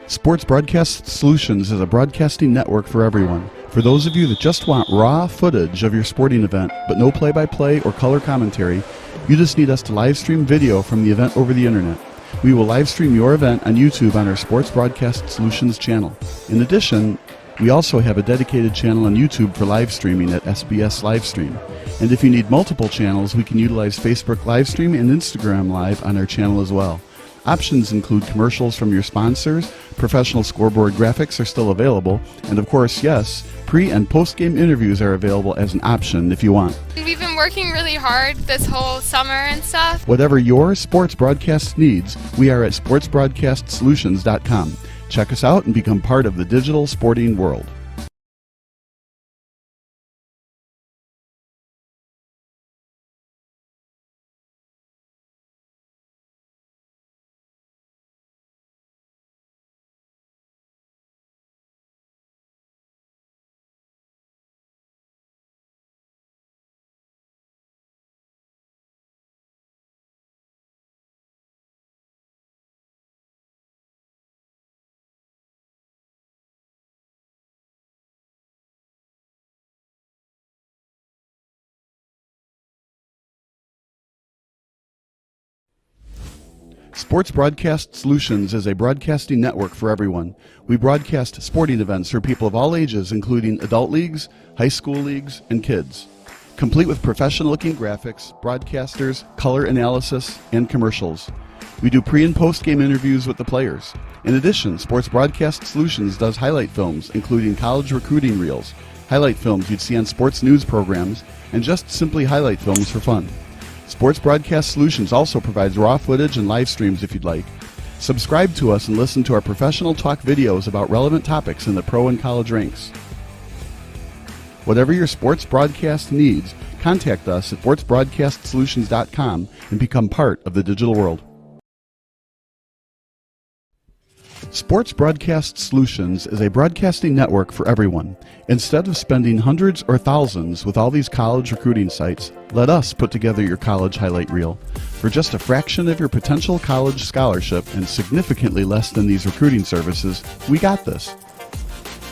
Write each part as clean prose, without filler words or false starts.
Sports Broadcast Solutions is a broadcasting network for everyone. For those of you that just want raw footage of your sporting event, but no play-by-play or color commentary, you just need us to live stream video from the event over the internet. We will live stream your event on YouTube on our Sports Broadcast Solutions channel. In addition, we also have a dedicated channel on YouTube for live streaming at SBS Livestream. And if you need multiple channels, we can utilize Facebook Livestream and Instagram Live on our channel as well. Options include commercials from your sponsors, professional scoreboard graphics are still available, and of course, yes, pre- and post-game interviews are available as an option if you want. We've been working really hard this whole summer and stuff. Whatever your sports broadcast needs, we are at sportsbroadcastsolutions.com. Check us out and become part of the digital sporting world. Sports Broadcast Solutions is a broadcasting network for everyone. We broadcast sporting events for people of all ages, including adult leagues, high school leagues, and kids. Complete with professional-looking graphics, broadcasters, color analysis, and commercials. We do pre- and post-game interviews with the players. In addition, Sports Broadcast Solutions does highlight films, including college recruiting reels, highlight films you'd see on sports news programs, and just simply highlight films for fun. Sports Broadcast Solutions also provides raw footage and live streams if you'd like. Subscribe to us and listen to our professional talk videos about relevant topics in the pro and college ranks. Whatever your sports broadcast needs, contact us at sportsbroadcastsolutions.com and become part of the digital world. Sports Broadcast Solutions is a broadcasting network for everyone. Instead of spending hundreds or thousands with all these college recruiting sites, let us put together your college highlight reel. For just a fraction of your potential college scholarship and significantly less than these recruiting services, we got this.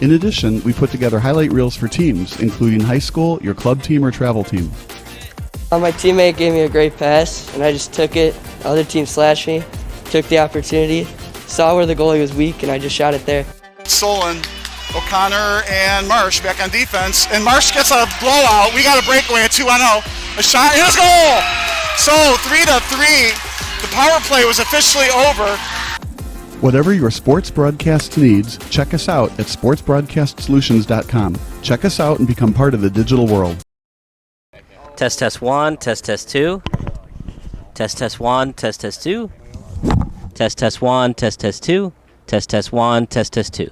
In addition, we put together highlight reels for teams, including high school, your club team, or travel team. My teammate gave me a great pass, and I just took it. The other team slashed me, took the opportunity, saw where the goalie was weak, and I just shot it there. Solon, O'Connor, and Marsh back on defense, and Marsh gets a blowout. We got a breakaway at 2-0. A shot, and a goal! So 3-3. The power play was officially over. Whatever your sports broadcast needs, check us out at sportsbroadcastsolutions.com. Check us out and become part of the digital world. Test 1, test 2. Test 1, test 2. Test 1, test 2. Test 1, test 2.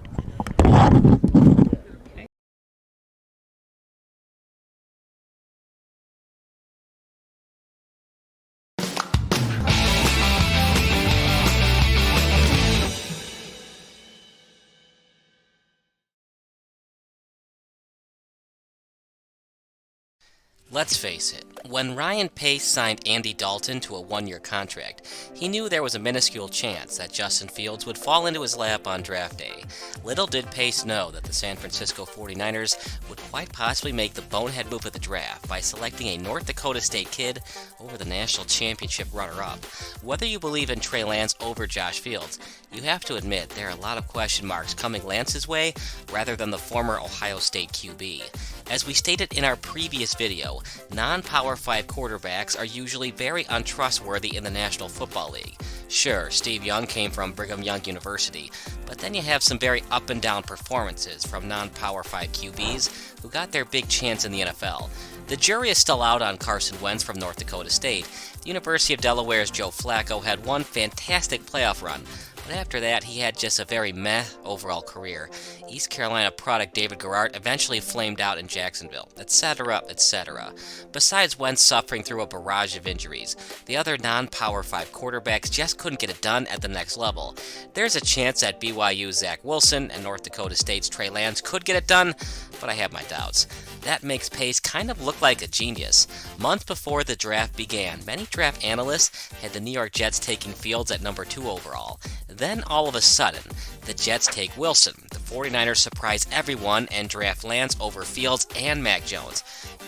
Let's face it, when Ryan Pace signed Andy Dalton to a one-year contract, he knew there was a minuscule chance that Justin Fields would fall into his lap on draft day. Little did Pace know that the San Francisco 49ers would quite possibly make the bonehead move of the draft by selecting a North Dakota State kid over the national championship runner-up. Whether you believe in Trey Lance over Josh Fields, you have to admit there are a lot of question marks coming Lance's way rather than the former Ohio State QB. As we stated in our previous video, non-Power 5 quarterbacks are usually very untrustworthy in the National Football League. Sure, Steve Young came from Brigham Young University, but then you have some very up-and-down performances from non-Power 5 QBs who got their big chance in the NFL. The jury is still out on Carson Wentz from North Dakota State. The University of Delaware's Joe Flacco had one fantastic playoff run, but after that, he had just a very meh overall career. East Carolina product David Garrard eventually flamed out in Jacksonville, etc., etc. Besides Wentz suffering through a barrage of injuries, the other non-Power 5 quarterbacks just couldn't get it done at the next level. There's a chance that BYU's Zach Wilson and North Dakota State's Trey Lance could get it done, but I have my doubts. That makes Pace kind of look like a genius. Months before the draft began, many draft analysts had the New York Jets taking Fields at number 2 overall. Then all of a sudden, the Jets take Wilson. The 49ers surprise everyone and draft Lance over Fields and Mac Jones.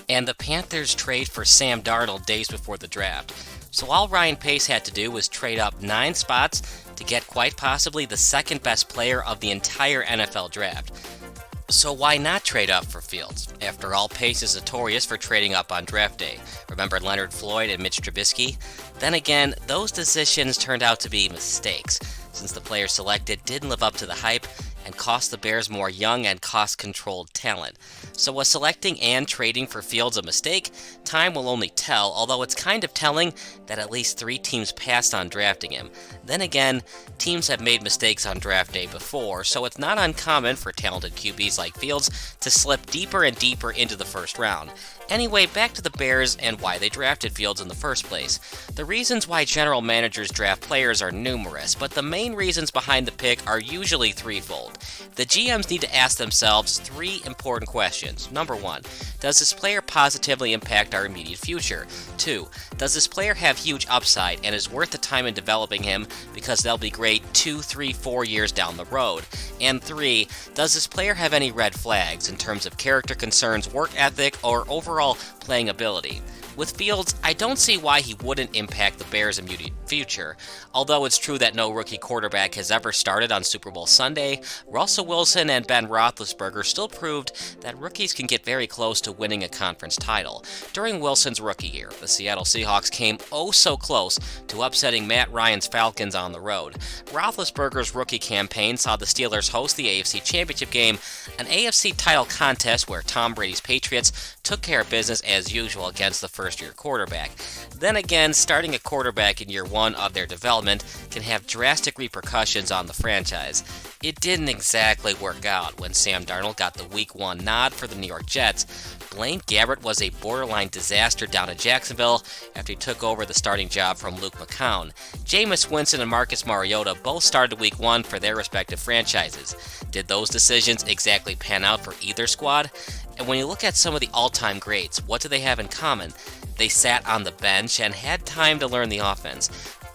And the Panthers trade for Sam Darnold days before the draft. So all Ryan Pace had to do was trade up 9 spots to get quite possibly the second best player of the entire NFL draft. So why not trade up for Fields? After all, Pace is notorious for trading up on draft day. Remember Leonard Floyd and Mitch Trubisky? Then again, those decisions turned out to be mistakes, since the player selected didn't live up to the hype and cost the Bears more young and cost-controlled talent. So was selecting and trading for Fields a mistake? Time will only tell, although it's kind of telling that at least 3 teams passed on drafting him. Then again, teams have made mistakes on draft day before, so it's not uncommon for talented QBs like Fields to slip deeper and deeper into the first round. Anyway, back to the Bears and why they drafted Fields in the first place. The reasons why general managers draft players are numerous, but the main reasons behind the pick are usually threefold. The GMs need to ask themselves 3 important questions. Number 1, does this player positively impact our immediate future? 2, does this player have huge upside and is worth the time in developing him because they'll be great 2, 3, 4 years down the road? And 3, does this player have any red flags in terms of character concerns, work ethic, or overall playing ability? With Fields, I don't see why he wouldn't impact the Bears' immediate future. Although it's true that no rookie quarterback has ever started on Super Bowl Sunday, Russell Wilson and Ben Roethlisberger still proved that rookies can get very close to winning a conference title. During Wilson's rookie year, the Seattle Seahawks came oh so close to upsetting Matt Ryan's Falcons on the road. Roethlisberger's rookie campaign saw the Steelers host the AFC Championship game, an AFC title contest where Tom Brady's Patriots took care of business as usual against the first-year quarterback. Then again, starting a quarterback in year 1 of their development can have drastic repercussions on the franchise. It didn't exactly work out when Sam Darnold got the Week 1 nod for the New York Jets. Blaine Gabbert was a borderline disaster down in Jacksonville after he took over the starting job from Luke McCown. Jameis Winston and Marcus Mariota both started Week 1 for their respective franchises. Did those decisions exactly pan out for either squad? And when you look at some of the all-time greats, what do they have in common? They sat on the bench and had time to learn the offense.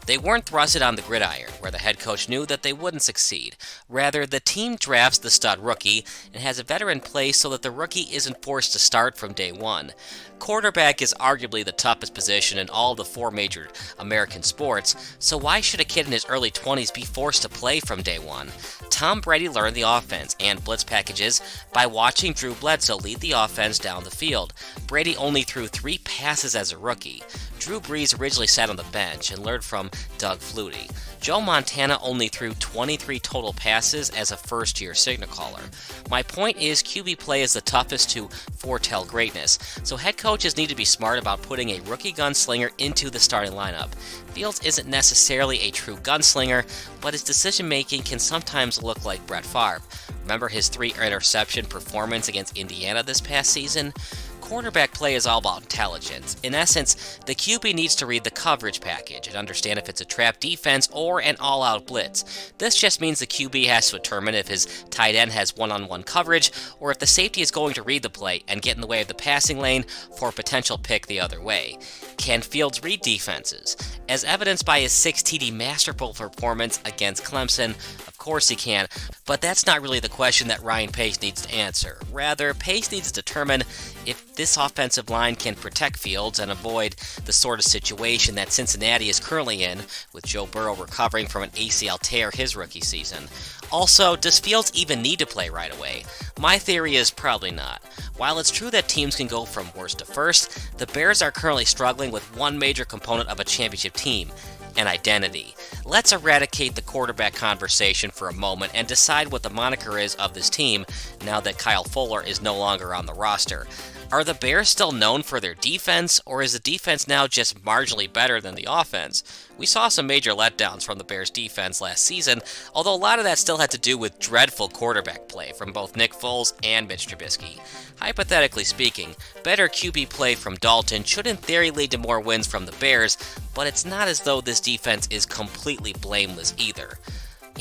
They weren't thrusted on the gridiron, where the head coach knew that they wouldn't succeed. Rather, the team drafts the stud rookie and has a veteran place so that the rookie isn't forced to start from day 1. Quarterback is arguably the toughest position in all the 4 major American sports, so why should a kid in his early 20s be forced to play from day 1? Tom Brady learned the offense and blitz packages by watching Drew Bledsoe lead the offense down the field. Brady only threw 3 passes as a rookie. Drew Brees originally sat on the bench and learned from Doug Flutie. Joe Montana only threw 23 total passes as a first-year signal caller. My point is QB play is the toughest to foretell greatness, so head coaches need to be smart about putting a rookie gunslinger into the starting lineup. Fields isn't necessarily a true gunslinger, but his decision-making can sometimes look like Brett Favre. Remember his 3-interception performance against Indiana this past season? Quarterback play is all about intelligence. In essence, the QB needs to read the coverage package and understand if it's a trap defense or an all-out blitz. This just means the QB has to determine if his tight end has one-on-one coverage or if the safety is going to read the play and get in the way of the passing lane for a potential pick the other way. Can Fields read defenses? As evidenced by his 6 TD masterful performance against Clemson, of course he can, but that's not really the question that Ryan Pace needs to answer. Rather, Pace needs to determine if this offensive line can protect Fields and avoid the sort of situation that Cincinnati is currently in, with Joe Burrow recovering from an ACL tear his rookie season. Also, does Fields even need to play right away? My theory is probably not. While it's true that teams can go from worst to first, the Bears are currently struggling with one major component of a championship team: an identity. Let's eradicate the quarterback conversation for a moment and decide what the moniker is of this team now that Kyle Fuller is no longer on the roster. Are the Bears still known for their defense, or is the defense now just marginally better than the offense? We saw some major letdowns from the Bears' defense last season, although a lot of that still had to do with dreadful quarterback play from both Nick Foles and Mitch Trubisky. Hypothetically speaking, better QB play from Dalton should in theory lead to more wins from the Bears, but it's not as though this defense is completely blameless either.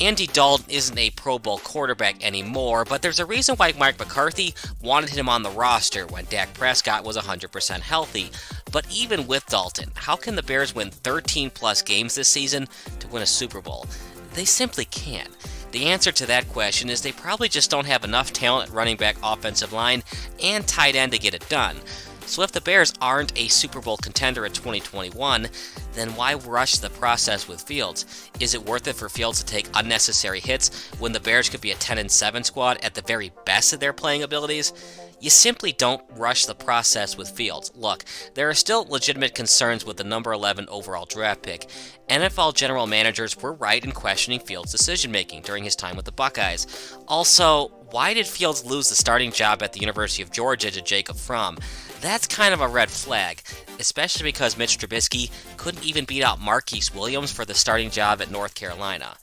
Andy Dalton isn't a Pro Bowl quarterback anymore, but there's a reason why Mike McCarthy wanted him on the roster when Dak Prescott was 100% healthy. But even with Dalton, how can the Bears win 13-plus games this season to win a Super Bowl? They simply can't. The answer to that question is they probably just don't have enough talent at running back, offensive line, and tight end to get it done. So if the Bears aren't a Super Bowl contender in 2021, then why rush the process with Fields? Is it worth it for Fields to take unnecessary hits when the Bears could be a 10-7 squad at the very best of their playing abilities? You simply don't rush the process with Fields. Look, there are still legitimate concerns with the number 11 overall draft pick. NFL general managers were right in questioning Fields' decision-making during his time with the Buckeyes. Also, why did Fields lose the starting job at the University of Georgia to Jacob Fromm? That's kind of a red flag, especially because Mitch Trubisky couldn't even beat out Marquise Williams for the starting job at North Carolina.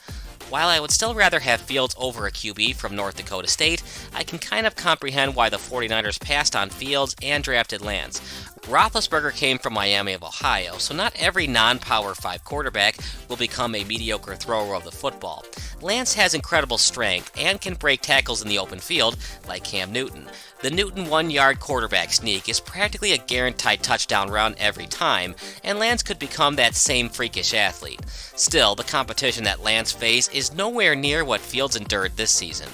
While I would still rather have Fields over a QB from North Dakota State, I can kind of comprehend why the 49ers passed on Fields and drafted Lance. Roethlisberger came from Miami of Ohio, so not every non-Power 5 quarterback will become a mediocre thrower of the football. Lance has incredible strength and can break tackles in the open field like Cam Newton. The Newton 1-yard quarterback sneak is practically a guaranteed touchdown run every time, and Lance could become that same freakish athlete. Still, the competition that Lance faced is nowhere near what Fields endured this season.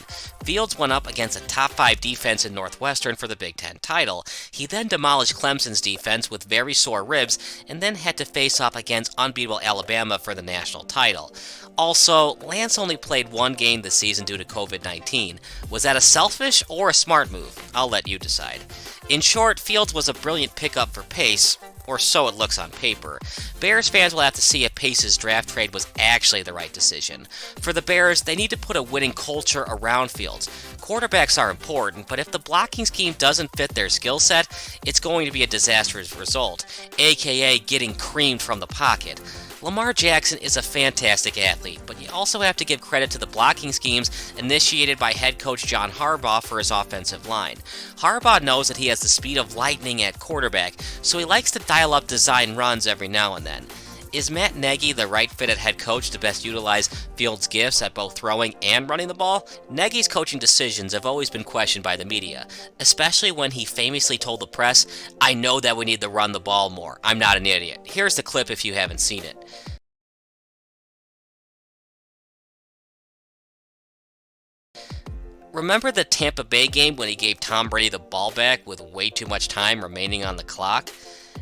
Fields went up against a top 5 defense in Northwestern for the Big Ten title. He then demolished Clemson's defense with very sore ribs, and then had to face off against unbeatable Alabama for the national title. Also, Lance only played one game this season due to COVID-19. Was that a selfish or a smart move? I'll let you decide. In short, Fields was a brilliant pickup for Pace, or so it looks on paper. Bears fans will have to see if Pace's draft trade was actually the right decision. For the Bears, they need to put a winning culture around Fields. Quarterbacks are important, but if the blocking scheme doesn't fit their skill set, it's going to be a disastrous result, aka getting creamed from the pocket. Lamar Jackson is a fantastic athlete, but you also have to give credit to the blocking schemes initiated by head coach John Harbaugh for his offensive line. Harbaugh knows that he has the speed of lightning at quarterback, so he likes to dial up design runs every now and then. Is Matt Nagy the right fit at head coach to best utilize Fields' gifts at both throwing and running the ball? Nagy's coaching decisions have always been questioned by the media, especially when he famously told the press, "I know that we need to run the ball more. I'm not an idiot." Here's the clip if you haven't seen it. Remember the Tampa Bay game when he gave Tom Brady the ball back with way too much time remaining on the clock?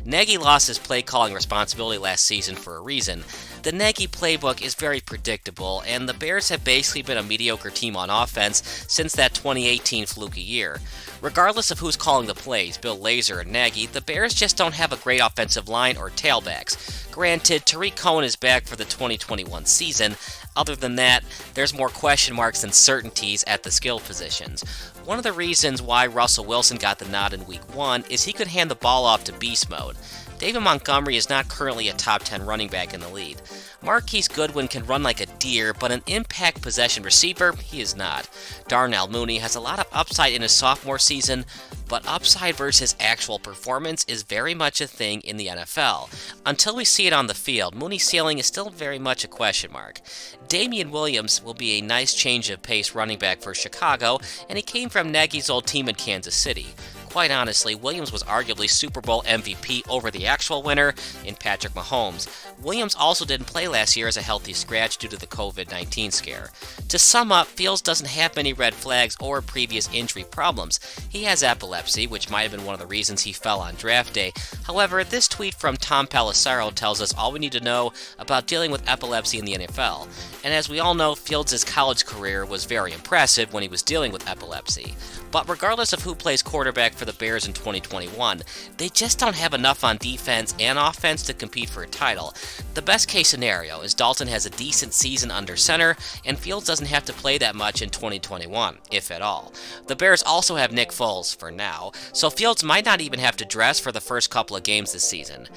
Nagy lost his play calling responsibility last season for a reason. The Nagy playbook is very predictable, and the Bears have basically been a mediocre team on offense since that 2018 fluky year. Regardless of who's calling the plays, Bill Lazor or Nagy, the Bears just don't have a great offensive line or tailbacks. Granted, Tariq Cohen is back for the 2021 season. Other than that, there's more question marks than certainties at the skill positions. One of the reasons why Russell Wilson got the nod in Week 1 is he could hand the ball off to beast mode. David Montgomery is not currently a top 10 running back in the league. Marquise Goodwin can run like a deer, but an impact possession receiver, he is not. Darnell Mooney has a lot of upside in his sophomore season, but upside versus actual performance is very much a thing in the NFL. Until we see it on the field, Mooney's ceiling is still very much a question mark. Damian Williams will be a nice change of pace running back for Chicago, and he came from Nagy's old team in Kansas City. Quite honestly, Williams was arguably Super Bowl MVP over the actual winner in Patrick Mahomes. Williams also didn't play last year as a healthy scratch due to the COVID-19 scare. To sum up, Fields doesn't have many red flags or previous injury problems. He has epilepsy, which might have been one of the reasons he fell on draft day. However, this tweet from Tom Pelissero tells us all we need to know about dealing with epilepsy in the NFL. And as we all know, Fields' college career was very impressive when he was dealing with epilepsy. But regardless of who plays quarterback for the Bears in 2021, they just don't have enough on defense and offense to compete for a title. The best case scenario is Dalton has a decent season under center, and Fields doesn't have to play that much in 2021, if at all. The Bears also have Nick Foles, for now, so Fields might not even have to dress for the first couple of games this season.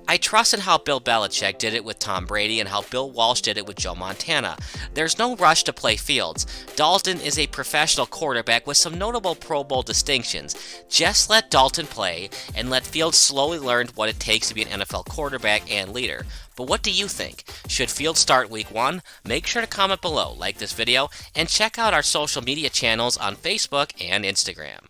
I trust in how Bill Belichick did it with Tom Brady and how Bill Walsh did it with Joe Montana. There's no rush to play Fields. Dalton is a professional quarterback with some notable Pro Bowl distinctions. Just let Dalton play and let Fields slowly learn what it takes to be an NFL quarterback and leader. But what do you think? Should Fields start week 1? Make sure to comment below, like this video, and check out our social media channels on Facebook and Instagram.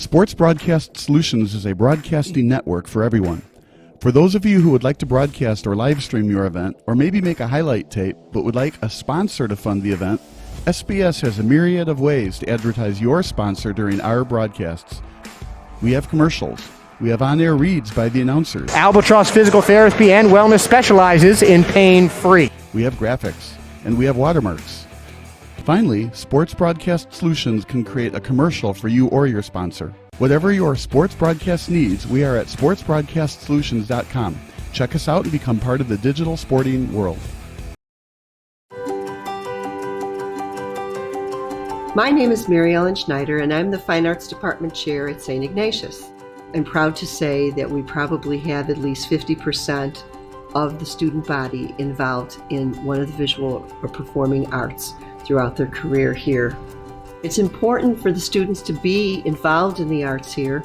Sports Broadcast Solutions is a broadcasting network for everyone. For those of you who would like to broadcast or live stream your event, or maybe make a highlight tape but would like a sponsor to fund the event, SBS has a myriad of ways to advertise your sponsor during our broadcasts. We have commercials. We have on-air reads by the announcers. Albatross Physical Therapy and Wellness specializes in pain-free. We have graphics. And we have watermarks. Finally, Sports Broadcast Solutions can create a commercial for you or your sponsor. Whatever your sports broadcast needs, we are at sportsbroadcastsolutions.com. Check us out and become part of the digital sporting world. My name is Mary Ellen Schneider, and I'm the Fine Arts Department Chair at St. Ignatius. I'm proud to say that we probably have at least 50% of the student body involved in one of the visual or performing arts throughout their career here. It's important for the students to be involved in the arts here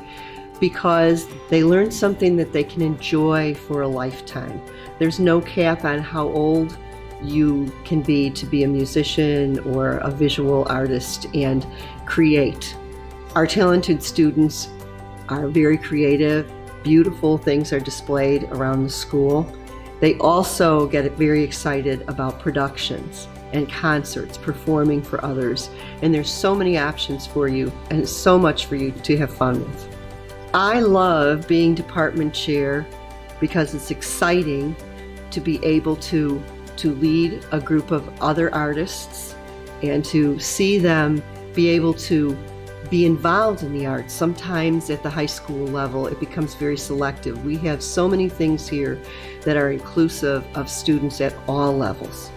because they learn something that they can enjoy for a lifetime. There's no cap on how old you can be to be a musician or a visual artist and create. Our talented students are very creative. Beautiful things are displayed around the school. They also get very excited about productions and concerts, performing for others. And there's so many options for you and so much for you to have fun with. I love being department chair because it's exciting to be able to lead a group of other artists and to see them be able to be involved in the arts. Sometimes at the high school level, it becomes very selective. We have so many things here that are inclusive of students at all levels.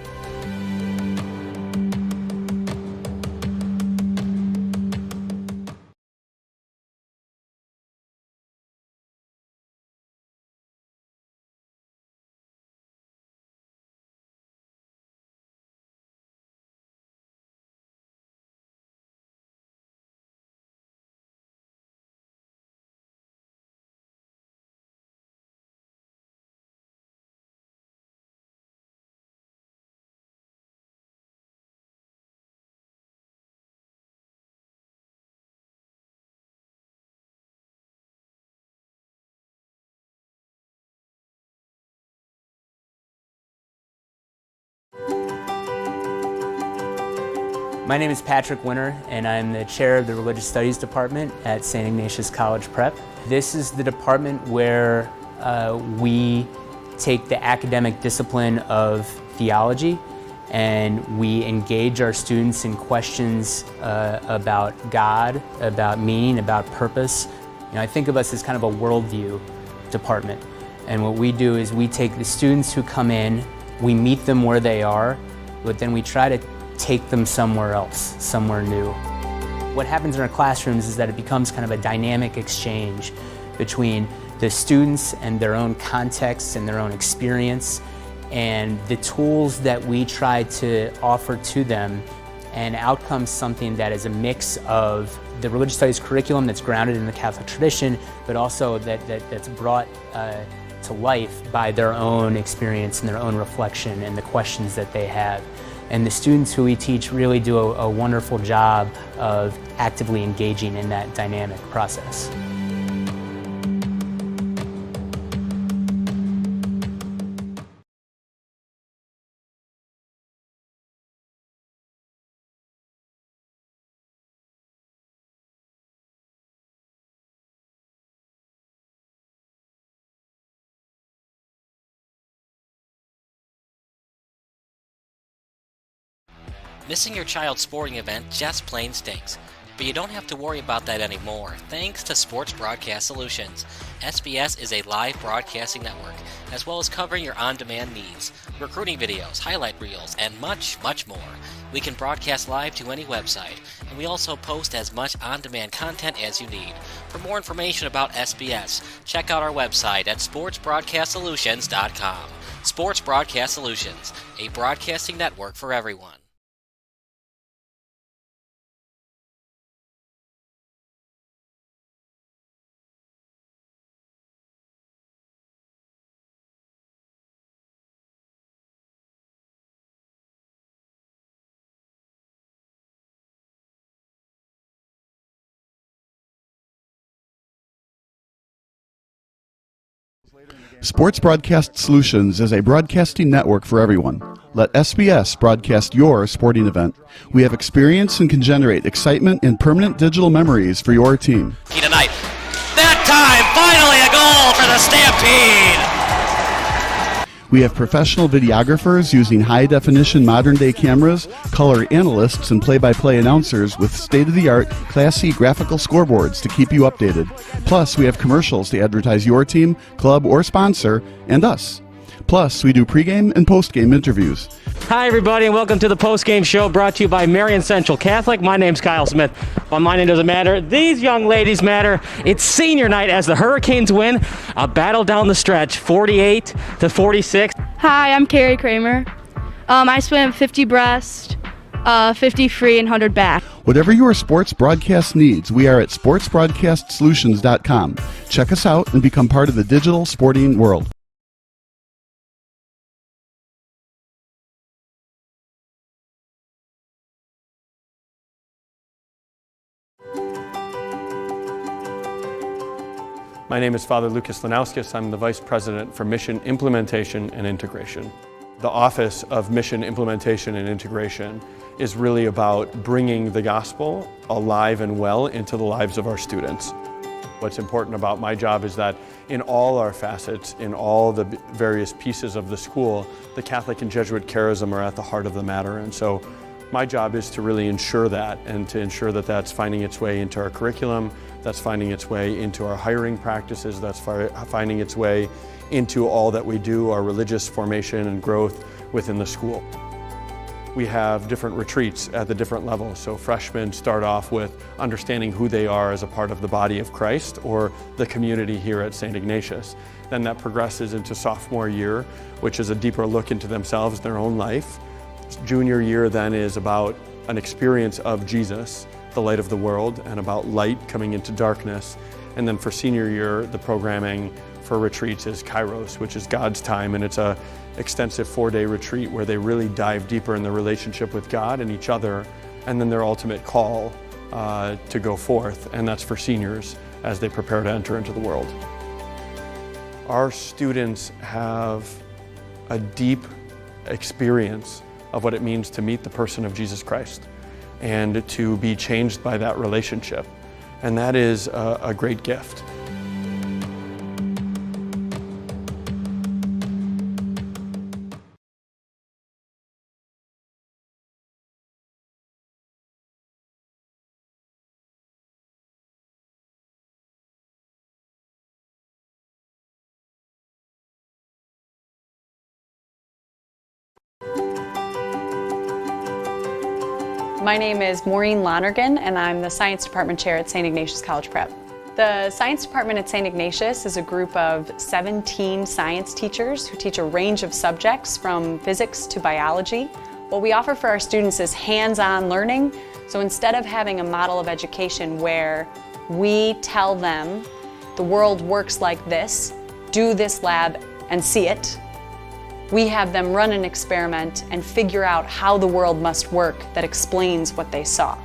My name is Patrick Winter, and I'm the chair of the Religious Studies Department at St. Ignatius College Prep. This is the department where we take the academic discipline of theology and we engage our students in questions about God, about meaning, about purpose. You know, I think of us as kind of a worldview department. And what we do is we take the students who come in, we meet them where they are, but then we try to take them somewhere else, somewhere new. What happens in our classrooms is that it becomes kind of a dynamic exchange between the students and their own context and their own experience and the tools that we try to offer to them, and out comes something that is a mix of the religious studies curriculum that's grounded in the Catholic tradition, but also that's brought to life by their own experience and their own reflection and the questions that they have. And the students who we teach really do a wonderful job of actively engaging in that dynamic process. Missing your child's sporting event just plain stinks. But you don't have to worry about that anymore, thanks to Sports Broadcast Solutions. SBS is a live broadcasting network, as well as covering your on-demand needs, recruiting videos, highlight reels, and much, much more. We can broadcast live to any website, and we also post as much on-demand content as you need. For more information about SBS, check out our website at sportsbroadcastsolutions.com. Sports Broadcast Solutions, a broadcasting network for everyone. Sports Broadcast Solutions is a broadcasting network for everyone. Let SBS broadcast your sporting event. We have experience and can generate excitement and permanent digital memories for your team. Tonight, that time, finally a goal for the Stampede! We have professional videographers using high-definition modern-day cameras, color analysts, and play-by-play announcers with state-of-the-art, classy graphical scoreboards to keep you updated. Plus, we have commercials to advertise your team, club, or sponsor, and us. Plus, we do pregame and postgame interviews. Hi, everybody, and welcome to the post-game show brought to you by Marion Central Catholic. My name's Kyle Smith, but my name doesn't matter. These young ladies matter. It's senior night as the Hurricanes win a battle down the stretch, 48-46. Hi, I'm Carrie Kramer. I swim 50 breast, 50 free, and 100 back. Whatever your sports broadcast needs, we are at sportsbroadcastsolutions.com. Check us out and become part of the digital sporting world. My name is Father Lucas Lanauskas. I'm the Vice President for Mission Implementation and Integration. The Office of Mission Implementation and Integration is really about bringing the gospel alive and well into the lives of our students. What's important about my job is that in all our facets, in all the various pieces of the school, the Catholic and Jesuit charism are at the heart of the matter. And so my job is to really ensure that, and to ensure that that's finding its way into our curriculum, that's finding its way into our hiring practices, that's finding its way into all that we do, our religious formation and growth within the school. We have different retreats at the different levels. So freshmen start off with understanding who they are as a part of the body of Christ or the community here at St. Ignatius. Then that progresses into sophomore year, which is a deeper look into themselves, their own life. Junior year then is about an experience of Jesus, the light of the world, and about light coming into darkness. And then for senior year, the programming for retreats is Kairos, which is God's time, and it's a extensive 4-day retreat where they really dive deeper in the relationship with God and each other, and then their ultimate call to go forth, and that's for seniors as they prepare to enter into the world. Our students have a deep experience of what it means to meet the person of Jesus Christ and to be changed by that relationship, and that is a great gift. My name is Maureen Lonergan, and I'm the Science Department Chair at St. Ignatius College Prep. The Science Department at St. Ignatius is a group of 17 science teachers who teach a range of subjects from physics to biology. What we offer for our students is hands-on learning. So instead of having a model of education where we tell them the world works like this, do this lab and see it, we have them run an experiment and figure out how the world must work that explains what they saw.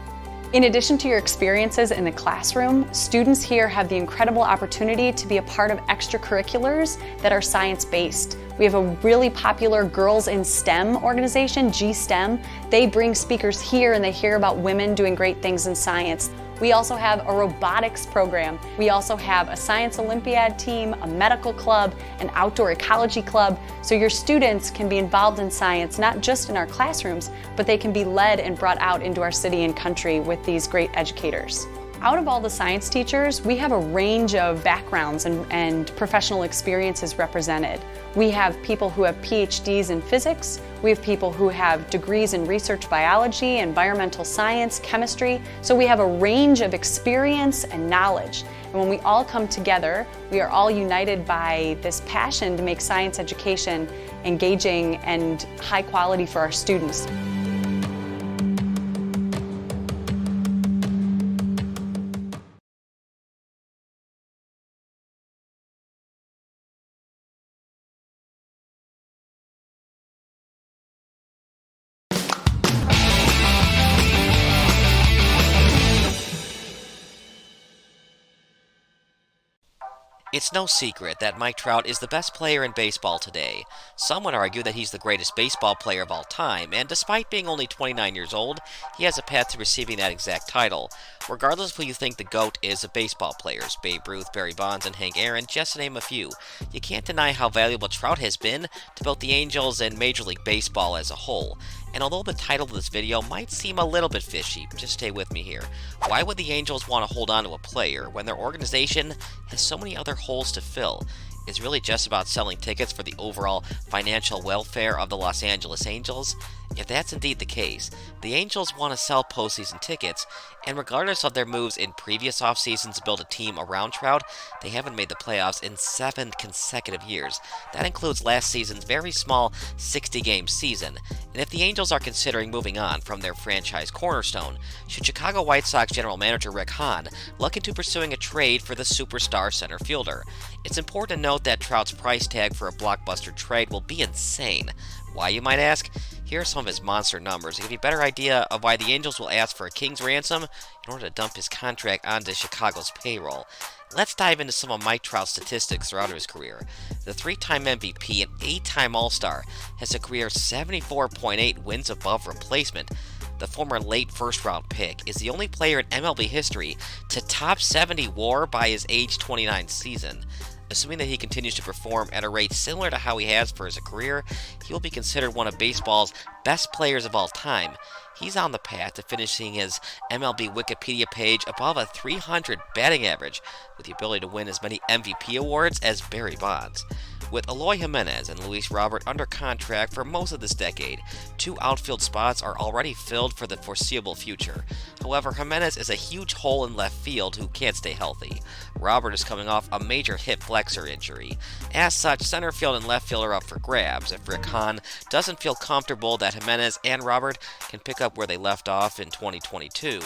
In addition to your experiences in the classroom, students here have the incredible opportunity to be a part of extracurriculars that are science-based. We have a really popular Girls in STEM organization, GSTEM. They bring speakers here and they hear about women doing great things in science. We also have a robotics program. We also have a science Olympiad team, a medical club, an outdoor ecology club. So your students can be involved in science, not just in our classrooms, but they can be led and brought out into our city and country with these great educators. Out of all the science teachers, we have a range of backgrounds and professional experiences represented. We have people who have PhDs in physics. We have people who have degrees in research biology, environmental science, chemistry. So we have a range of experience and knowledge. And when we all come together, we are all united by this passion to make science education engaging and high quality for our students. It's no secret that Mike Trout is the best player in baseball today. Some would argue that he's the greatest baseball player of all time, and despite being only 29 years old, he has a path to receiving that exact title. Regardless of who you think the GOAT is of baseball players, Babe Ruth, Barry Bonds, and Hank Aaron, just to name a few, you can't deny how valuable Trout has been to both the Angels and Major League Baseball as a whole. And although the title of this video might seem a little bit fishy, just stay with me here. Why would the Angels want to hold on to a player when their organization has so many other holes to fill? is really just about selling tickets for the overall financial welfare of the Los Angeles Angels? If that's indeed the case, the Angels want to sell postseason tickets, and regardless of their moves in previous off seasons to build a team around Trout, they haven't made the playoffs in 7 consecutive years. That includes last season's very small 60-game season. And if the Angels are considering moving on from their franchise cornerstone, should Chicago White Sox general manager Rick Hahn look into pursuing a trade for the superstar center fielder? It's important to note that Trout's price tag for a blockbuster trade will be insane. Why, you might ask? Here are some of his monster numbers to give you a better idea of why the Angels will ask for a king's ransom in order to dump his contract onto Chicago's payroll. Let's dive into some of Mike Trout's statistics throughout his career. The 3-time MVP and 8-time All-Star has a career 74.8 wins above replacement. The former late first-round pick is the only player in MLB history to top 70 WAR by his age 29 season. Assuming that he continues to perform at a rate similar to how he has for his career, he will be considered one of baseball's best players of all time. He's on the path to finishing his MLB Wikipedia page above a 300 batting average, with the ability to win as many MVP awards as Barry Bonds. With Eloy Jimenez and Luis Robert under contract for most of this decade, 2 outfield spots are already filled for the foreseeable future. However, Jimenez is a huge hole in left field who can't stay healthy. Robert is coming off a major hip flexor injury. As such, center field and left field are up for grabs if Rick Hahn doesn't feel comfortable that Jimenez and Robert can pick up where they left off in 2022.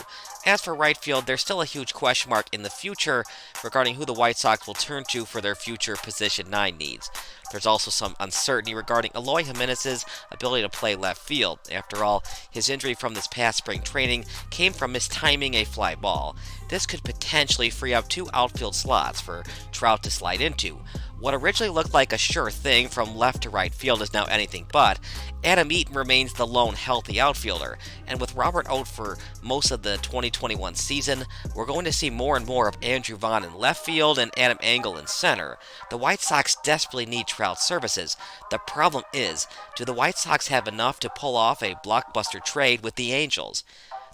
As for right field, there's still a huge question mark in the future regarding who the White Sox will turn to for their future position 9 needs. There's also some uncertainty regarding Eloy Jimenez's ability to play left field. After all, his injury from this past spring training came from mistiming a fly ball. This could potentially free up 2 outfield slots for Trout to slide into. What originally looked like a sure thing from left to right field is now anything but. Adam Eaton remains the lone healthy outfielder, and with Robert out for most of the 2021 season, we're going to see more and more of Andrew Vaughn in left field and Adam Engel in center. The White Sox desperately need Trout's services. The problem is, do the White Sox have enough to pull off a blockbuster trade with the Angels?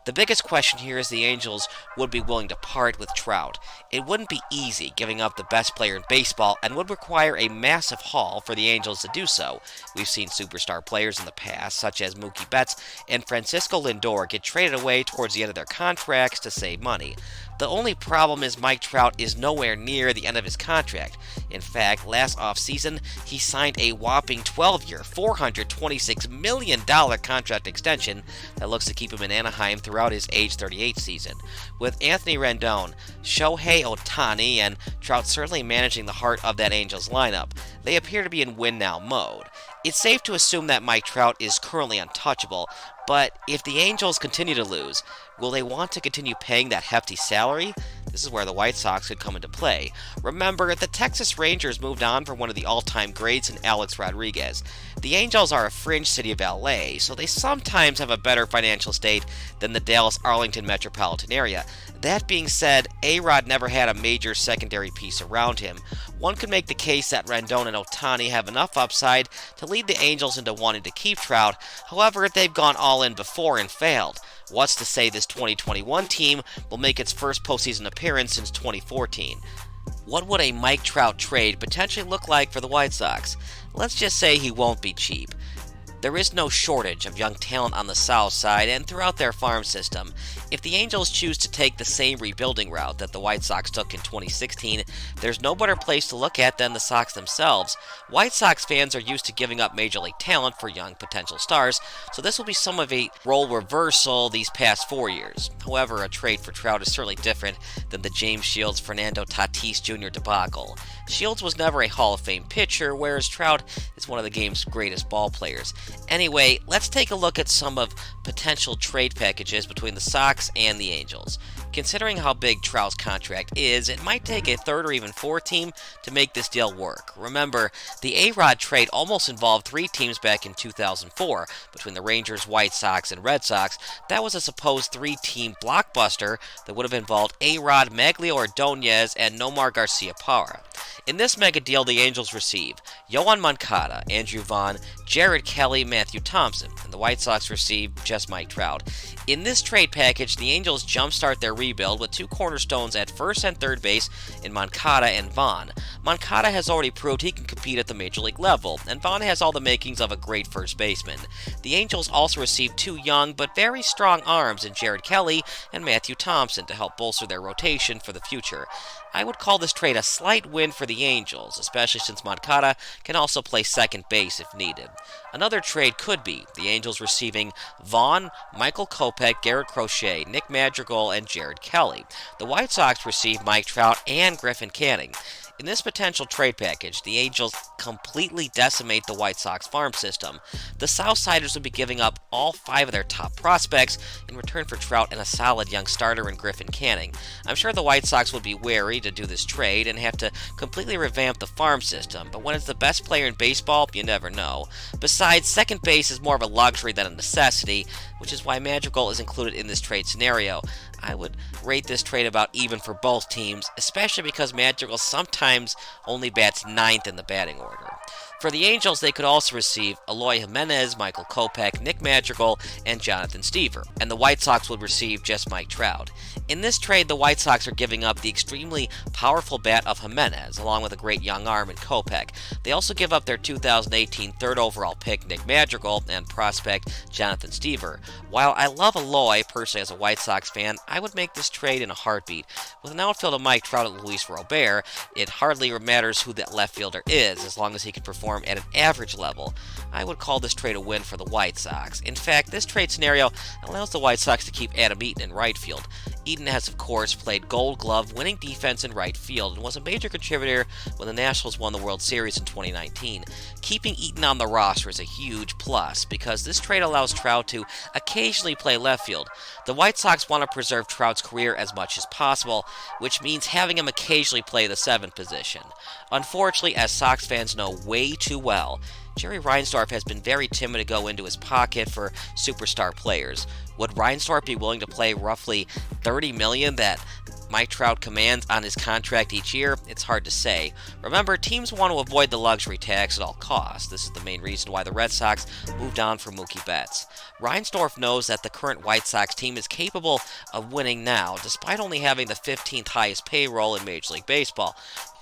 The biggest question here is the Angels would be willing to part with Trout. It wouldn't be easy giving up the best player in baseball and would require a massive haul for the Angels to do so. We've seen superstar players in the past, such as Mookie Betts and Francisco Lindor, get traded away towards the end of their contracts to save money. The only problem is Mike Trout is nowhere near the end of his contract. In fact, last offseason, he signed a whopping 12-year, $426 million contract extension that looks to keep him in Anaheim throughout his age 38 season. With Anthony Rendon, Shohei Ohtani, and Trout certainly managing the heart of that Angels lineup, they appear to be in win-now mode. It's safe to assume that Mike Trout is currently untouchable, but if the Angels continue to lose, will they want to continue paying that hefty salary? This is where the White Sox could come into play. Remember, the Texas Rangers moved on from one of the all-time greats in Alex Rodriguez. The Angels are a fringe city of LA, so they sometimes have a better financial state than the Dallas-Arlington metropolitan area. That being said, A-Rod never had a major secondary piece around him. One could make the case that Rendon and Ohtani have enough upside to lead the Angels into wanting to keep Trout. However, they've gone all in before and failed. What's to say this 2021 team will make its first postseason appearance since 2014? What would a Mike Trout trade potentially look like for the White Sox? Let's just say he won't be cheap. There is no shortage of young talent on the south side and throughout their farm system. If the Angels choose to take the same rebuilding route that the White Sox took in 2016, there's no better place to look at than the Sox themselves. White Sox fans are used to giving up major league talent for young potential stars, so this will be some of a role reversal these past 4 years. However, a trade for Trout is certainly different than the James Shields Fernando Tatis Jr. debacle. Shields was never a Hall of Fame pitcher, whereas Trout is one of the game's greatest ball players. Anyway, let's take a look at some of potential trade packages between the Sox and the Angels. Considering how big Trout's contract is, it might take a third or even fourth team to make this deal work. Remember, the A-Rod trade almost involved 3 teams back in 2004, between the Rangers, White Sox, and Red Sox. That was a supposed 3-team blockbuster that would have involved A-Rod, Maglio Ordonez, and Nomar Garcia Parra. In this mega deal, the Angels receive Yohan Moncada, Andrew Vaughn, Jared Kelly, Matthew Thompson, and the White Sox receive just Mike Trout. In this trade package, the Angels jumpstart their rebuild with two cornerstones at first and third base in Moncada and Vaughn. Moncada has already proved he can compete at the major league level, and Vaughn has all the makings of a great first baseman. The Angels also receive two young but very strong arms in Jared Kelly and Matthew Thompson to help bolster their rotation for the future. I would call this trade a slight win for the Angels, especially since Moncada can also play second base if needed. Another trade could be the Angels receiving Vaughn, Michael Kopech, Garrett Crochet, Nick Madrigal, and Jared Kelly. The White Sox receive Mike Trout and Griffin Canning. In this potential trade package, the Angels completely decimate the White Sox farm system. The Southsiders would be giving up all 5 of their top prospects in return for Trout and a solid young starter in Griffin Canning. I'm sure the White Sox would be wary to do this trade and have to completely revamp the farm system, but when it's the best player in baseball, you never know. Besides, second base is more of a luxury than a necessity, which is why Madrigal is included in this trade scenario. I would rate this trade about even for both teams, especially because Madrigal sometimes only bats 9th in the batting order. For the Angels, they could also receive Eloy Jimenez, Michael Kopech, Nick Madrigal, and Jonathan Stever, and the White Sox would receive just Mike Trout. In this trade, the White Sox are giving up the extremely powerful bat of Jimenez, along with a great young arm in Kopech. They also give up their 2018 third overall pick, Nick Madrigal, and prospect Jonathan Stever. While I love Eloy, personally as a White Sox fan, I would make this trade in a heartbeat. With an outfield of Mike Trout and Luis Robert, it hardly matters who that left fielder is, as long as he can perform at an average level. I would call this trade a win for the White Sox. In fact, this trade scenario allows the White Sox to keep Adam Eaton in right field. Eaton has, of course, played Gold Glove winning defense in right field and was a major contributor when the Nationals won the World Series in 2019. Keeping Eaton on the roster is a huge plus because this trade allows Trout to occasionally play left field. The White Sox want to preserve Trout's career as much as possible, which means having him occasionally play the 7th position. Unfortunately, as Sox fans know way too well, Jerry Reinsdorf has been very timid to go into his pocket for superstar players. Would Reinsdorf be willing to play roughly $30 million that Mike Trout commands on his contract each year? It's hard to say. Remember, teams want to avoid the luxury tax at all costs. This is the main reason why the Red Sox moved on from Mookie Betts. Reinsdorf knows that the current White Sox team is capable of winning now, despite only having the 15th highest payroll in Major League Baseball.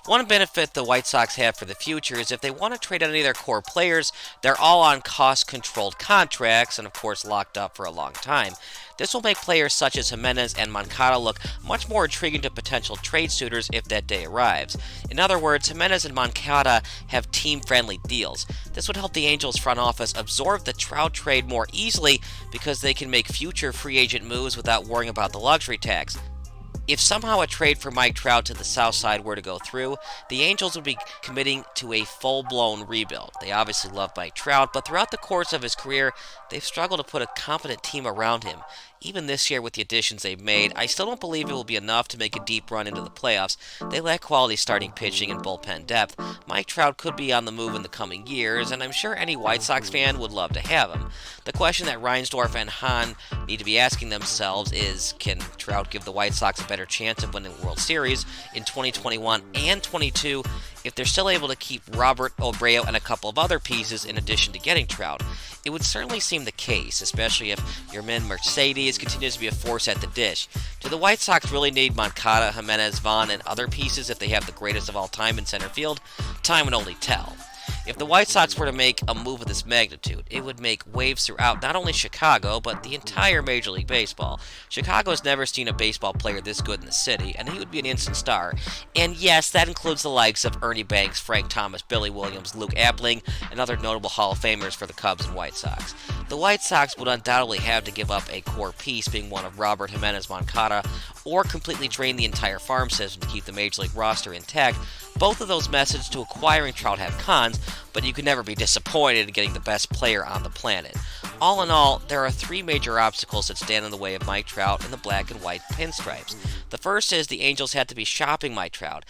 One benefit the White Sox have for the future is if they want to trade any of their core players, they're all on cost-controlled contracts and, of course, locked up for a long time. This will make players such as Jimenez and Moncada look much more intriguing to potential trade suitors if that day arrives. In other words, Jimenez and Moncada have team-friendly deals. This would help the Angels front office absorb the Trout trade more easily because they can make future free agent moves without worrying about the luxury tax. If somehow a trade for Mike Trout to the South Side were to go through, the Angels would be committing to a full-blown rebuild. They obviously love Mike Trout, but throughout the course of his career, they've struggled to put a competent team around him. Even this year with the additions they've made, I still don't believe it will be enough to make a deep run into the playoffs. They lack quality starting pitching and bullpen depth. Mike Trout could be on the move in the coming years, and I'm sure any White Sox fan would love to have him. The question that Reinsdorf and Hahn need to be asking themselves is, can Trout give the White Sox a better chance of winning the World Series in 2021 and 22 if they're still able to keep Robert Abreu and a couple of other pieces in addition to getting Trout? It would certainly seem the case, especially if Yermin Mercedes continues to be a force at the dish. Do the White Sox really need Moncada, Jimenez, Vaughn, and other pieces if they have the greatest of all time in center field? Time would only tell. If the White Sox were to make a move of this magnitude, it would make waves throughout not only Chicago, but the entire Major League Baseball. Chicago's never seen a baseball player this good in the city, and he would be an instant star. And yes, that includes the likes of Ernie Banks, Frank Thomas, Billy Williams, Luke Appling, and other notable Hall of Famers for the Cubs and White Sox. The White Sox would undoubtedly have to give up a core piece, being one of Robert Jimenez Moncada, or completely drain the entire farm system to keep the Major League roster intact. Both of those methods to acquiring Trout have cons, but you can never be disappointed in getting the best player on the planet. All in all, there are 3 major obstacles that stand in the way of Mike Trout and the black and white pinstripes. The first is the Angels had to be shopping Mike Trout.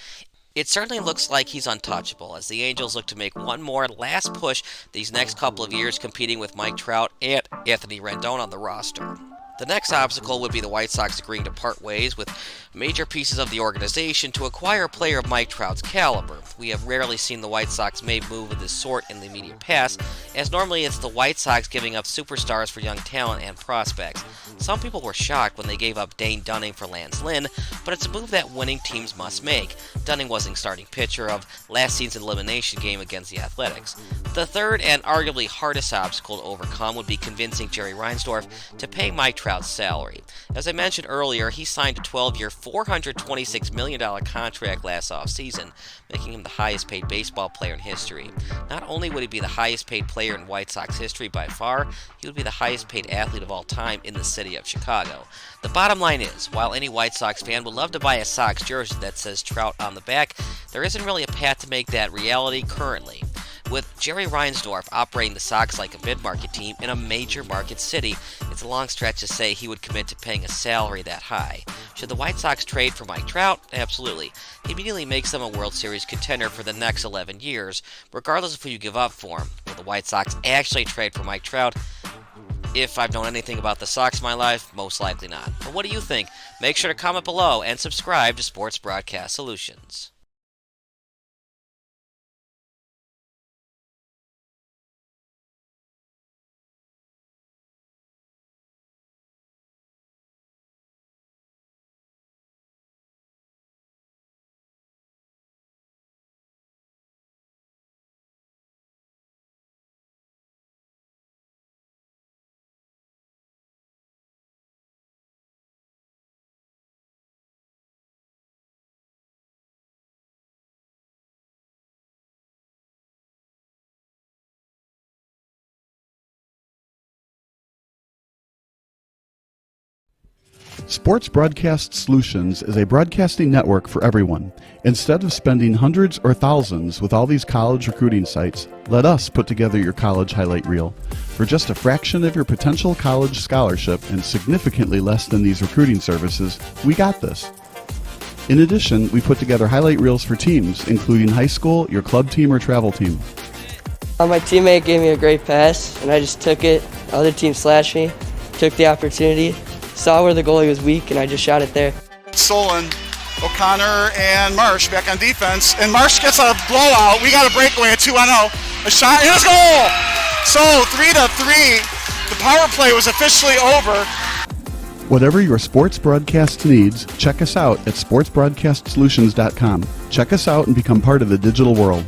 It certainly looks like he's untouchable, as the Angels look to make one more last push these next couple of years competing with Mike Trout and Anthony Rendon on the roster. The next obstacle would be the White Sox agreeing to part ways with major pieces of the organization to acquire a player of Mike Trout's caliber. We have rarely seen the White Sox make a move of this sort in the immediate past, as normally it's the White Sox giving up superstars for young talent and prospects. Some people were shocked when they gave up Dane Dunning for Lance Lynn, but it's a move that winning teams must make. Dunning wasn't starting pitcher of last season's elimination game against the Athletics. The third and arguably hardest obstacle to overcome would be convincing Jerry Reinsdorf to pay Mike Trout's salary. As I mentioned earlier, he signed a 12-year, $426 million contract last offseason, making him the highest paid baseball player in history. Not only would he be the highest paid player in White Sox history by far, he would be the highest paid athlete of all time in the city of Chicago. The bottom line is, while any White Sox fan would love to buy a Sox jersey that says Trout on the back, there isn't really a path to make that reality currently. With Jerry Reinsdorf operating the Sox like a mid-market team in a major market city, it's a long stretch to say he would commit to paying a salary that high. Should the White Sox trade for Mike Trout? Absolutely. He immediately makes them a World Series contender for the next 11 years, regardless of who you give up for him. Will the White Sox actually trade for Mike Trout? If I've known anything about the Sox in my life, most likely not. But what do you think? Make sure to comment below and subscribe to Sports Broadcast Solutions. Sports Broadcast Solutions is a broadcasting network for everyone. Instead of spending hundreds or thousands with all these college recruiting sites, let us put together your college highlight reel. For just a fraction of your potential college scholarship and significantly less than these recruiting services, we got this. In addition, we put together highlight reels for teams, including high school, your club team, or travel team. My teammate gave me a great pass, and I just took it. The other team slashed me, took the opportunity, saw where the goalie was weak, and I just shot it there. Solon, O'Connor, and Marsh back on defense. And Marsh gets a blowout. We got a breakaway at 2-0. A shot, and it's goal! So 3-3. The power play was officially over. Whatever your sports broadcast needs, check us out at sportsbroadcastsolutions.com. Check us out and become part of the digital world.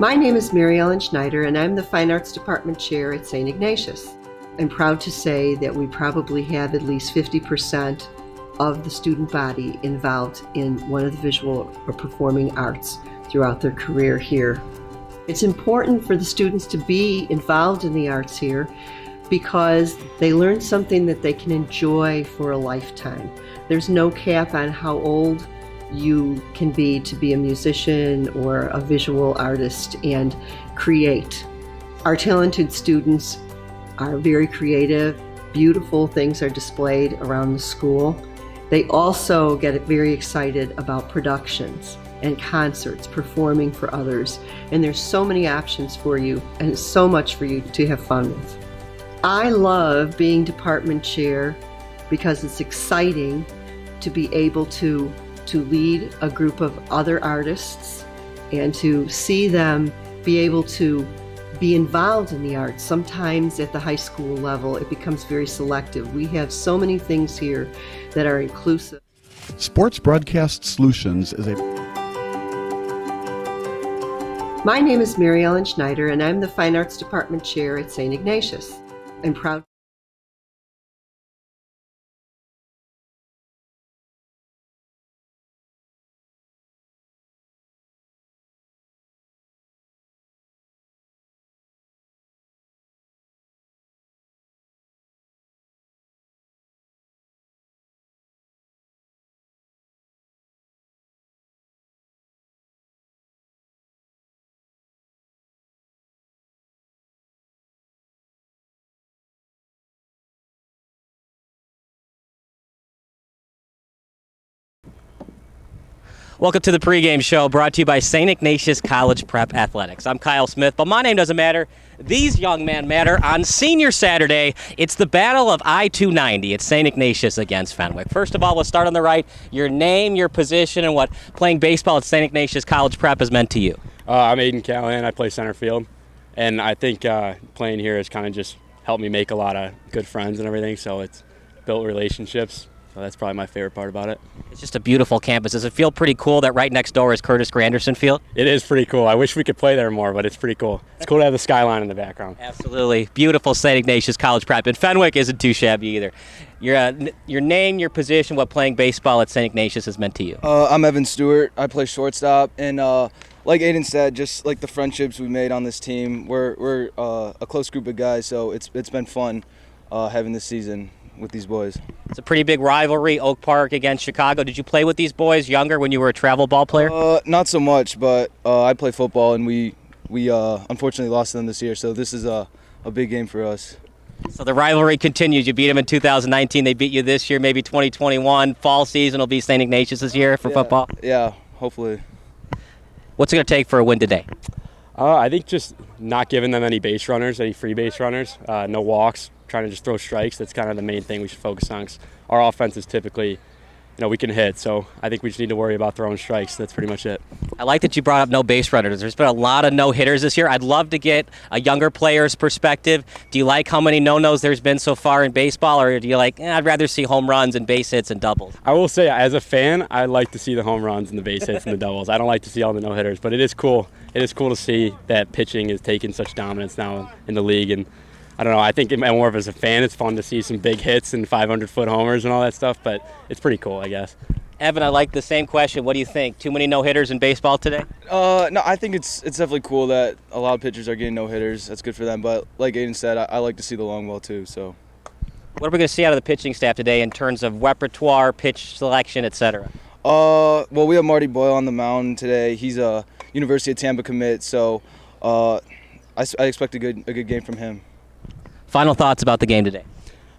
My name is Mary Ellen Schneider, and I'm the Fine Arts Department Chair at St. Ignatius. I'm proud to say that we probably have at least 50% of the student body involved in one of the visual or performing arts throughout their career here. It's important for the students to be involved in the arts here because they learn something that they can enjoy for a lifetime. There's no cap on how old you can be to be a musician or a visual artist and create. Our talented students are very creative. Beautiful things are displayed around the school. They also get very excited about productions and concerts, performing for others. And there's so many options for you and so much for you to have fun with. I love being department chair because it's exciting to be able to lead a group of other artists and to see them be able to be involved in the arts. Sometimes at the high school level, it becomes very selective. We have so many things here that are inclusive. Sports Broadcast Solutions is a... My name is Mary Ellen Schneider, and I'm the Fine Arts Department Chair at St. Ignatius. I'm proud. Welcome to the pregame show brought to you by St. Ignatius College Prep Athletics. I'm Kyle Smith, but my name doesn't matter. These young men matter. On Senior Saturday, it's the Battle of I-290 at St. Ignatius against Fenwick. First of all, let's start on the right. Your name, your position, and what playing baseball at St. Ignatius College Prep has meant to you. I'm Aidan Callahan. I play center field, and I think playing here has kind of just helped me make a lot of good friends and everything, so it's built relationships. So that's probably my favorite part about it. It's just a beautiful campus. Does it feel pretty cool that right next door is Curtis Granderson Field? It is pretty cool. I wish we could play there more, but it's pretty cool. It's cool to have the skyline in the background. Absolutely. Beautiful St. Ignatius College Prep. And Fenwick isn't too shabby either. Your name, your position, what playing baseball at St. Ignatius has meant to you. I'm Evan Stewart. I play shortstop. And like Aidan said, just like the friendships we made on this team, we're a close group of guys, so it's been fun having this season with these boys. It's a pretty big rivalry, Oak Park against Chicago. Did you play with these boys younger when you were a travel ball player? Not so much, but I play football, and we unfortunately lost them this year, so this is a big game for us. So the rivalry continues. You beat them in 2019. They beat you this year, maybe 2021. Fall season will be St. Ignatius this year for football? Yeah, hopefully. What's it going to take for a win today? I think just not giving them any base runners, any free base runners, no walks, trying to just throw strikes. That's kind of the main thing we should focus on. 'Cause our offense is typically, we can hit. So I think we just need to worry about throwing strikes. That's pretty much it. I like that you brought up no base runners. There's been a lot of no-hitters this year. I'd love to get a younger player's perspective. Do you like how many no-nos there's been so far in baseball, or do you like, I'd rather see home runs and base hits and doubles? I will say, as a fan, I like to see the home runs and the base hits and the doubles. I don't like to see all the no-hitters, but it is cool. It is cool to see that pitching is taking such dominance now in the league. And I don't know, I think more of as a fan, it's fun to see some big hits and 500-foot homers and all that stuff, but it's pretty cool, I guess. Evan, I like the same question. What do you think? Too many no-hitters in baseball today? No, I think it's definitely cool that a lot of pitchers are getting no-hitters. That's good for them, but like Aidan said, I like to see the long ball too. So, what are we going to see out of the pitching staff today in terms of repertoire, pitch selection, etc.? Well, we have Marty Boyle on the mound today. He's a University of Tampa commit, so I expect a good game from him. Final thoughts about the game today?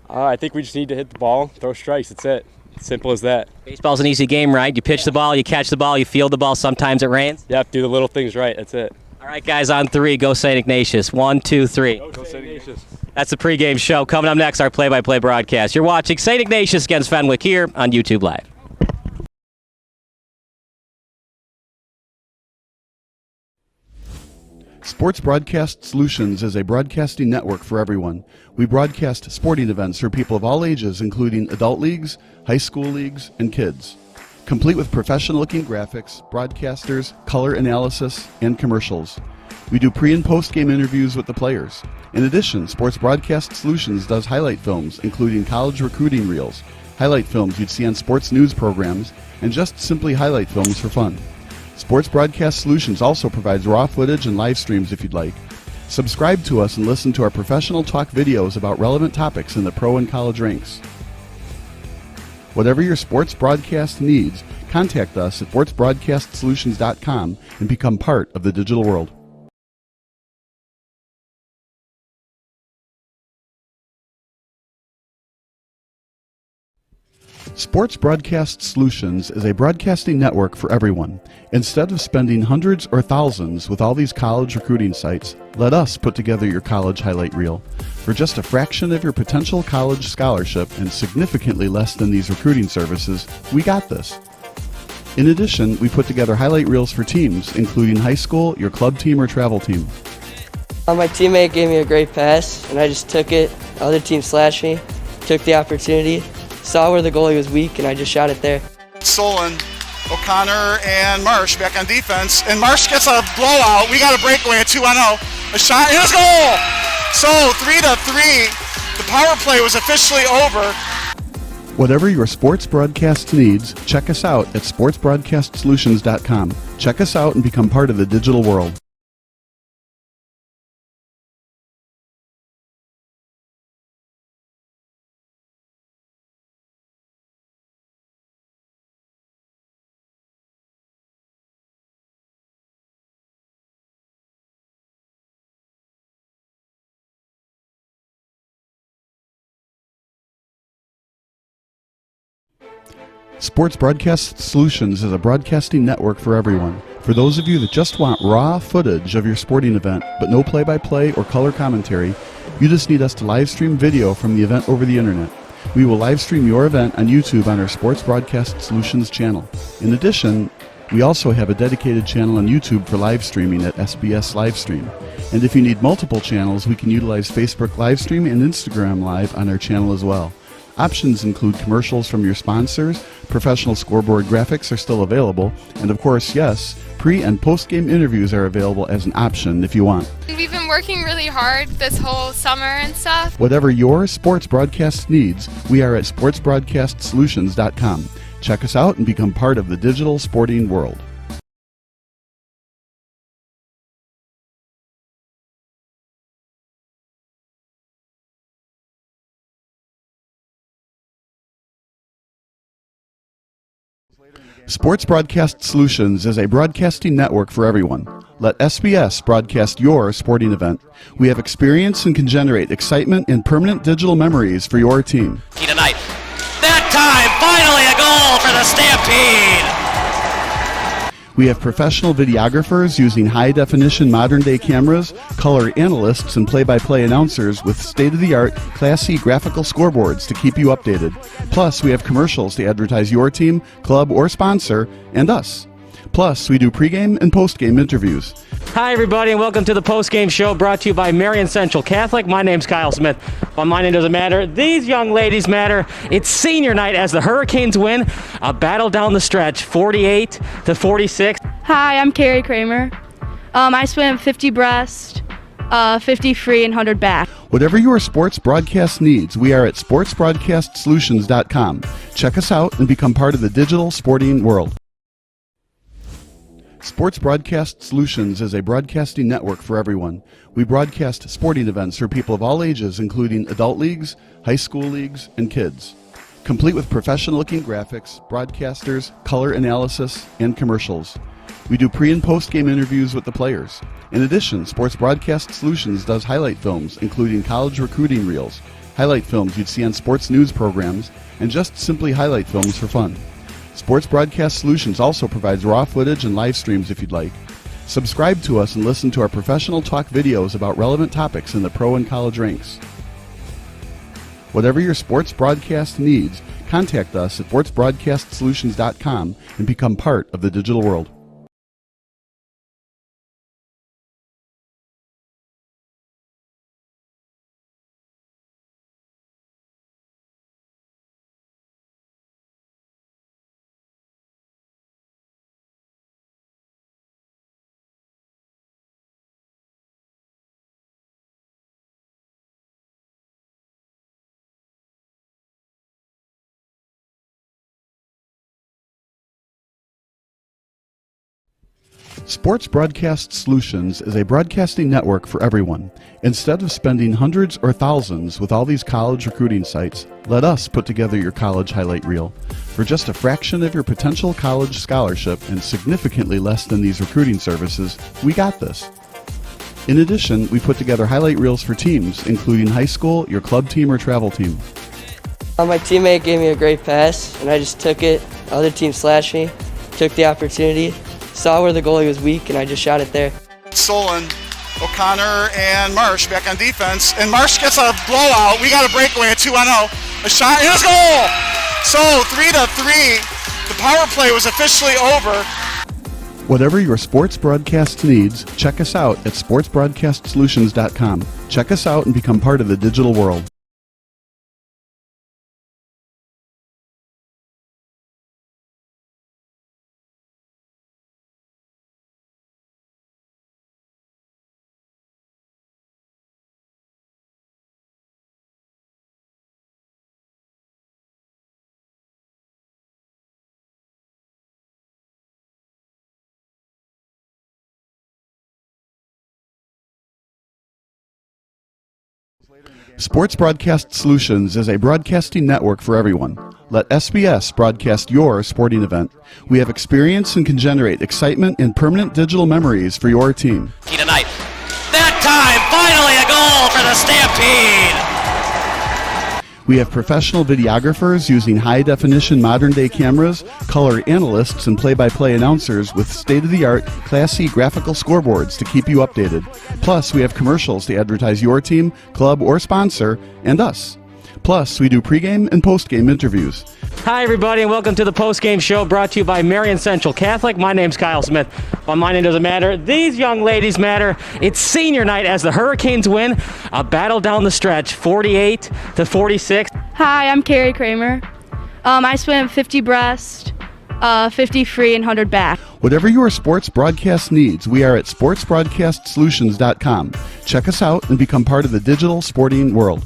I think we just need to hit the ball, throw strikes. That's it. Simple as that. Baseball's an easy game, right? You pitch the ball, you catch the ball, you field the ball. Sometimes it rains. Yep, do the little things right. That's it. All right, guys, on three, go St. Ignatius. 1, 2, 3. Go St. Ignatius. That's the pregame show. Coming up next, our play-by-play broadcast. You're watching St. Ignatius against Fenwick here on YouTube Live. Sports Broadcast Solutions is a broadcasting network for everyone. We broadcast sporting events for people of all ages, including adult leagues, high school leagues, and kids. Complete with professional-looking graphics, broadcasters, color analysis, and commercials. We do pre- and post-game interviews with the players. In addition, Sports Broadcast Solutions does highlight films, including college recruiting reels, highlight films you'd see on sports news programs, and just simply highlight films for fun. Sports Broadcast Solutions also provides raw footage and live streams if you'd like. Subscribe to us and listen to our professional talk videos about relevant topics in the pro and college ranks. Whatever your sports broadcast needs, contact us at sportsbroadcastsolutions.com and become part of the digital world. Sports Broadcast Solutions is a broadcasting network for everyone. Instead of spending hundreds or thousands with all these college recruiting sites, let us put together your college highlight reel. For just a fraction of your potential college scholarship and significantly less than these recruiting services, we got this. In addition, we put together highlight reels for teams, including high school, your club team, or travel team. My teammate gave me a great pass, and I just took it. The other team slashed me, took the opportunity, saw where the goalie was weak, and I just shot it there. Solon, O'Connor, and Marsh back on defense. And Marsh gets a blowout. We got a breakaway at 2-0. A shot, and it's goal! So 3-3. The power play was officially over. Whatever your sports broadcast needs, check us out at sportsbroadcastsolutions.com. Check us out and become part of the digital world. Sports Broadcast Solutions is a broadcasting network for everyone. For those of you that just want raw footage of your sporting event, but no play-by-play or color commentary, you just need us to live stream video from the event over the internet. We will live stream your event on YouTube on our Sports Broadcast Solutions channel. In addition, we also have a dedicated channel on YouTube for live streaming at SBS Livestream. And if you need multiple channels, we can utilize Facebook Livestream and Instagram Live on our channel as well. Options include commercials from your sponsors, professional scoreboard graphics are still available, and of course, yes, pre- and post-game interviews are available as an option if you want. We've been working really hard this whole summer and stuff. Whatever your sports broadcast needs, we are at sportsbroadcastsolutions.com. Check us out and become part of the digital sporting world. Sports Broadcast Solutions is a broadcasting network for everyone. Let SBS broadcast your sporting event. We have experience and can generate excitement and permanent digital memories for your team. Tonight. That time, finally a goal for the Stampede! We have professional videographers using high-definition modern-day cameras, color analysts, and play-by-play announcers with state-of-the-art, classy graphical scoreboards to keep you updated. Plus, we have commercials to advertise your team, club, or sponsor, and us. Plus, we do pregame and postgame interviews. Hi, everybody, and welcome to the postgame show brought to you by Marion Central Catholic. My name's Kyle Smith. But my name doesn't matter. These young ladies matter. It's senior night as the Hurricanes win a battle down the stretch, 48-46. Hi, I'm Carrie Kramer. I swim 50 breast, 50 free, and 100 back. Whatever your sports broadcast needs, we are at sportsbroadcastsolutions.com. Check us out and become part of the digital sporting world. Sports Broadcast Solutions is a broadcasting network for everyone. We broadcast sporting events for people of all ages, including adult leagues, high school leagues, and kids. Complete with professional-looking graphics, broadcasters, color analysis, and commercials. We do pre- and post-game interviews with the players. In addition, Sports Broadcast Solutions does highlight films, including college recruiting reels, highlight films you'd see on sports news programs, and just simply highlight films for fun. Sports Broadcast Solutions also provides raw footage and live streams if you'd like. Subscribe to us and listen to our professional talk videos about relevant topics in the pro and college ranks. Whatever your sports broadcast needs, contact us at sportsbroadcastsolutions.com and become part of the digital world. Sports Broadcast Solutions is a broadcasting network for everyone. Instead of spending hundreds or thousands with all these college recruiting sites, let us put together your college highlight reel. For just a fraction of your potential college scholarship and significantly less than these recruiting services, we got this. In addition, we put together highlight reels for teams, including high school, your club team, or travel team. My teammate gave me a great pass, and I just took it. The other team slashed me, took the opportunity, saw where the goalie was weak, and I just shot it there. Solon, O'Connor, and Marsh back on defense. And Marsh gets a blowout. We got a breakaway at 2-0. A shot, and it's goal! So 3-3. The power play was officially over. Whatever your sports broadcast needs, check us out at sportsbroadcastsolutions.com. Check us out and become part of the digital world. Sports Broadcast Solutions is a broadcasting network for everyone. Let SBS broadcast your sporting event. We have experience and can generate excitement and permanent digital memories for your team. Tonight. That time, finally a goal for the Stampede! We have professional videographers using high-definition modern-day cameras, color analysts, and play-by-play announcers with state-of-the-art, classy graphical scoreboards to keep you updated. Plus, we have commercials to advertise your team, club, or sponsor, and us. Plus, we do pregame and postgame interviews. Hi, everybody, and welcome to the postgame show brought to you by Marion Central Catholic. My name's Kyle Smith. Well, my name doesn't matter. These young ladies matter. It's senior night as the Hurricanes win a battle down the stretch, 48-46. Hi, I'm Carrie Kramer. I swim 50 breast, 50 free, and 100 back. Whatever your sports broadcast needs, we are at sportsbroadcastsolutions.com. Check us out and become part of the digital sporting world.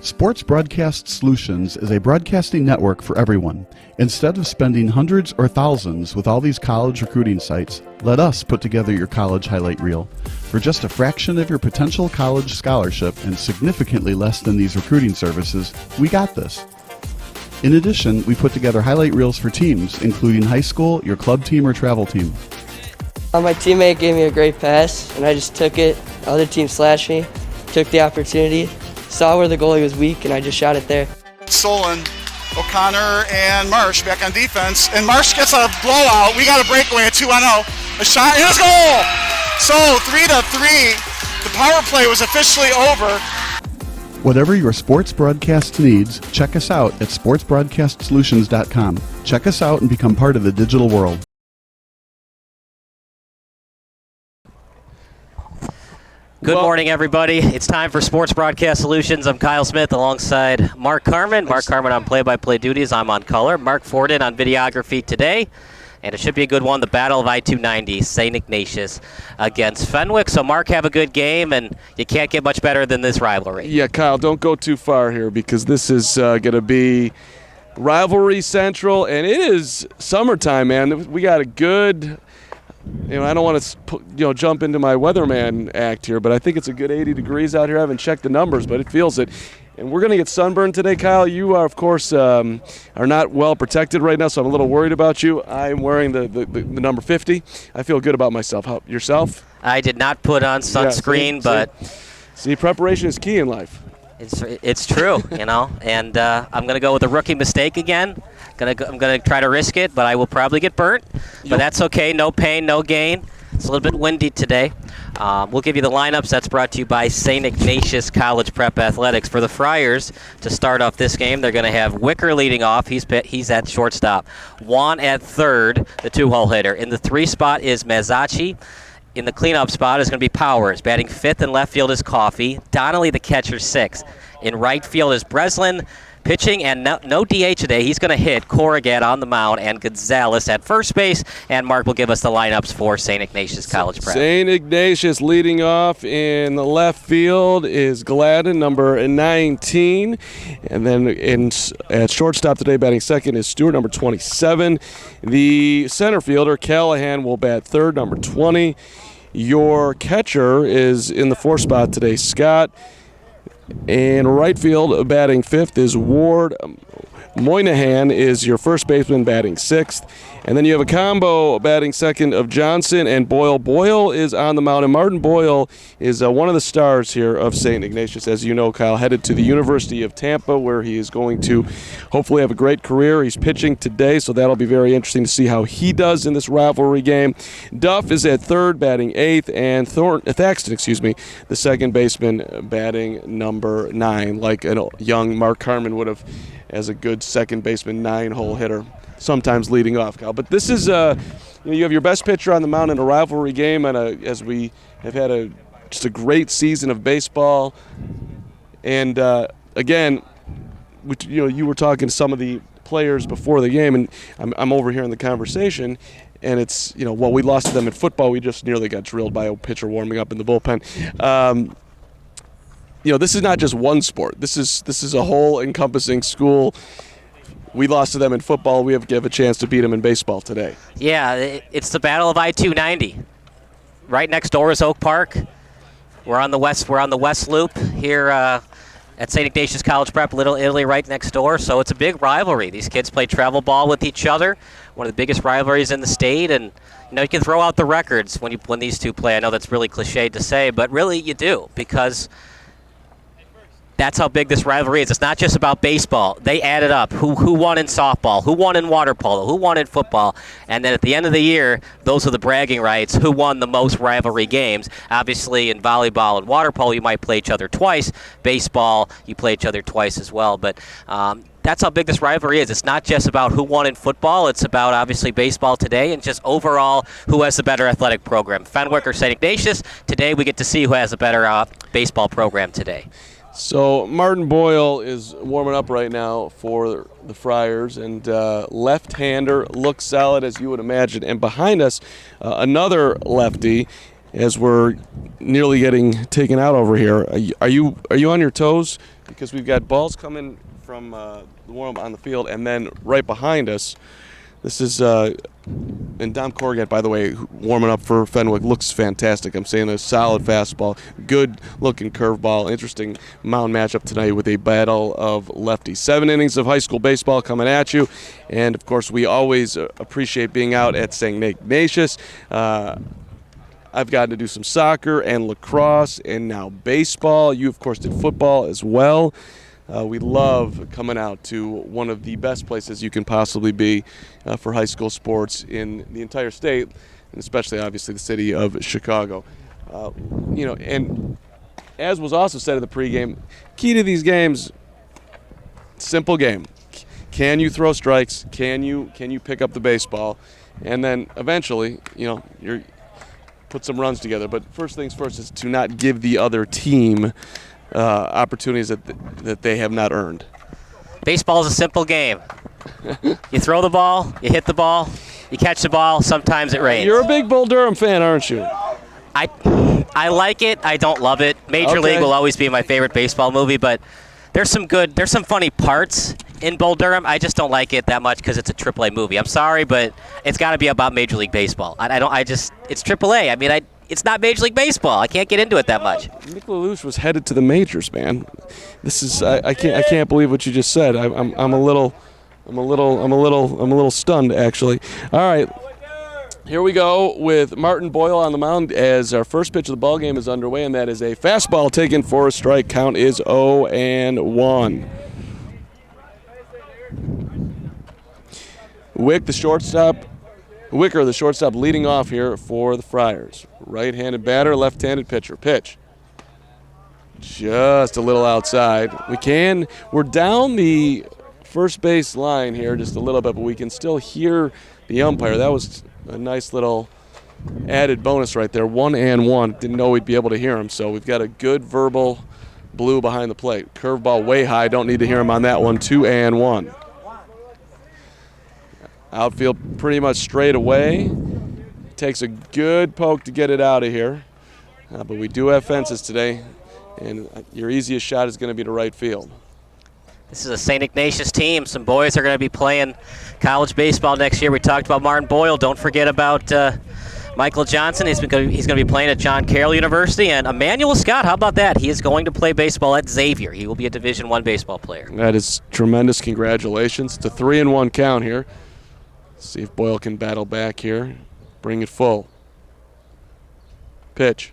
Sports Broadcast Solutions is a broadcasting network for everyone. Instead of spending hundreds or thousands with all these college recruiting sites, let us put together your college highlight reel. For just a fraction of your potential college scholarship and significantly less than these recruiting services, we got this. In addition, we put together highlight reels for teams, including high school, your club team, or travel team. My teammate gave me a great pass, and I just took it. The other team slashed me, took the opportunity, saw where the goalie was weak, and I just shot it there. Solon, O'Connor, and Marsh back on defense. And Marsh gets a blowout. We got a breakaway at 2-0. A shot, and it's goal! So 3-3. The power play was officially over. Whatever your sports broadcast needs, check us out at sportsbroadcastsolutions.com. Check us out and become part of the digital world. Good morning, everybody. It's time for Sports Broadcast Solutions. I'm Kyle Smith alongside Mark Carmen. Mark Carmen on play-by-play duties. I'm on color. Mark Forden on videography today. And it should be a good one, the Battle of I-290, St. Ignatius against Fenwick. So, Mark, have a good game, and you can't get much better than this rivalry. Yeah, Kyle, don't go too far here because this is going to be rivalry central, and it is summertime, man. We got a good... I don't want to, jump into my weatherman act here, but I think it's a good 80 degrees out here. I haven't checked the numbers, but it feels it. And we're going to get sunburned today, Kyle. You are, of course, are not well protected right now, so I'm a little worried about you. I'm wearing the number 50. I feel good about myself. How, yourself? I did not put on sunscreen, but... See, preparation is key in life. It's true, and I'm going to go with a rookie mistake again. I'm going to try to risk it, but I will probably get burnt. But that's okay. No pain, no gain. It's a little bit windy today. We'll give you the lineups. That's brought to you by St. Ignatius College Prep Athletics. For the Friars, to start off this game, they're going to have Wicker leading off. He's at shortstop. Juan at third, the two-hole hitter. In the 3 spot is Mazzacci. In the cleanup spot is going to be Powers. Batting 5th in left field is Coffey. Donnelly, the catcher, 6th. In right field is Breslin. Pitching and no DH today. He's going to hit Corrigan on the mound and Gonzalez at first base. And Mark will give us the lineups for St. Ignatius College Prep. St. Ignatius leading off in the left field is Gladden, number 19. And then at shortstop today, batting second is Stewart, number 27. The center fielder, Callahan, will bat third, number 20. Your catcher is in the 4th spot today, Scott. And right field, batting 5th is Ward. Moynihan is your first baseman batting 6th. And then you have a combo batting second of Johnson and Boyle. Boyle is on the mound, and Martin Boyle is one of the stars here of St. Ignatius. As you know, Kyle, headed to the University of Tampa, where he is going to hopefully have a great career. He's pitching today, so that'll be very interesting to see how he does in this rivalry game. Duff is at third, batting 8th, and Thaxton, the second baseman, batting number 9, like a young Mark Carman would have as a good second baseman 9-hole hitter, sometimes leading off, Kyle. But this is, you have your best pitcher on the mound in a rivalry game, and as we have had just a great season of baseball. And again, you were talking to some of the players before the game, and I'm overhearing the conversation. And it's, we lost to them in football. We just nearly got drilled by a pitcher warming up in the bullpen. This is not just one sport. This is a whole encompassing school. We lost to them in football. We have a chance to beat them in baseball today. Yeah, it's the Battle of I-290. Right next door is Oak Park. We're on the west loop here at St. Ignatius College Prep, Little Italy, right next door. So it's a big rivalry. These kids play travel ball with each other. One of the biggest rivalries in the state, and you can throw out the records when these two play. I know that's really cliched to say, but really you do, because that's how big this rivalry is. It's not just about baseball. They added up who won in softball, who won in water polo, who won in football, and then at the end of the year, those are the bragging rights, who won the most rivalry games. Obviously, in volleyball and water polo, you might play each other twice. Baseball, you play each other twice as well. But that's how big this rivalry is. It's not just about who won in football. It's about, obviously, baseball today and just overall who has the better athletic program. Fenwick or St. Ignatius, today we get to see who has a better baseball program today. So Martin Boyle is warming up right now for the Friars, and left-hander, looks solid as you would imagine. And behind us, another lefty, as we're nearly getting taken out over here. Are you on your toes? Because we've got balls coming from the warm-up on the field, and then right behind us, this is, and Dom Corrigan, by the way, warming up for Fenwick, looks fantastic. I'm saying a solid fastball, good-looking curveball, interesting mound matchup tonight with a battle of lefties. 7 innings of high school baseball coming at you, and, of course, we always appreciate being out at St. Ignatius. I've gotten to do some soccer and lacrosse and now baseball. You, of course, did football as well. We love coming out to one of the best places you can possibly be for high school sports in the entire state, and especially, obviously, the city of Chicago. And as was also said in the pregame, key to these games, simple game. Can you throw strikes? Can you pick up the baseball? And then eventually, you're put some runs together. But first things first is to not give the other team opportunities that they have not earned. Baseball is a simple game. You throw the ball, you hit the ball, you catch the ball, sometimes it rains. You're a big Bull Durham fan, aren't you? I like it. I don't love it. Major League will always be my favorite baseball movie, but there's some funny parts in Bull Durham. I just don't like it that much because it's a AAA movie. I'm sorry, but it's got to be about Major League Baseball. It's AAA. I mean, it's not Major League Baseball. I can't get into it that much. Nick LaLoosh was headed to the majors, man. This is I can't believe what you just said. I'm a little stunned, actually. All right. Here we go with Martin Boyle on the mound as our first pitch of the ball game is underway, and that is a fastball taken for a strike. Count is 0-1. Wicker, the shortstop, leading off here for the Friars. Right-handed batter, left-handed pitcher. Pitch. Just a little outside. We're down the first base line here just a little bit, but we can still hear the umpire. That was a nice little added bonus right there. 1-1. Didn't know we'd be able to hear him, so we've got a good verbal blue behind the plate. Curveball way high. Don't need to hear him on that one. 2-1. Outfield pretty much straight away. Takes a good poke to get it out of here. But we do have fences today, and your easiest shot is going to be to right field. This is a St. Ignatius team. Some boys are going to be playing college baseball next year. We talked about Martin Boyle. Don't forget about Michael Johnson, he's going to be playing at John Carroll University. And Emmanuel Scott, how about that? He is going to play baseball at Xavier. He will be a Division I baseball player. That is tremendous. Congratulations. It's a 3-1 count here. See if Boyle can battle back here. Bring it full. Pitch.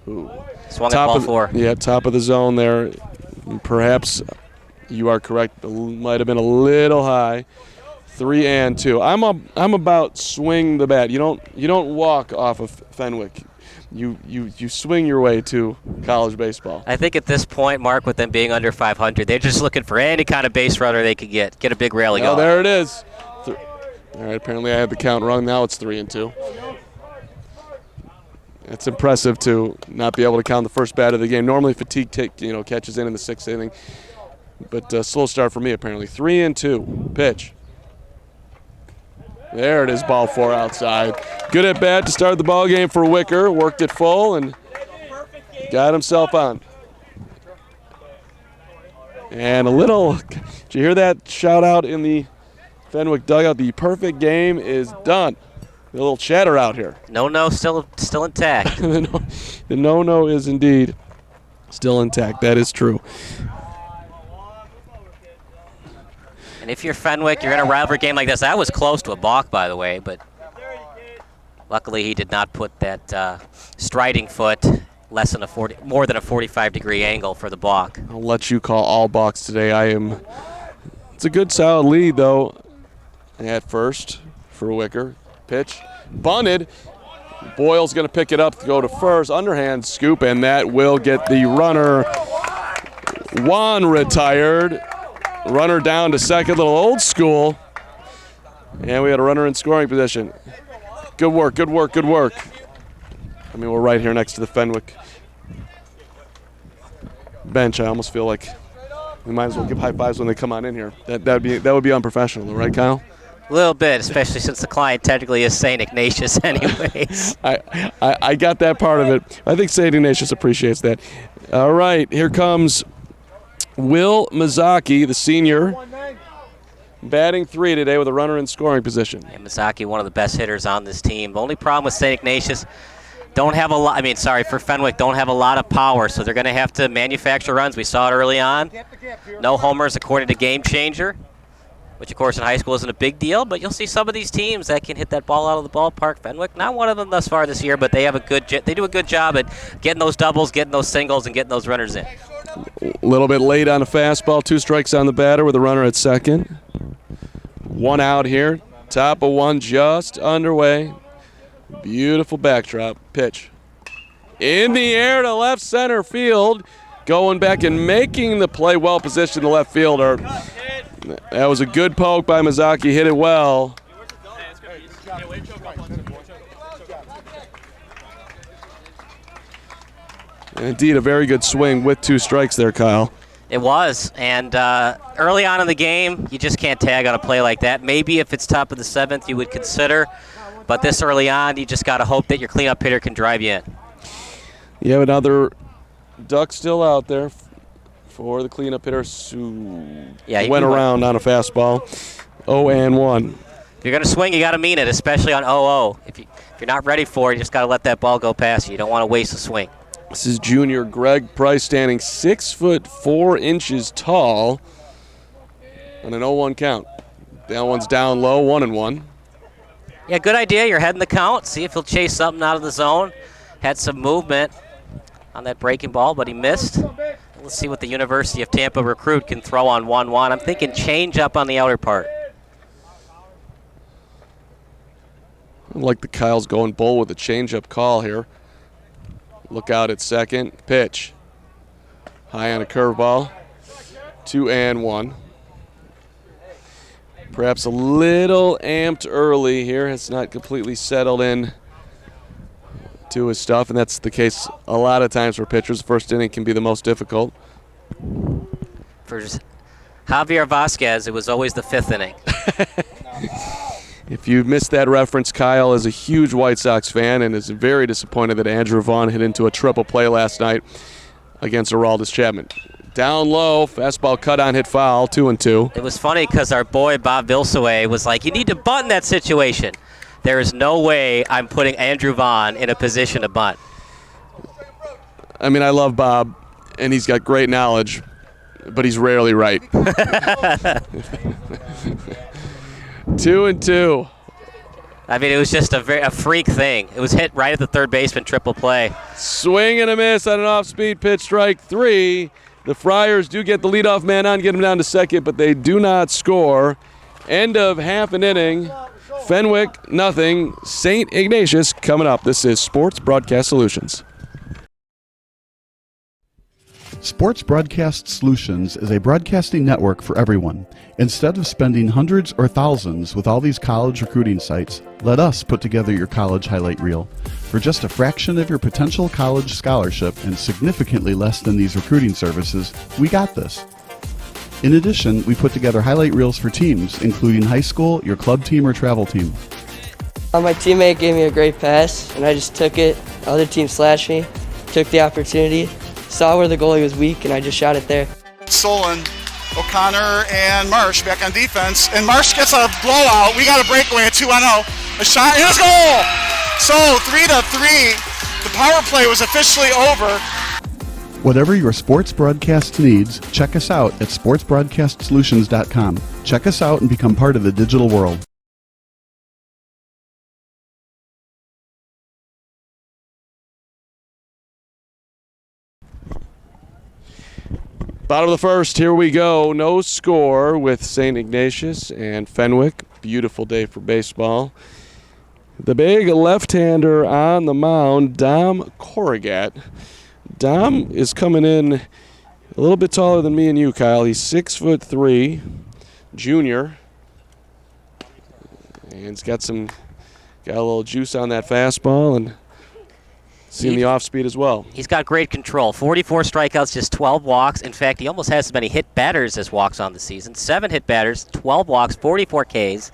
Ooh. Swung at ball 4. Yeah, top of the zone there. Perhaps you are correct. It might have been a little high. 3-2. I'm about swing the bat. You don't walk off of Fenwick. You swing your way to college baseball. I think at this point, Mark, with them being under 500, they're just looking for any kind of base runner they could get a big rally going. Oh, there it is. All right, apparently I had the count wrong. Now it's 3-2. It's impressive to not be able to count the first bat of the game. Normally fatigue catches in the 6th inning. But slow start for me, apparently. 3-2. Pitch. There it is, ball 4 outside. Good at bat to start the ball game for Wicker. Worked it full and got himself on. And a little, did you hear that shout out in the Fenwick dugout? The perfect game is done. A little chatter out here. No, still intact. The no is indeed still intact. That is true. And if you're Fenwick, you're in a rivalry game like this. That was close to a balk, by the way, but luckily he did not put that striding foot more than a 45-degree angle for the balk. I'll let you call all balks today. It's a good solid lead, though, at first for Wicker. Pitch, bunted. Boyle's going to pick it up to go to first. Underhand scoop, and that will get the runner. Juan retired. Runner down to second, little old school. And we had a runner in scoring position. Good work, good work, good work. I mean, we're right here next to the Fenwick bench. I almost feel like we might as well give high fives when they come on in here. That would be unprofessional, right, Kyle? A little bit, especially since the client technically is St. Ignatius anyways. I got that part of it. I think St. Ignatius appreciates that. All right, here comes Will Mizaki, the senior, batting 3 today with a runner in scoring position. And Mizaki, one of the best hitters on this team. The only problem with St. Ignatius, for Fenwick, don't have a lot of power, so they're going to have to manufacture runs. We saw it early on. No homers according to Game Changer, which, of course, in high school isn't a big deal, but you'll see some of these teams that can hit that ball out of the ballpark. Fenwick, not one of them thus far this year, but they do a good job at getting those doubles, getting those singles, and getting those runners in. A little bit late on a fastball. 2 strikes on the batter with a runner at second. 1 out here. Top of 1 just underway. Beautiful backdrop. Pitch. In the air to left center field. Going back and making the play, well positioned the left fielder. That was a good poke by Mizaki. Hit it well. And indeed, a very good swing with 2 strikes there, Kyle. It was, and early on in the game, you just can't tag on a play like that. Maybe if it's top of the 7th, you would consider, but this early on, you just got to hope that your cleanup hitter can drive you in. You have another duck still out there for the cleanup hitter who went around on a fastball. 0-1. If you're going to swing, you got to mean it, especially on 0-0. If you're not ready for it, you just got to let that ball go past you. You don't want to waste a swing. This is junior Greg Price, standing 6'4" tall on an 0-1 count. That one's down low, 1-1. Yeah, good idea. You're heading the count. See if he'll chase something out of the zone. Had some movement on that breaking ball, but he missed. Let's see what the University of Tampa recruit can throw on 1-1. I'm thinking change up on the outer part. I like the Kyle's going bull with a change-up call here. Look out at second. Pitch. High on a curveball. 2-1. Perhaps a little amped early here. Has not completely settled in to his stuff, and that's the case a lot of times for pitchers. First inning can be the most difficult. For Javier Vasquez, it was always the 5th inning. If you missed that reference, Kyle is a huge White Sox fan and is very disappointed that Andrew Vaughn hit into a triple play last night against Aroldis Chapman. Down low, fastball cut on, hit foul, 2-2. It was funny because our boy Bob Vilsaway was like, you need to bunt in that situation. there is no way I'm putting Andrew Vaughn in a position to bunt. I mean, I love Bob, and he's got great knowledge, but he's rarely right. 2-2. I mean, it was just a freak thing. It was hit right at the third baseman, triple play. Swing and a miss on an off-speed pitch, strike 3. The Friars do get the leadoff man on, get him down to second, but they do not score. End of half an inning. Fenwick, nothing. St. Ignatius coming up. This is Sports Broadcast Solutions. Sports Broadcast Solutions is a broadcasting network for everyone. Instead of spending hundreds or thousands with all these college recruiting sites, let us put together your college highlight reel. For just a fraction of your potential college scholarship and significantly less than these recruiting services, we got this. In addition, we put together highlight reels for teams, including high school, your club team, or travel team. My teammate gave me a great pass, and I just took it. The other team slashed me, took the opportunity, saw where the goalie was weak, and I just shot it there. Solon, O'Connor, and Marsh back on defense. And Marsh gets a blowout. We got a breakaway at 2-0. A shot, and it's goal! So 3-3. The power play was officially over. Whatever your sports broadcast needs, check us out at sportsbroadcastsolutions.com. Check us out and become part of the digital world. Bottom of the first, here we go. No score with St. Ignatius and Fenwick. Beautiful day for baseball. The big left-hander on the mound, Dom Corrigat. Dom is coming in a little bit taller than me and you, Kyle. He's 6'3", junior. And he's got a little juice on that fastball and seeing the off speed as well. He's got great control. 44 strikeouts, just 12 walks. In fact, he almost has as many hit batters as walks on the season. 7 hit batters, 12 walks, 44 Ks,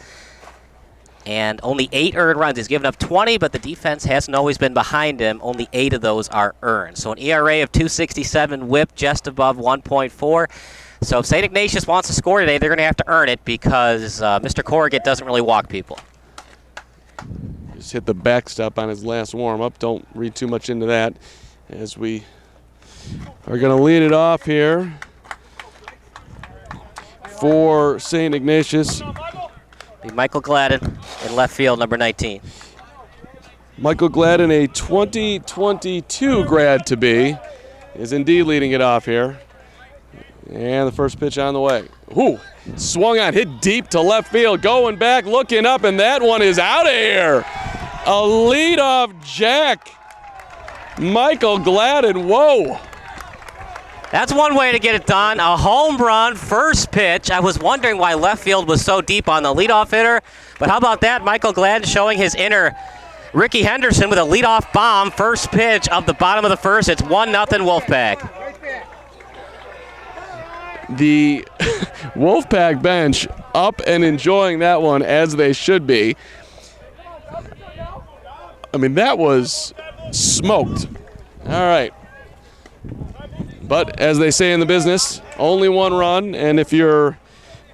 and only 8 earned runs. He's given up 20, but the defense hasn't always been behind him. Only 8 of those are earned. So an ERA of 2.67, whip just above 1.4. So if St. Ignatius wants to score today, they're going to have to earn it because Mr. Corrigan doesn't really walk people. Just hit the backstop on his last warm-up. Don't read too much into that as we are going to lead it off here for St. Ignatius. Michael Gladden in left field, number 19. Michael Gladden, a 2022 grad to be, is indeed leading it off here. And the first pitch on the way. Ooh, swung on, hit deep to left field, going back, looking up, and that one is out of here. A leadoff jack. Michael Gladden, whoa. That's one way to get it done. A home run, first pitch. I was wondering why left field was so deep on the leadoff hitter. But how about that? Michael Gladden showing his inner Ricky Henderson with a leadoff bomb. First pitch of the bottom of the first. It's 1-0 Wolfpack. The Wolfpack bench up and enjoying that one as they should be. I mean, that was smoked. All right. But as they say in the business, only one run, and if you're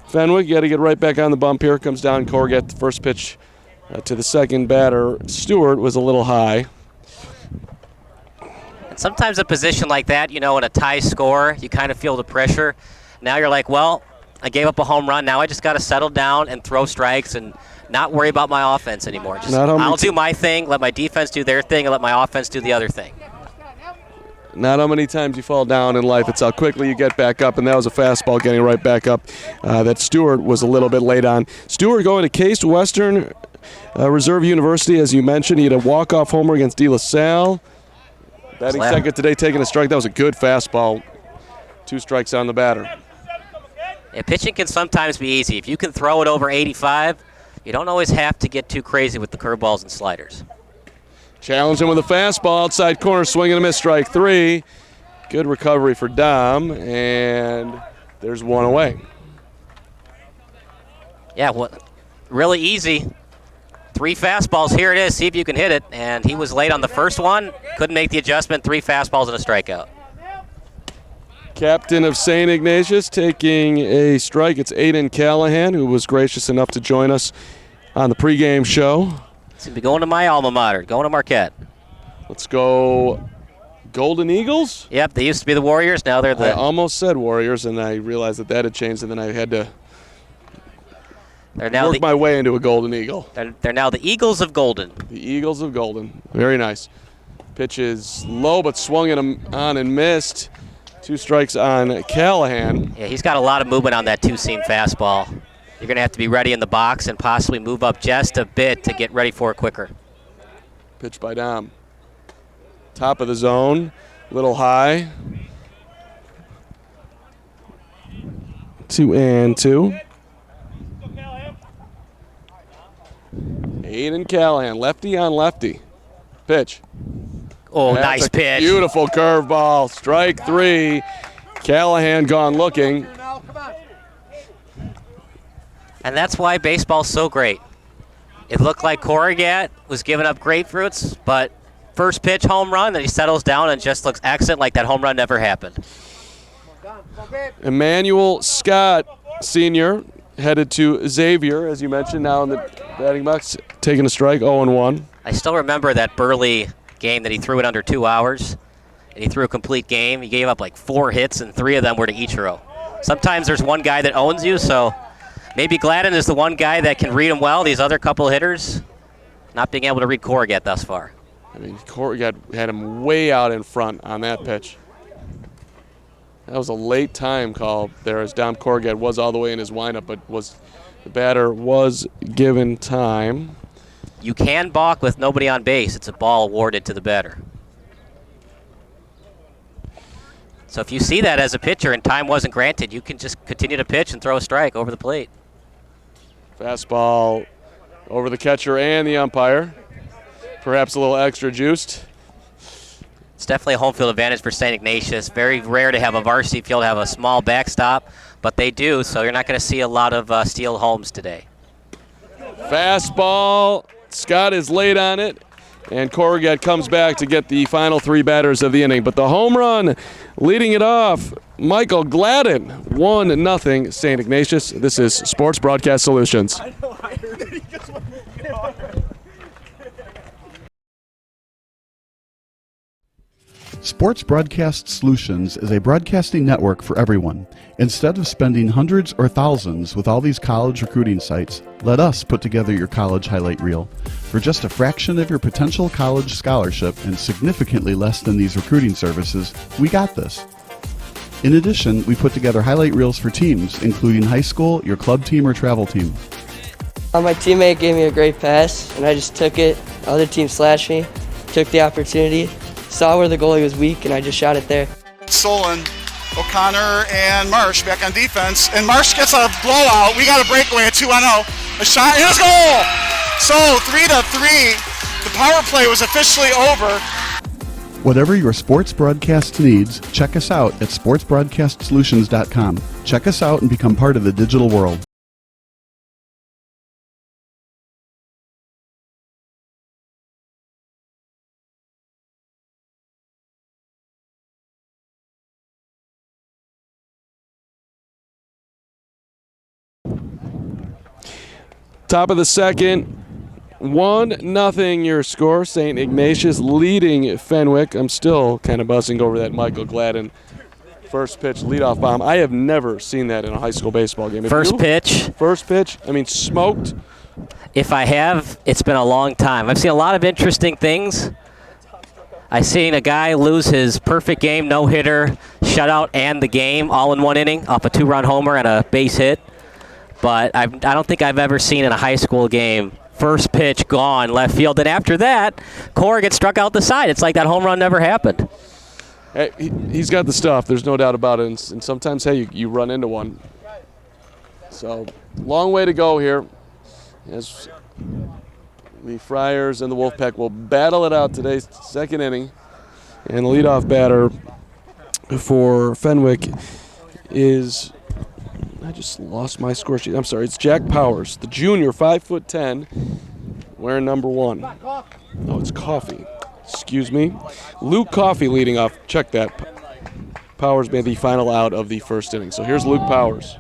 Fenwick, you got to get right back on the bump here. Comes down Corrigan. The first pitch to the second batter, Stewart, was a little high. And sometimes a position like that, you know, in a tie score, you kind of feel the pressure. Now you're like, well, I gave up a home run. Now I just got to settle down and throw strikes and not worry about my offense anymore. I'll do my thing, let my defense do their thing, and let my offense do the other thing. Not how many times you fall down in life, it's how quickly you get back up, and that was a fastball getting right back up that Stewart was a little bit late on. Stewart going to Case Western Reserve University, as you mentioned. He had a walk-off homer against De La Salle. Batting second today, taking a strike. That was a good fastball. 2 strikes on the batter. Yeah, pitching can sometimes be easy. If you can throw it over 85, you don't always have to get too crazy with the curveballs and sliders. Challenged him with a fastball, outside corner, swing and a miss, strike 3. Good recovery for Dom, and there's one away. Yeah, well, really easy. 3 fastballs, here it is, see if you can hit it. And he was late on the first one, couldn't make the adjustment, 3 fastballs and a strikeout. Captain of St. Ignatius taking a strike. It's Aidan Callahan, who was gracious enough to join us on the pregame show. Seem to be going to my alma mater, going to Marquette. Let's go Golden Eagles? Yep, they used to be the Warriors. Now they're the... I almost said Warriors, and I realized that had changed, and then I had to work my way into a Golden Eagle. They're now the Eagles of Golden. The Eagles of Golden. Very nice. Pitch is low, but swung it on and missed. 2 strikes on Callahan. Yeah, he's got a lot of movement on that two-seam fastball. You're going to have to be ready in the box and possibly move up just a bit to get ready for it quicker. Pitch by Dom. Top of the zone, little high. 2-2. Aidan Callahan, lefty on lefty. Pitch. Oh, That's nice a pitch. Beautiful curveball. Strike 3. Callahan gone looking. And that's why baseball's so great. It looked like Corrigat was giving up grapefruits, but first pitch home run, then he settles down and just looks excellent, like that home run never happened. Emmanuel Scott, senior, headed to Xavier, as you mentioned, now in the batting box, taking a strike, 0-1. I still remember that Burley game that he threw it under 2 hours, and he threw a complete game. He gave up like 4 hits, and 3 of them were to Ichiro. Sometimes there's one guy that owns you, so maybe Gladden is the one guy that can read him well. These other couple of hitters, not being able to read Corrigat thus far. I mean, Corrigat had him way out in front on that pitch. That was a late time call there, as Dom Corrigat was all the way in his windup, but the batter was given time. You can balk with nobody on base. It's a ball awarded to the batter. So if you see that as a pitcher and time wasn't granted, you can just continue to pitch and throw a strike over the plate. Fastball over the catcher and the umpire. Perhaps a little extra juiced. It's definitely a home field advantage for St. Ignatius. Very rare to have a varsity field have a small backstop, but they do, so you're not going to see a lot of steel homes today. Fastball. Scott is late on it, and Corrigat comes back to get the final 3 batters of the inning. But the home run leading it off, Michael Gladden, 1-0 St. Ignatius. This is Sports Broadcast Solutions. Sports Broadcast Solutions is a broadcasting network for everyone. Instead of spending hundreds or thousands with all these college recruiting sites, let us put together your college highlight reel. For just a fraction of your potential college scholarship and significantly less than these recruiting services, we got this. In addition, we put together highlight reels for teams, including high school, your club team, or travel team. My teammate gave me a great pass, and I just took it. The other team slashed me, took the opportunity, saw where the goalie was weak, and I just shot it there. Solon, O'Connor, and Marsh back on defense. And Marsh gets a blowout. We got a breakaway at 2-0. A shot, and it's goal! So 3-3. The power play was officially over. Whatever your sports broadcast needs, check us out at sportsbroadcastsolutions.com. Check us out and become part of the digital world. Top of the second, 1-0 your score. St. Ignatius leading Fenwick. I'm still kind of buzzing over that Michael Gladden first pitch leadoff bomb. I have never seen that in a high school baseball game. First pitch. First pitch. I mean, smoked. If I have, it's been a long time. I've seen a lot of interesting things. I've seen a guy lose his perfect game, no-hitter, shutout, and the game all in one inning off a 2-run homer and a base hit. But I don't think I've ever seen in a high school game, first pitch gone left field. And after that, Corrigan struck out the side. It's like that home run never happened. Hey, he's got the stuff. There's no doubt about it. And sometimes, hey, you run into one. So, long way to go here. As the Friars and the Wolfpack will battle it out today's second inning. And the leadoff batter for Fenwick is... I just lost my score sheet. I'm sorry. It's Jack Powers, the junior, 5'10", wearing number 1. Oh, it's Coffee. Excuse me. Luke Coffee leading off. Check that. Powers made the final out of the first inning. So here's Luke Powers.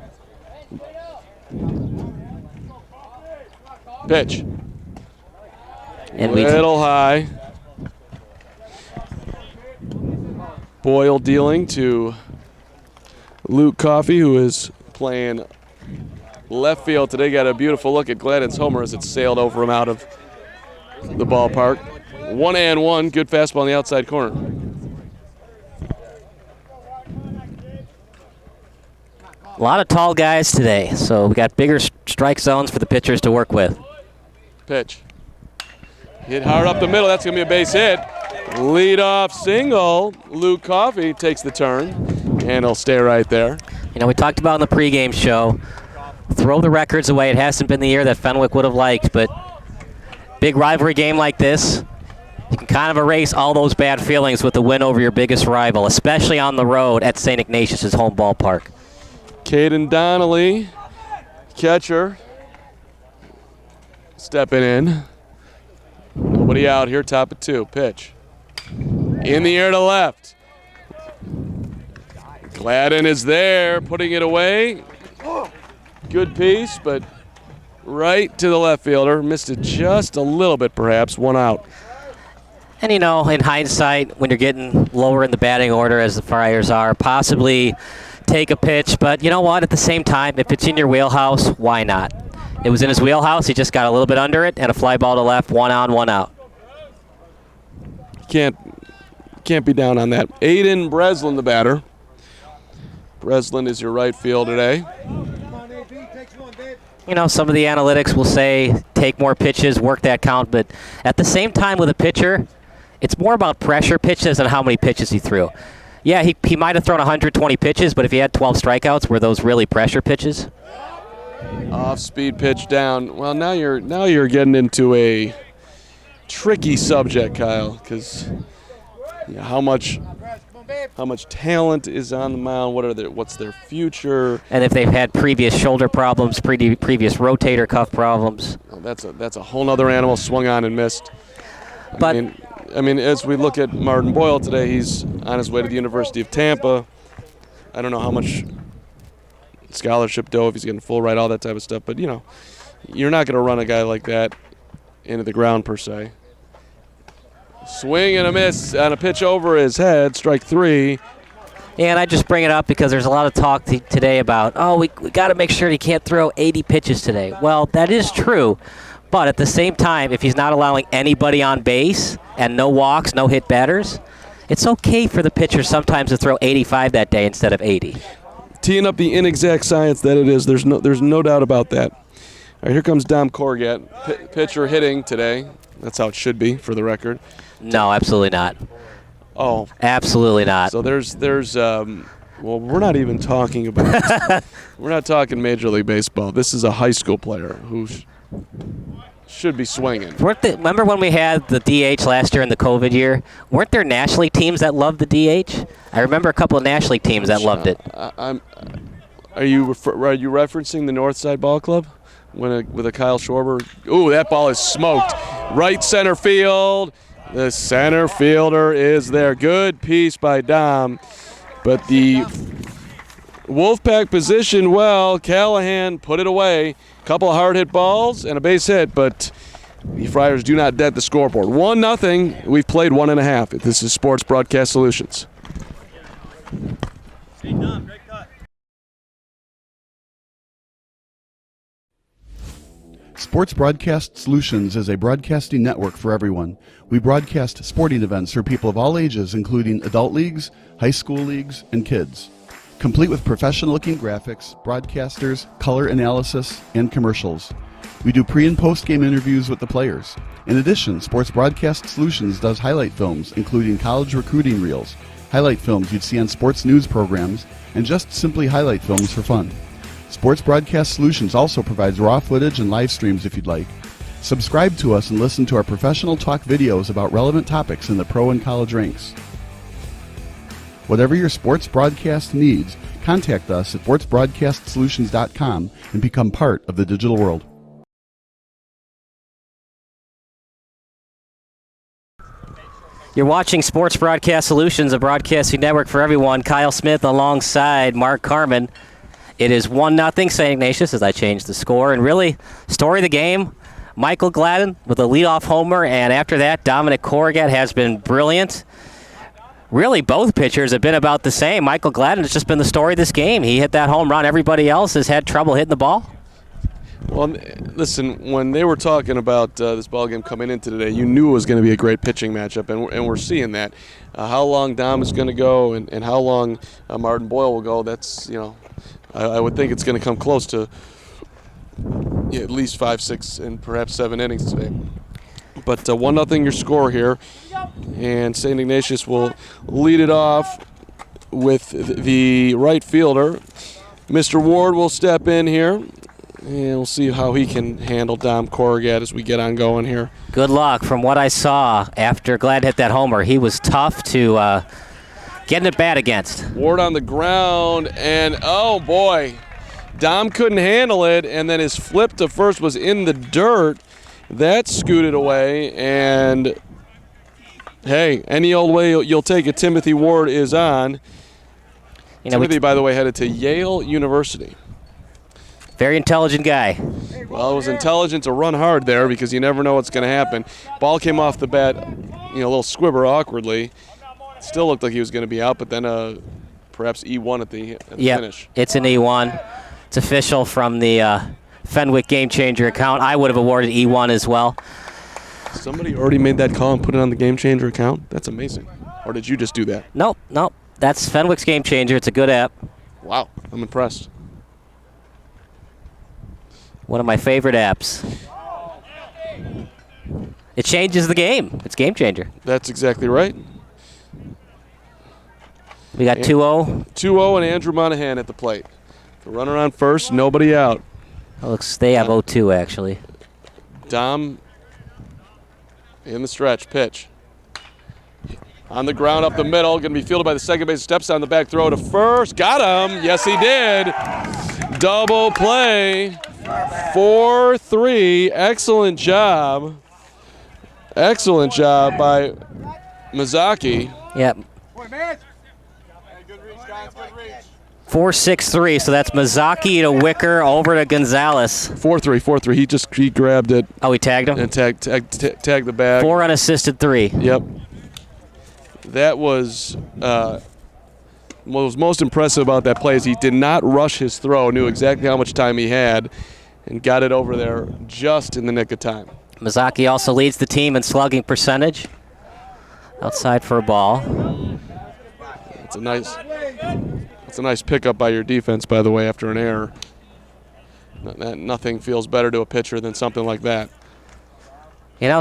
Pitch. And little high. Boyle dealing to Luke Coffey, who is playing left field today. Got a beautiful look at Gladden's homer as it sailed over him out of the ballpark. 1-1, good fastball on the outside corner. A lot of tall guys today, so we got bigger strike zones for the pitchers to work with. Pitch. Hit hard up the middle. That's going to be a base hit. Leadoff single. Luke Coffey takes the turn, and he'll stay right there. You know, we talked about in the pregame show, throw the records away. It hasn't been the year that Fenwick would have liked, but big rivalry game like this, you can kind of erase all those bad feelings with the win over your biggest rival, especially on the road at St. Ignatius' home ballpark. Caden Donnelly, catcher, stepping in. Nobody out here, top of 2. Pitch. In the air to left. Gladden is there, putting it away. Good piece, but right to the left fielder. Missed it just a little bit, perhaps. 1 out. And, you know, in hindsight, when you're getting lower in the batting order as the Friars are, possibly take a pitch. But you know what? At the same time, if it's in your wheelhouse, why not? It was in his wheelhouse. He just got a little bit under it, and a fly ball to left, 1 on, 1 out. Can't be down on that. Aidan Breslin, the batter. Breslin is your right fielder today. You know, some of the analytics will say take more pitches, work that count, but at the same time with a pitcher, it's more about pressure pitches and how many pitches he threw. Yeah, he might have thrown 120 pitches, but if he had 12 strikeouts, were those really pressure pitches? Off-speed pitch down. Well, now you're getting into a tricky subject, Kyle, because how much talent is on the mound? What's their future? And if they've had previous shoulder problems, previous rotator cuff problems. Oh, that's a whole other animal. Swung on and missed. But I mean, as we look at Martin Boyle today, he's on his way to the University of Tampa. I don't know how much scholarship dough, if he's getting full ride, all that type of stuff. But, you know, you're not going to run a guy like that into the ground per se. Swing and a miss on a pitch over his head, strike 3. And I just bring it up because there's a lot of talk today about, we got to make sure he can't throw 80 pitches today. Well, that is true. But at the same time, if he's not allowing anybody on base and no walks, no hit batters, it's okay for the pitcher sometimes to throw 85 that day instead of 80. Teeing up the inexact science that it is, there's no doubt about that. All right, here comes Dom Corgat, pitcher hitting today. That's how it should be, for the record. No, absolutely not. Oh, absolutely not. So there's well, we're not even talking about we're not talking Major League Baseball. This is a high school player who should be swinging. Remember when we had the DH last year in the COVID year? Weren't there National League teams that loved the DH? I remember a couple of National League teams that loved it. Are you referencing the Northside Ball Club? With a Kyle Schwarber. Ooh, that ball is smoked. Right center field. The center fielder is there. Good piece by Dom. But the Wolfpack position well. Callahan put it away. Couple of hard hit balls and a base hit, but the Friars do not dent the scoreboard. 1-0. We've played 1.5. This is Sports Broadcast Solutions. Hey, Dom, great cut. Sports Broadcast Solutions is a broadcasting network for everyone. We broadcast sporting events for people of all ages, including adult leagues, high school leagues, and kids. Complete with professional-looking graphics, broadcasters, color analysis, and commercials. We do pre- and post-game interviews with the players. In addition, Sports Broadcast Solutions does highlight films, including college recruiting reels, highlight films you'd see on sports news programs, and just simply highlight films for fun. Sports Broadcast Solutions also provides raw footage and live streams if you'd like. Subscribe to us and listen to our professional talk videos about relevant topics in the pro and college ranks. Whatever your sports broadcast needs, contact us at sportsbroadcastsolutions.com and become part of the digital world. You're watching Sports Broadcast Solutions, a broadcasting network for everyone. Kyle Smith alongside Mark Carmen. It is 1-0 St. Ignatius as I change the score. And really, story of the game, Michael Gladden with a leadoff homer, and after that, Dominic Corrigat has been brilliant. Really, both pitchers have been about the same. Michael Gladden has just been the story of this game. He hit that home run. Everybody else has had trouble hitting the ball. Well, listen, when they were talking about this ballgame coming into today, you knew it was going to be a great pitching matchup, and we're seeing that. How long Dom is going to go and how long Martin Boyle will go, that's, I would think it's going to come close to at least 5, 6, and perhaps 7 innings today. But 1-0 your score here, and St. Ignatius will lead it off with the right fielder. Mr. Ward will step in here. And we'll see how he can handle Dom Corrigat as we get on going here. Good luck. From what I saw after Glad hit that homer, he was tough to get at bat against. Ward on the ground, and oh boy, Dom couldn't handle it, and then his flip to first was in the dirt. That scooted away, and hey, any old way you'll take it. Timothy Ward is on. Timothy, by the way, headed to Yale University. Very intelligent guy. Well, it was intelligent to run hard there because you never know what's going to happen. Ball came off the bat, a little squibber awkwardly. Still looked like he was going to be out, but then perhaps E1 at the finish. It's an E1. It's official from the Fenwick Game Changer account. I would have awarded E1 as well. Somebody already made that call and put it on the Game Changer account? That's amazing. Or did you just do that? Nope. That's Fenwick's Game Changer. It's a good app. Wow, I'm impressed. One of my favorite apps. It changes the game. It's Game Changer. That's exactly right. We got 2-0. 2-0 and Andrew Monahan at the plate. The runner on first, nobody out. They have 0-2 actually. Dom in the stretch, pitch. On the ground up the middle, going to be fielded by the second base, steps on the back throw to first. Got him. Yes, he did. Double play. 4-3. Excellent job. Excellent job by Mizaki. Yep. 4-6-3, so that's Mizaki to Wicker over to Gonzalez. 4-3. He grabbed it. Oh, he tagged him? And tagged the bag. 4 unassisted 3. Yep. That was what was most impressive about that play is he did not rush his throw, knew exactly how much time he had, and got it over there just in the nick of time. Mizaki also leads the team in slugging percentage. Outside for a ball. It's a nice pickup by your defense, by the way, after an error. Nothing feels better to a pitcher than something like that.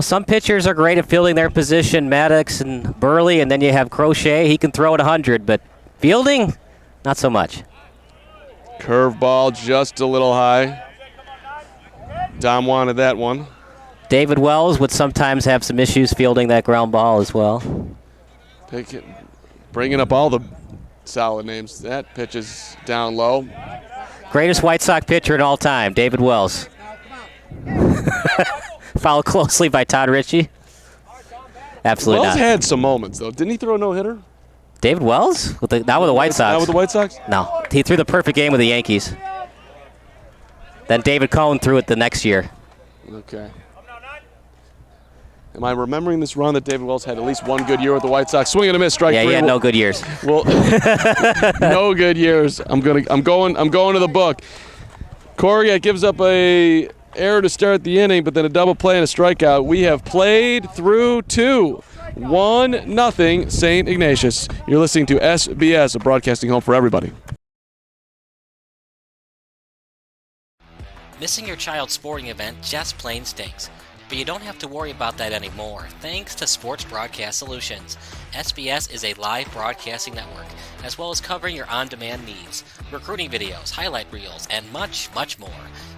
Some pitchers are great at fielding their position, Maddox and Burley, and then you have Crochet. He can throw at 100, but fielding, not so much. Curveball just a little high. Dom wanted that one. David Wells would sometimes have some issues fielding that ground ball as well. Bringing up all the solid names. That pitch is down low. Greatest White Sox pitcher in all time, David Wells. Followed closely by Todd Ritchie. Absolutely Wells not. had some moments, though. Didn't he throw a no-hitter? David Wells? Not with the White Sox. Not with the White Sox? No. He threw the perfect game with the Yankees. Then David Cohn threw it the next year. Okay. Am I remembering this run that David Wells had at least one good year with the White Sox? Swing and a miss, strike 3. Yeah, he had no good years. Well, no good years. I'm going to the book. Corrigat gives up a error to start the inning, but then a double play and a strikeout. We have played through 2. 1-0 St. Ignatius. You're listening to SBS, a broadcasting home for everybody. Missing your child's sporting event just plain stinks. But you don't have to worry about that anymore, thanks to Sports Broadcast Solutions. SBS is a live broadcasting network, as well as covering your on-demand needs, recruiting videos, highlight reels, and much, much more.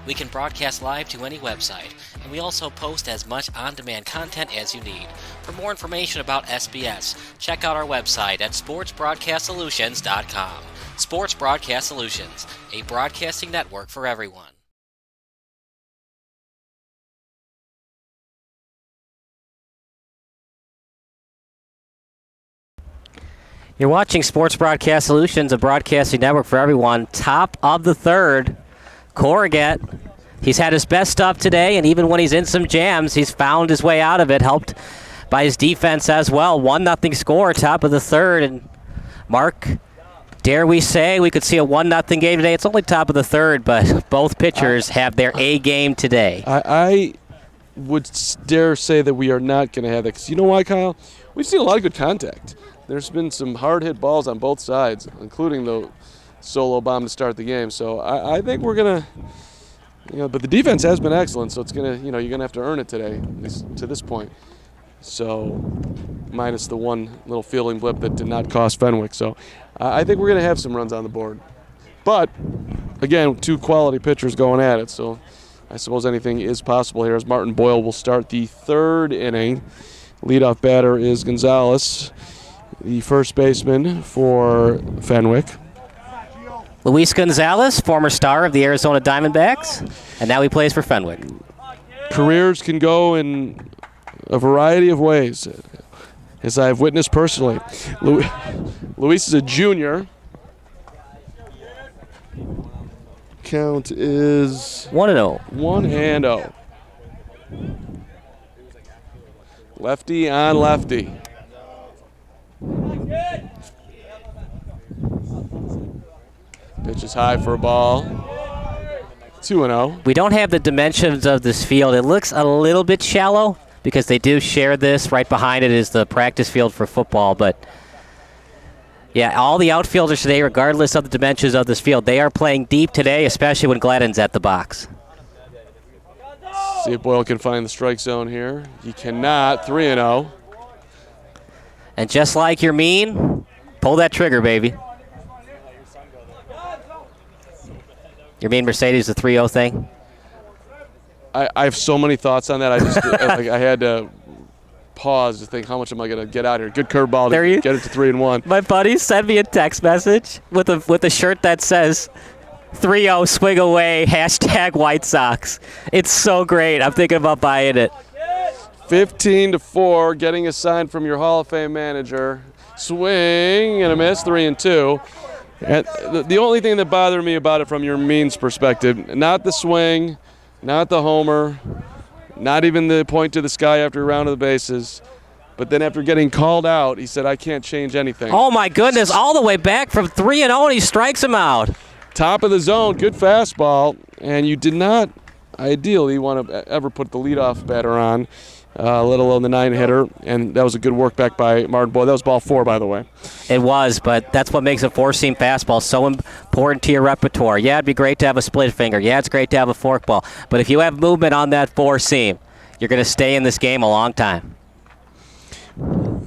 We can broadcast live to any website, and we also post as much on-demand content as you need. For more information about SBS, check out our website at sportsbroadcastsolutions.com. Sports Broadcast Solutions, a broadcasting network for everyone. You're watching Sports Broadcast Solutions, a broadcasting network for everyone. Top of the third, Corrigat He's had his best stuff today, and even when he's in some jams, he's found his way out of it, helped by his defense as well. 1-0 score, top of the third. And Mark, dare we say we could see a 1-0 game today? It's only top of the third, but both pitchers have their A game today. I would dare say that we are not going to have that. Because you know why, Kyle? We've seen a lot of good contact. There's been some hard-hit balls on both sides, including the solo bomb to start the game. So I think we're going to, but the defense has been excellent, so it's going to, you're going to have to earn it today, at least to this point. So minus the one little fielding blip that did not cost Fenwick. So I think we're going to have some runs on the board. But, again, 2 quality pitchers going at it, so I suppose anything is possible here as Martin Boyle will start the 3rd inning. Leadoff batter is Gonzalez, the first baseman for Fenwick. Luis Gonzalez, former star of the Arizona Diamondbacks, and now he plays for Fenwick. Careers can go in a variety of ways, as I've witnessed personally. Luis is a junior. Count is 1-0. 1-0. Lefty on lefty. Pitch is high for a ball. 2-0. We don't have the dimensions of this field. It looks a little bit shallow because they do share this. Right behind it is the practice field for football. But, yeah, all the outfielders today, regardless of the dimensions of this field, they are playing deep today, especially when Gladden's at the box. See if Boyle can find the strike zone here. He cannot. 3-0. And just like you're mean, pull that trigger, baby. Your mean Mercedes, the 3-0 thing? I have so many thoughts on that. I just I had to pause to think, how much am I going to get out here? Good curveball to get it to 3-1. My buddy sent me a text message with a shirt that says 3-0 swing away, # White Sox. It's so great. I'm thinking about buying it. 15-4, getting a sign from your Hall of Fame manager. Swing and a miss, 3-2. And the only thing that bothered me about it from your means perspective, not the swing, not the homer, not even the point to the sky after a round of the bases, but then after getting called out, he said, I can't change anything. Oh, my goodness, all the way back from 3-0, and he strikes him out. Top of the zone, good fastball, and you did not ideally want to ever put the leadoff batter on, let alone the 9-hitter, and that was a good work back by Martin Boyle. That was ball 4, by the way. It was, but that's what makes a 4-seam fastball so important to your repertoire. Yeah, it'd be great to have a split finger. Yeah, it's great to have a forkball. But if you have movement on that 4-seam, you're going to stay in this game a long time.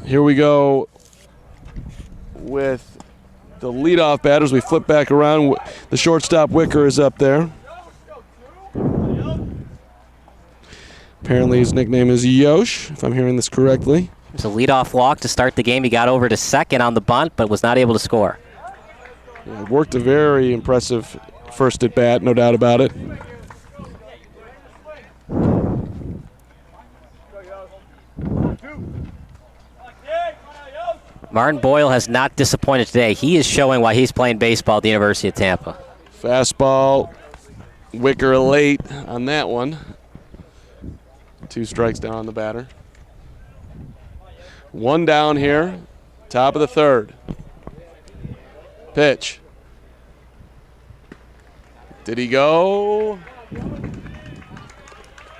Here we go with the leadoff batters. We flip back around. The shortstop Wicker is up there. Apparently his nickname is Yosh, if I'm hearing this correctly. It's a leadoff walk to start the game. He got over to second on the bunt, but was not able to score. Yeah, worked a very impressive first at bat, no doubt about it. Martin Boyle has not disappointed today. He is showing why he's playing baseball at the University of Tampa. Fastball, Wicker late on that one. 2 strikes down on the batter. 1 down here, top of the 3rd. Pitch. Did he go?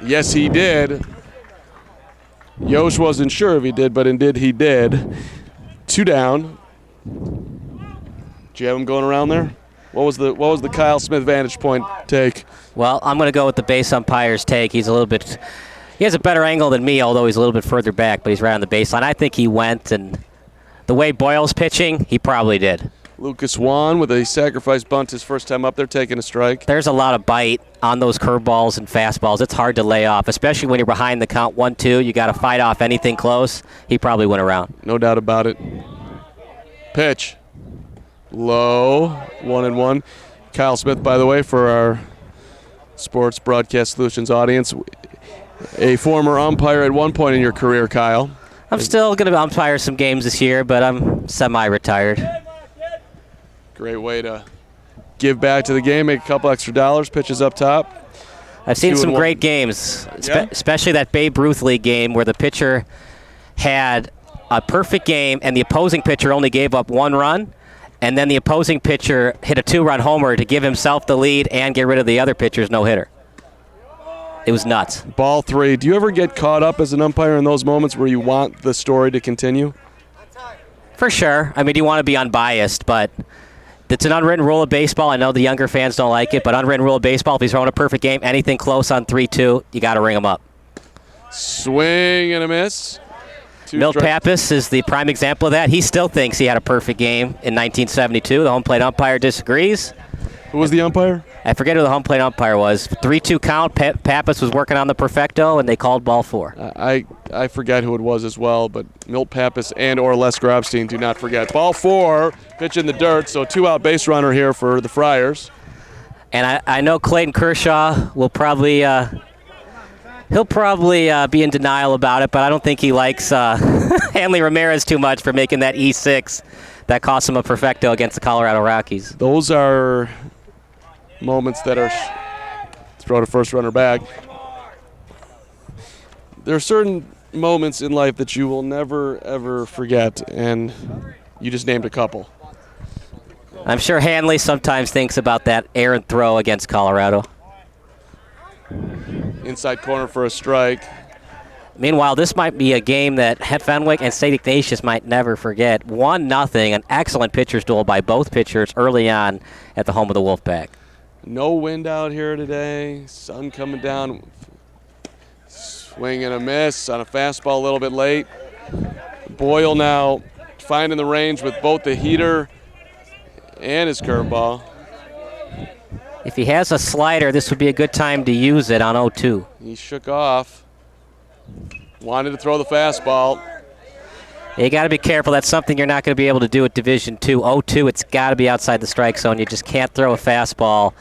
Yes, he did. Yosh wasn't sure if he did, but indeed he did. 2 down. Do you have him going around there? What was the Kyle Smith vantage point take? Well, I'm going to go with the base umpire's take. He has a better angle than me, although he's a little bit further back, but he's right on the baseline. I think he went, and the way Boyle's pitching, he probably did. Lucas Wan with a sacrifice bunt his first time up there, taking a strike. There's a lot of bite on those curveballs and fastballs. It's hard to lay off, especially when you're behind the count 1-2. You got to fight off anything close. He probably went around. No doubt about it. Pitch. Low. 1-1. Kyle Smith, by the way, for our Sports Broadcast Solutions audience, a former umpire at one point in your career, Kyle. I'm still going to umpire some games this year, but I'm semi-retired. Great way to give back to the game, make a couple extra dollars. Pitches up top. I've seen some 2-1. great games, Yeah. especially that Babe Ruth League game where the pitcher had a perfect game and the opposing pitcher only gave up 1 run, and then the opposing pitcher hit a 2-run homer to give himself the lead and get rid of the other pitcher's no-hitter. It was nuts. Ball 3. Do you ever get caught up as an umpire in those moments where you want the story to continue? For sure. I mean, you want to be unbiased, but it's an unwritten rule of baseball. I know the younger fans don't like it, but unwritten rule of baseball, if he's throwing a perfect game, anything close on 3-2, you got to ring him up. Swing and a miss. Milt Pappas is the prime example of that. He still thinks he had a perfect game in 1972. The home plate umpire disagrees. Who was the umpire? I forget who the home plate umpire was. 3-2 count. Pappas was working on the perfecto, and they called ball 4. I forget who it was as well, but Milt Pappas and or Les Grobstein, do not forget. Ball 4, pitch in the dirt, so 2-out base runner here for the Friars. And I know Clayton Kershaw will probably be in denial about it, but I don't think he likes Hanley Ramirez too much for making that E6 that cost him a perfecto against the Colorado Rockies. Those are moments that are throw to first runner back. There are certain moments in life that you will never, ever forget, and you just named a couple. I'm sure Hanley sometimes thinks about that errant throw against Colorado. Inside corner for a strike. Meanwhile, this might be a game that Fenwick and St. Ignatius might never forget. 1-0, an excellent pitcher's duel by both pitchers early on at the home of the Wolfpack. No wind out here today. Sun coming down. Swing and a miss on a fastball a little bit late. Boyle now finding the range with both the heater and his curveball. If he has a slider, this would be a good time to use it on 0-2. He shook off. Wanted to throw the fastball. You got to be careful. That's something you're not going to be able to do at Division II. 0-2, it's got to be outside the strike zone. You just can't throw a fastball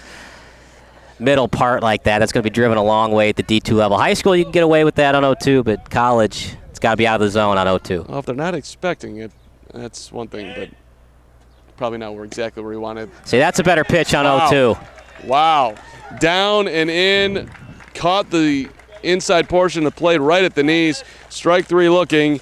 middle part like that. That's going to be driven a long way at the D2 level. High school, you can get away with that on 0-2, but college, it's got to be out of the zone on 0-2. Well, if they're not expecting it, that's one thing, but probably not exactly where he wanted. See, that's a better pitch on 0-2. Wow. Down and in. Caught the inside portion of the plate right at the knees. Strike 3 looking.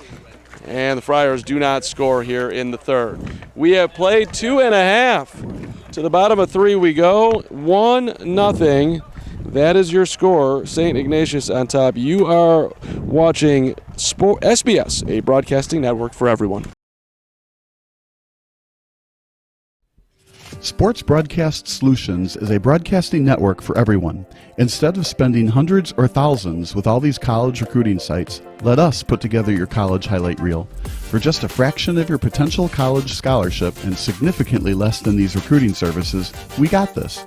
And the Friars do not score here in the third. We have played 2.5. To the bottom of 3 we go. 1-0. That is your score. St. Ignatius on top. You are watching SBS, a broadcasting network for everyone. Sports Broadcast Solutions is a broadcasting network for everyone. Instead of spending hundreds or thousands with all these college recruiting sites, let us put together your college highlight reel. For just a fraction of your potential college scholarship and significantly less than these recruiting services, we got this.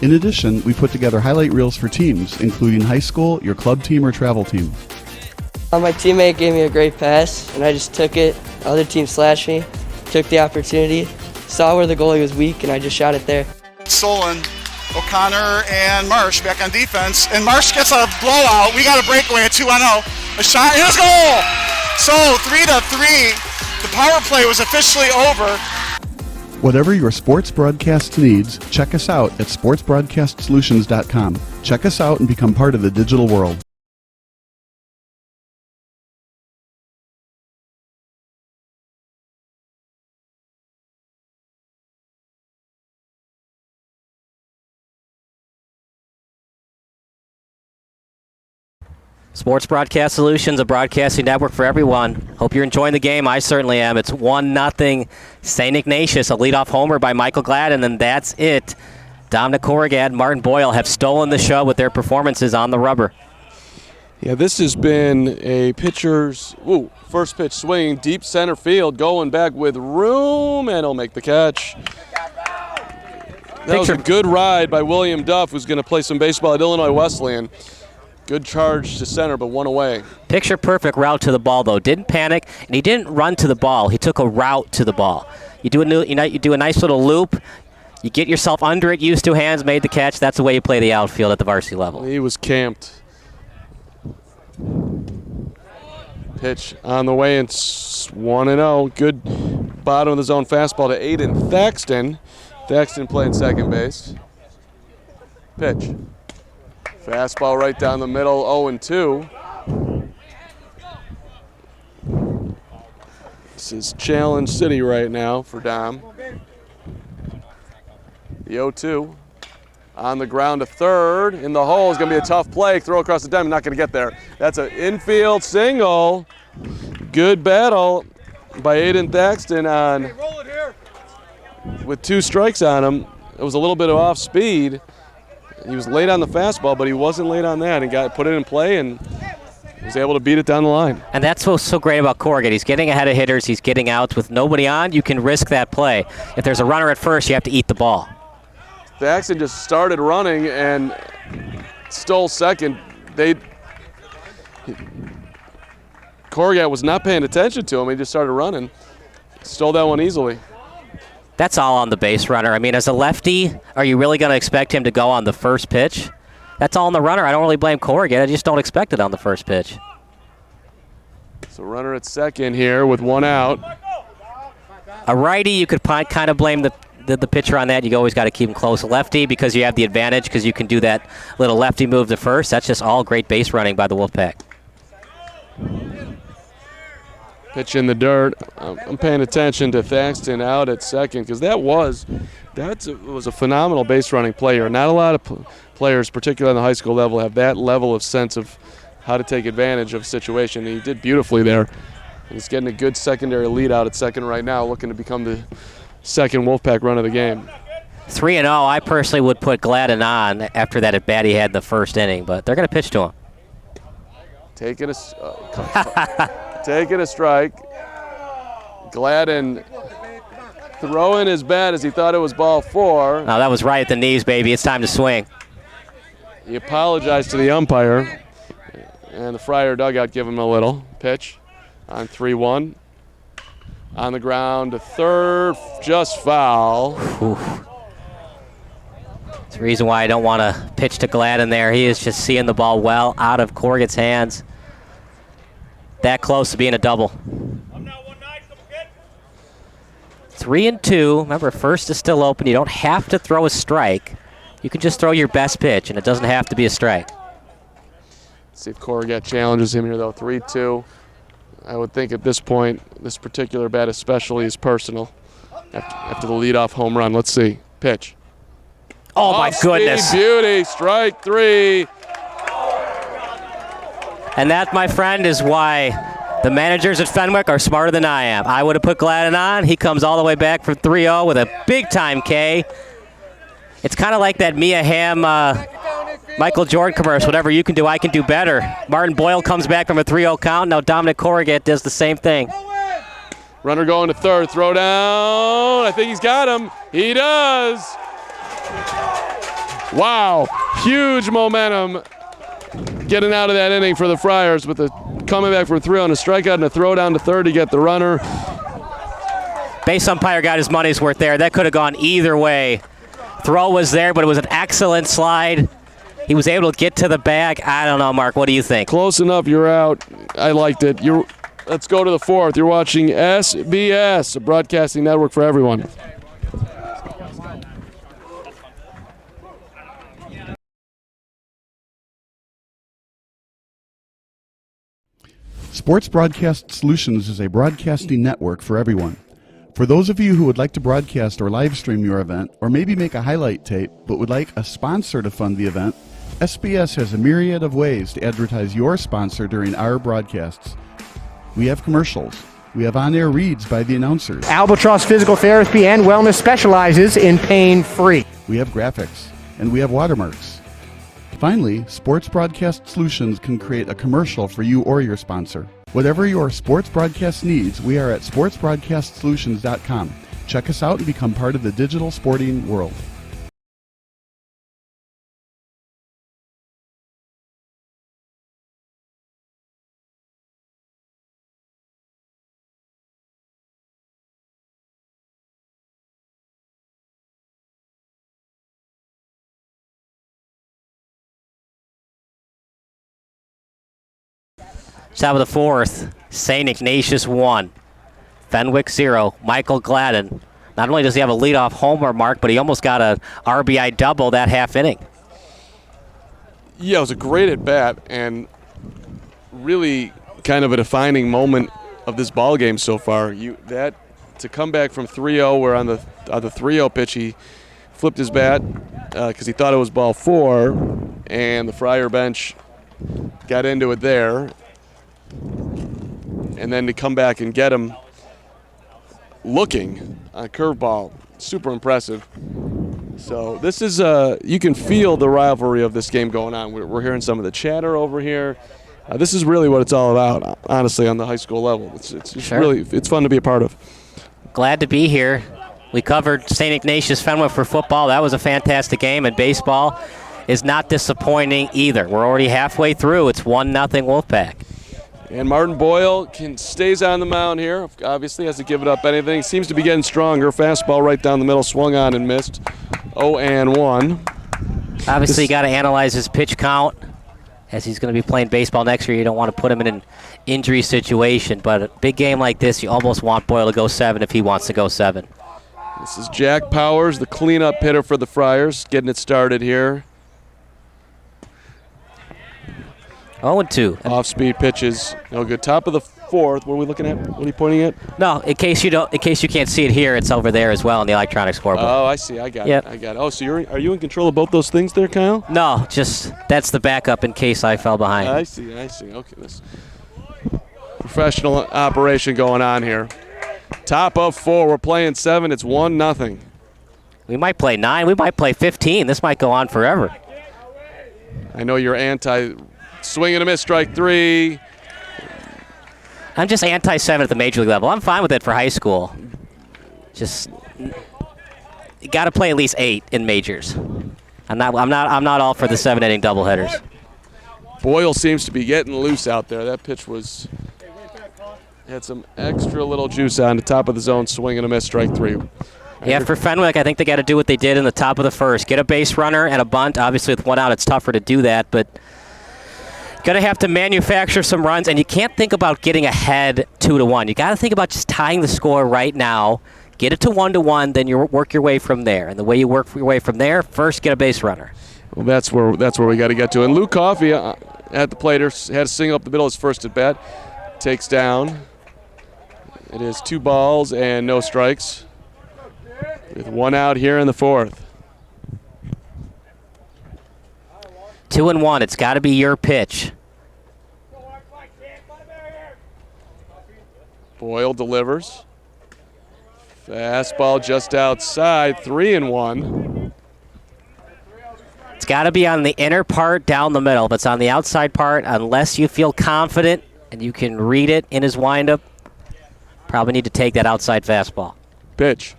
In addition, we put together highlight reels for teams, including high school, your club team, or travel team. My teammate gave me a great pass, and I just took it. The other team slashed me, took the opportunity, saw where the goalie was weak, and I just shot it there. Solon, O'Connor, and Marsh back on defense. And Marsh gets a blowout. We got a breakaway at 2-0. A shot, and a goal! So 3-3. The power play was officially over. Whatever your sports broadcast needs, check us out at sportsbroadcastsolutions.com. Check us out and become part of the digital world. Sports Broadcast Solutions, a broadcasting network for everyone. Hope you're enjoying the game. I certainly am. It's 1-0 St. Ignatius, a leadoff homer by Michael Gladden, and that's it. Dominic Corrigan, Martin Boyle have stolen the show with their performances on the rubber. Yeah, this has been a pitcher's first pitch swing, deep center field, going back with room, and he'll make the catch. That was a good ride by William Duff, who's going to play some baseball at Illinois Wesleyan. Good charge to center, but one away. Picture perfect route to the ball, though. Didn't panic, and he didn't run to the ball. He took a route to the ball. You do a nice little loop. You get yourself under it, used two hands, made the catch. That's the way you play the outfield at the varsity level. He was camped. Pitch on the way, and 1-0. Good bottom of the zone fastball to Aidan Thaxton. Thaxton playing second base. Pitch. Fastball right down the middle, 0-2. This is Challenge City right now for Dom. The 0-2. On the ground to third. In the hole is going to be a tough play. Throw across the diamond, not going to get there. That's an infield single. Good battle by Aidan Thaxton on with 2 strikes on him. It was a little bit of off speed. He was late on the fastball, but he wasn't late on that, and put it in play and was able to beat it down the line. And that's what's so great about Corrigan. He's getting ahead of hitters. He's getting outs with nobody on. You can risk that play. If there's a runner at first, you have to eat the ball. Thaxton just started running and stole second. Corrigan was not paying attention to him. He just started running. Stole that one easily. That's all on the base runner. I mean, as a lefty, are you really going to expect him to go on the first pitch? That's all on the runner. I don't really blame Corrigan. I just don't expect it on the first pitch. So runner at second here with 1 out. A righty, you could kind of blame the pitcher on that. You always got to keep him close. A lefty, because you have the advantage, because you can do that little lefty move to first. That's just all great base running by the Wolfpack. Pitch in the dirt. I'm paying attention to Thaxton out at second because that was a phenomenal base running player. Not a lot of players, particularly on the high school level, have that level of sense of how to take advantage of a situation. He did beautifully there. And he's getting a good secondary lead out at second right now, looking to become the second Wolfpack run of the game. 3-0. I personally would put Gladden on after that at bat he had in the first inning, but they're going to pitch to him. Taking a strike. Gladden throwing his bat as he thought it was ball 4. No, that was right at the knees, baby. It's time to swing. He apologized to the umpire, and the Friar dugout gave him a little pitch on 3-1. On the ground to third, just foul. It's the reason why I don't want to pitch to Gladden there. He is just seeing the ball well out of Corrigan's hands. That close to being a double. 3-2. Remember, first is still open. You don't have to throw a strike. You can just throw your best pitch, and it doesn't have to be a strike. Let's see if Corrigan challenges him here, though. 3-2. I would think at this point, this particular bat especially is personal after the leadoff home run. Let's see. Pitch. Oh, my goodness. Beauty. Strike 3. And that, my friend, is why the managers at Fenwick are smarter than I am. I would have put Gladden on. He comes all the way back from 3-0 with a big-time K. It's kind of like that Mia Hamm, Michael Jordan commercial. Whatever you can do, I can do better. Martin Boyle comes back from a 3-0 count. Now Dominic Corrigan does the same thing. Runner going to third. Throw down. I think he's got him. He does. Wow. Huge momentum getting out of that inning for the Friars with a coming back from 3 on a strikeout and a throw down to third to get the runner. Base umpire got his money's worth there. That could have gone either way. Throw was there, but it was an excellent slide. He was able to get to the bag. I don't know, Mark. What do you think? Close enough. You're out. I liked it. Let's go to the fourth. You're watching SBS, a broadcasting network for everyone. Sports Broadcast Solutions is a broadcasting network for everyone. For those of you who would like to broadcast or live stream your event, or maybe make a highlight tape, but would like a sponsor to fund the event, SBS has a myriad of ways to advertise your sponsor during our broadcasts. We have commercials. We have on-air reads by the announcers. Albatross Physical Therapy and Wellness specializes in pain-free. We have graphics, and we have watermarks. Finally, Sports Broadcast Solutions can create a commercial for you or your sponsor. Whatever your sports broadcast needs, we are at sportsbroadcastsolutions.com. Check us out and become part of the digital sporting world. Top of the fourth, St. Ignatius 1, Fenwick 0. Michael Gladden. Not only does he have a leadoff homer, Mark, but he almost got a RBI double that half inning. Yeah, it was a great at bat and really kind of a defining moment of this ball game so far. To come back from 3-0, where on the 3-0 pitch he flipped his bat because he thought it was ball 4, and the Friar bench got into it there, and then to come back and get him looking on a curveball, super impressive. So this is you can feel the rivalry of this game going on. We're hearing some of the chatter over here. This is really what it's all about, honestly, on the high school level. It's Sure. really fun to be a part of. Glad to be here. We covered St. Ignatius Fenwick for football. That was a fantastic game, and baseball is not disappointing either. We're already halfway through. It's 1-0 Wolfpack. And Martin Boyle stays on the mound here. Obviously hasn't given up anything. Seems to be getting stronger. Fastball right down the middle, swung on and missed. 0-1. Obviously, you got to analyze his pitch count. As he's going to be playing baseball next year, you don't want to put him in an injury situation. But a big game like this, you almost want Boyle to go 7 if he wants to go 7. This is Jack Powers, the cleanup hitter for the Friars, getting it started here. 0-2. Off-speed pitches, no good. Top of the 4th. What are we looking at? What are you pointing at? No, in case you can't see it here, it's over there as well in the electronic scoreboard. Oh, I see. I got it. Oh, so are you in control of both those things there, Kyle? No, just that's the backup in case I fell behind. I see. Okay, this professional operation going on here. Top of 4. We're playing 7. It's 1-0. We might play 9. We might play 15. This might go on forever. I know you're anti-swing and a miss, strike 3. I'm just anti-7 at the major league level. I'm fine with it for high school. Just you got to play at least 8 in majors. I'm not all for the 7-inning doubleheaders. Boyle seems to be getting loose out there. That pitch had some extra little juice on the top of the zone, swing and a miss, strike 3. Yeah, for Fenwick, I think they got to do what they did in the top of the first. Get a base runner and a bunt. Obviously, with 1 out, it's tougher to do that, but going to have to manufacture some runs, and you can't think about getting ahead 2-1. You got to think about just tying the score right now, get it to 1-1, then you work your way from there. And the way you work your way from there, first get a base runner. Well, that's where we got to get to. And Luke Coffey at the plate had a single up the middle, his first at bat. Takes down. It is 2 balls and no strikes, with 1 out here in the 4th. 2-1. It's got to be your pitch. Boyle delivers. Fastball just outside. 3-1. It's got to be on the inner part down the middle. If it's on the outside part, unless you feel confident and you can read it in his windup, probably need to take that outside fastball. Pitch.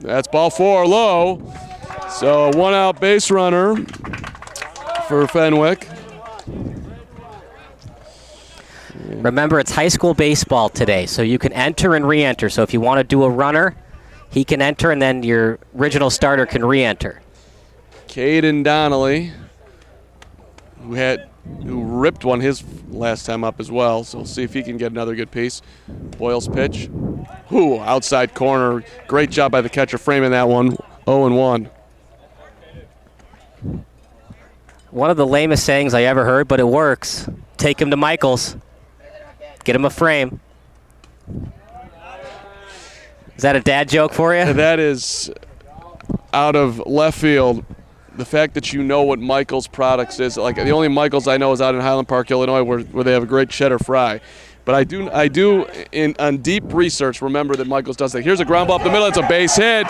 That's ball 4 low. So 1 out base runner for Fenwick. Remember, it's high school baseball today, so you can enter and re-enter. So if you want to do a runner, he can enter, and then your original starter can re-enter. Caden Donnelly, who ripped one his last time up as well, so we'll see if he can get another good piece. Boyle's pitch. Outside corner. Great job by the catcher framing that one. 0-1. One of the lamest sayings I ever heard, but it works. Take him to Michael's. Get him a frame. Is that a dad joke for you? That is out of left field. The fact that you know what Michael's products is, like the only Michael's I know is out in Highland Park, Illinois, where they have a great cheddar fry. But I do on deep research remember that Michael's does that. Here's a ground ball up the middle. It's a base hit.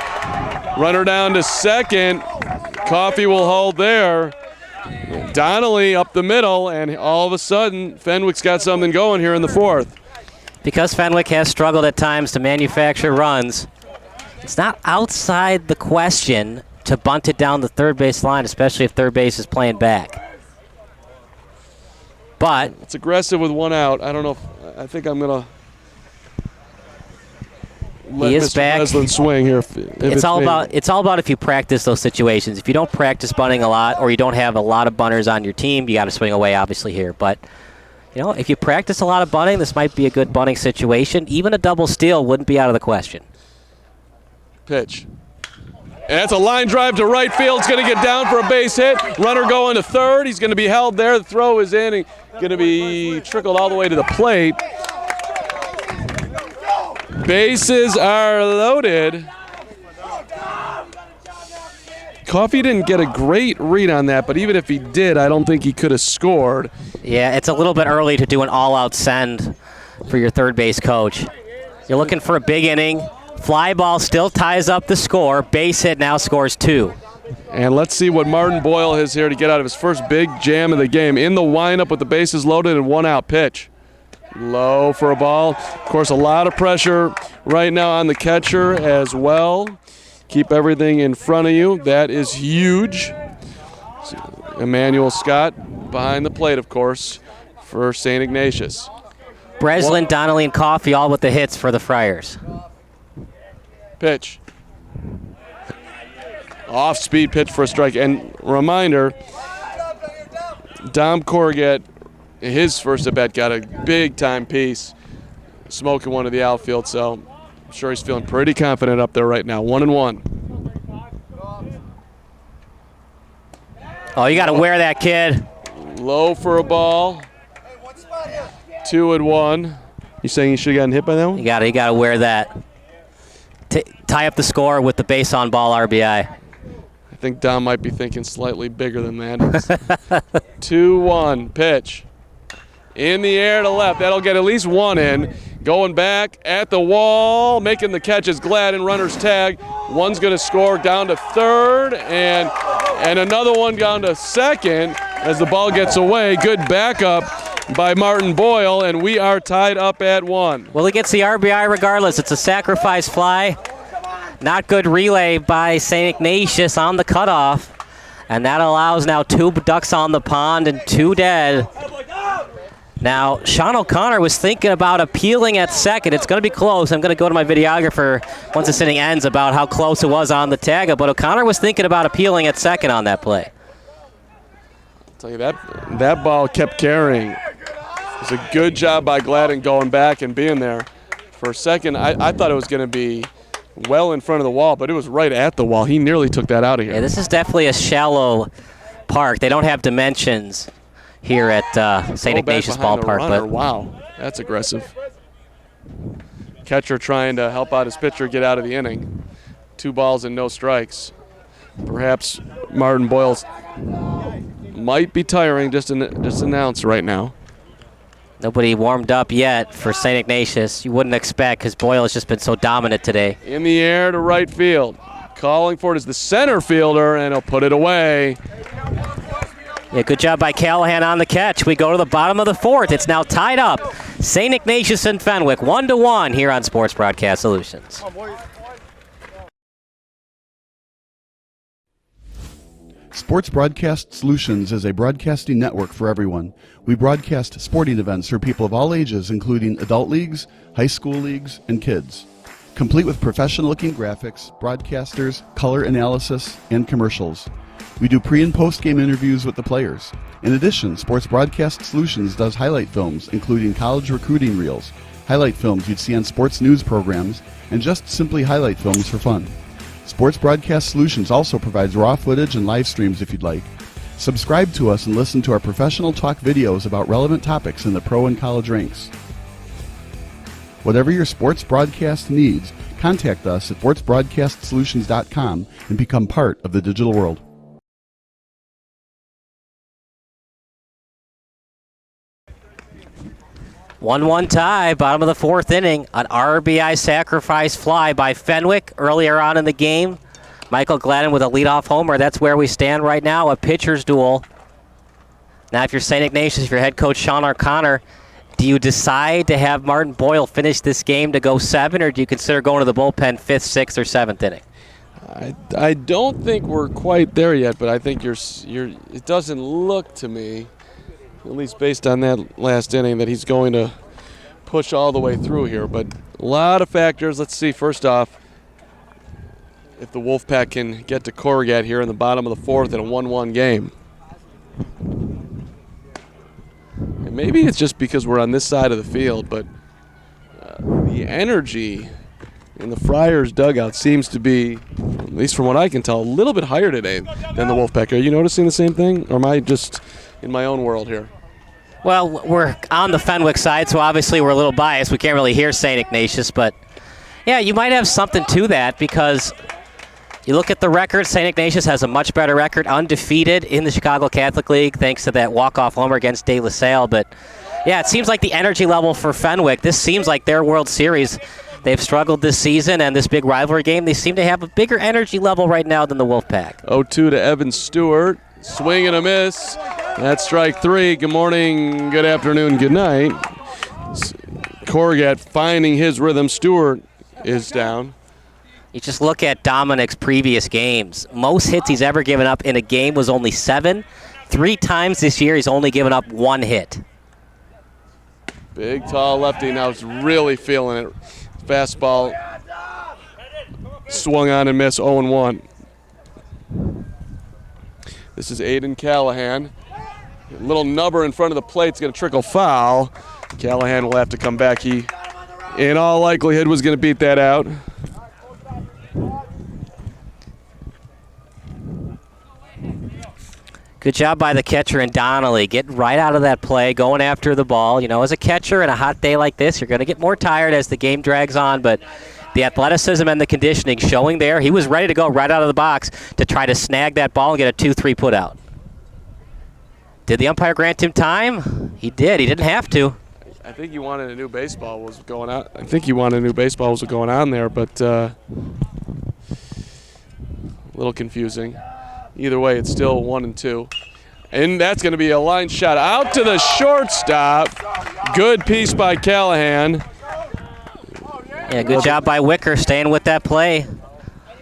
Runner down to second. Coffey will hold there. Donnelly up the middle, and all of a sudden, Fenwick's got something going here in the 4th. Because Fenwick has struggled at times to manufacture runs, it's not outside the question to bunt it down the third base line, especially if third base is playing back. But it's aggressive with 1 out. I don't know I think I'm going to let he is Mr. back. Breslin swing here. It's all about if you practice those situations. If you don't practice bunting a lot, or you don't have a lot of bunters on your team, you got to swing away, obviously, here. But if you practice a lot of bunting, this might be a good bunting situation. Even a double steal wouldn't be out of the question. Pitch. And that's a line drive to right field. It's going to get down for a base hit. Runner going to third. He's going to be held there. The throw is in and going to be trickled all the way to the plate. Bases are loaded. Coffey didn't get a great read on that, but even if he did, I don't think he could have scored. Yeah, it's a little bit early to do an all-out send for your third base coach. You're looking for a big inning. Fly ball still ties up the score. Base hit now scores 2. And let's see what Martin Boyle has here to get out of his first big jam of the game. In the windup with the bases loaded and 1-out pitch. Low for a ball. Of course, a lot of pressure right now on the catcher as well. Keep everything in front of you. That is huge. Emmanuel Scott behind the plate, of course, for St. Ignatius. Breslin, Donnelly, and Coffey all with the hits for the Friars. Pitch. Off-speed pitch for a strike. And reminder, Dom Corrigat, his first at-bat, got a big-time piece, smoking one of the outfield, so I'm sure he's feeling pretty confident up there right now. 1-1. Oh, you got to wear that, kid. Low for a ball. 2-1. You saying he should have gotten hit by that one? You got to wear that. Tie up the score with the base on ball RBI. I think Dom might be thinking slightly bigger than that. 2-1 pitch. In the air to left. That'll get at least one in. Going back at the wall, making the catch is Gladden. Runner's tag. One's going to score down to third, and another one down to second as the ball gets away. Good backup by Martin Boyle, and we are tied up at 1. Well, he gets the RBI regardless. It's a sacrifice fly. Not good relay by St. Ignatius on the cutoff, and that allows now 2 ducks on the pond and 2 dead. Now, Sean O'Connor was thinking about appealing at second. It's going to be close. I'm going to go to my videographer once this inning ends about how close it was on the tag, but O'Connor was thinking about appealing at second on that play. I'll tell you, that ball kept carrying. It was a good job by Gladden going back and being there. For a second, I thought it was going to be well in front of the wall, but it was right at the wall. He nearly took that out of here. Yeah, this is definitely a shallow park. They don't have dimensions here at St. Ignatius Ballpark. But wow, that's aggressive. Catcher trying to help out his pitcher get out of the inning. 2 balls and no strikes. Perhaps Martin Boyle might be tiring, just announced right now. Nobody warmed up yet for St. Ignatius. You wouldn't expect because Boyle has just been so dominant today. In the air to right field. Calling for it is the center fielder, and he'll put it away. Yeah, good job by Callahan on the catch. We go to the bottom of the 4th. It's now tied up. St. Ignatius and Fenwick, 1-1 here on Sports Broadcast Solutions. Sports Broadcast Solutions is a broadcasting network for everyone. We broadcast sporting events for people of all ages, including adult leagues, high school leagues, and kids. Complete with professional-looking graphics, broadcasters, color analysis, and commercials. We do pre- and post-game interviews with the players. In addition, Sports Broadcast Solutions does highlight films, including college recruiting reels, highlight films you'd see on sports news programs, and just simply highlight films for fun. Sports Broadcast Solutions also provides raw footage and live streams if you'd like. Subscribe to us and listen to our professional talk videos about relevant topics in the pro and college ranks. Whatever your sports broadcast needs, contact us at sportsbroadcastsolutions.com and become part of the digital world. 1-1 tie, bottom of the 4th inning. An RBI sacrifice fly by Fenwick earlier on in the game. Michael Gladden with a leadoff homer. That's where we stand right now, a pitcher's duel. Now, if you're St. Ignatius, if you're head coach Sean O'Connor, do you decide to have Martin Boyle finish this game to go 7, or do you consider going to the bullpen 5th, 6th, or 7th inning? I don't think we're quite there yet, but I think it doesn't look to me, at least based on that last inning, that he's going to push all the way through here. But a lot of factors. Let's see, first off, if the Wolfpack can get to Corrigat here in the bottom of the 4th in a 1-1 game. And maybe it's just because we're on this side of the field, but the energy in the Friars dugout seems to be least from what I can tell, a little bit higher today than the Wolfpack. Are you noticing the same thing, or am I just in my own world here? Well, we're on the Fenwick side, so obviously we're a little biased. We can't really hear St. Ignatius, but yeah, you might have something to that because you look at the record, St. Ignatius has a much better record, undefeated in the Chicago Catholic League thanks to that walk-off homer against De La Salle. But yeah, it seems like the energy level for Fenwick, this seems like their World Series. They've struggled this season, and this big rivalry game, they seem to have a bigger energy level right now than the Wolfpack. 0-2 to Evan Stewart. Swing and a miss. That's strike 3. Good morning, good afternoon, good night. Corrigat finding his rhythm. Stewart is down. You just look at Dominic's previous games. Most hits he's ever given up in a game was only 7. 3 times this year he's only given up 1 hit. Big, tall lefty now is really feeling it. Fastball swung on and missed, 0-1. This is Aidan Callahan. A little nubber in front of the plate. It's going to trickle foul. Callahan will have to come back. He, in all likelihood, was going to beat that out. Good job by the catcher and Donnelly, getting right out of that play, going after the ball. You know, as a catcher in a hot day like this, you're going to get more tired as the game drags on, but the athleticism and the conditioning showing there. He was ready to go right out of the box to try to snag that ball and get a 2-3 put out. Did the umpire grant him time? He did. He didn't have to. I think he wanted a new baseball was going on. There, but a little confusing. Either way, it's still 1-2. And that's going to be a line shot out to the shortstop. Good piece by Callahan. Yeah, good job by Wicker staying with that play.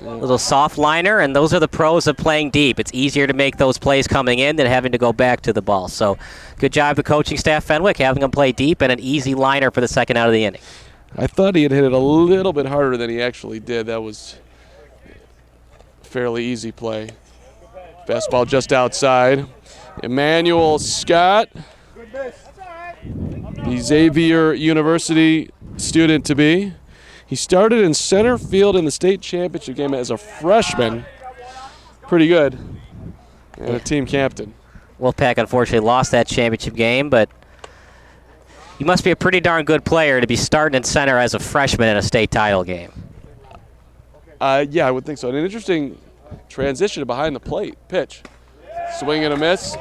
A little soft liner, and those are the pros of playing deep. It's easier to make those plays coming in than having to go back to the ball. So good job, the coaching staff, Fenwick, having him play deep and an easy liner for the second out of the inning. I thought he had hit it a little bit harder than he actually did. That was a fairly easy play. Fastball just outside. Emmanuel Scott, the Xavier University student to be. He started in center field in the state championship game as a freshman. Pretty good. And a team captain. Wolfpack unfortunately lost that championship game, but you must be a pretty darn good player to be starting in center as a freshman in a state title game. Yeah, I would think so. And an interesting transition to behind the plate. Pitch. Swing and a miss.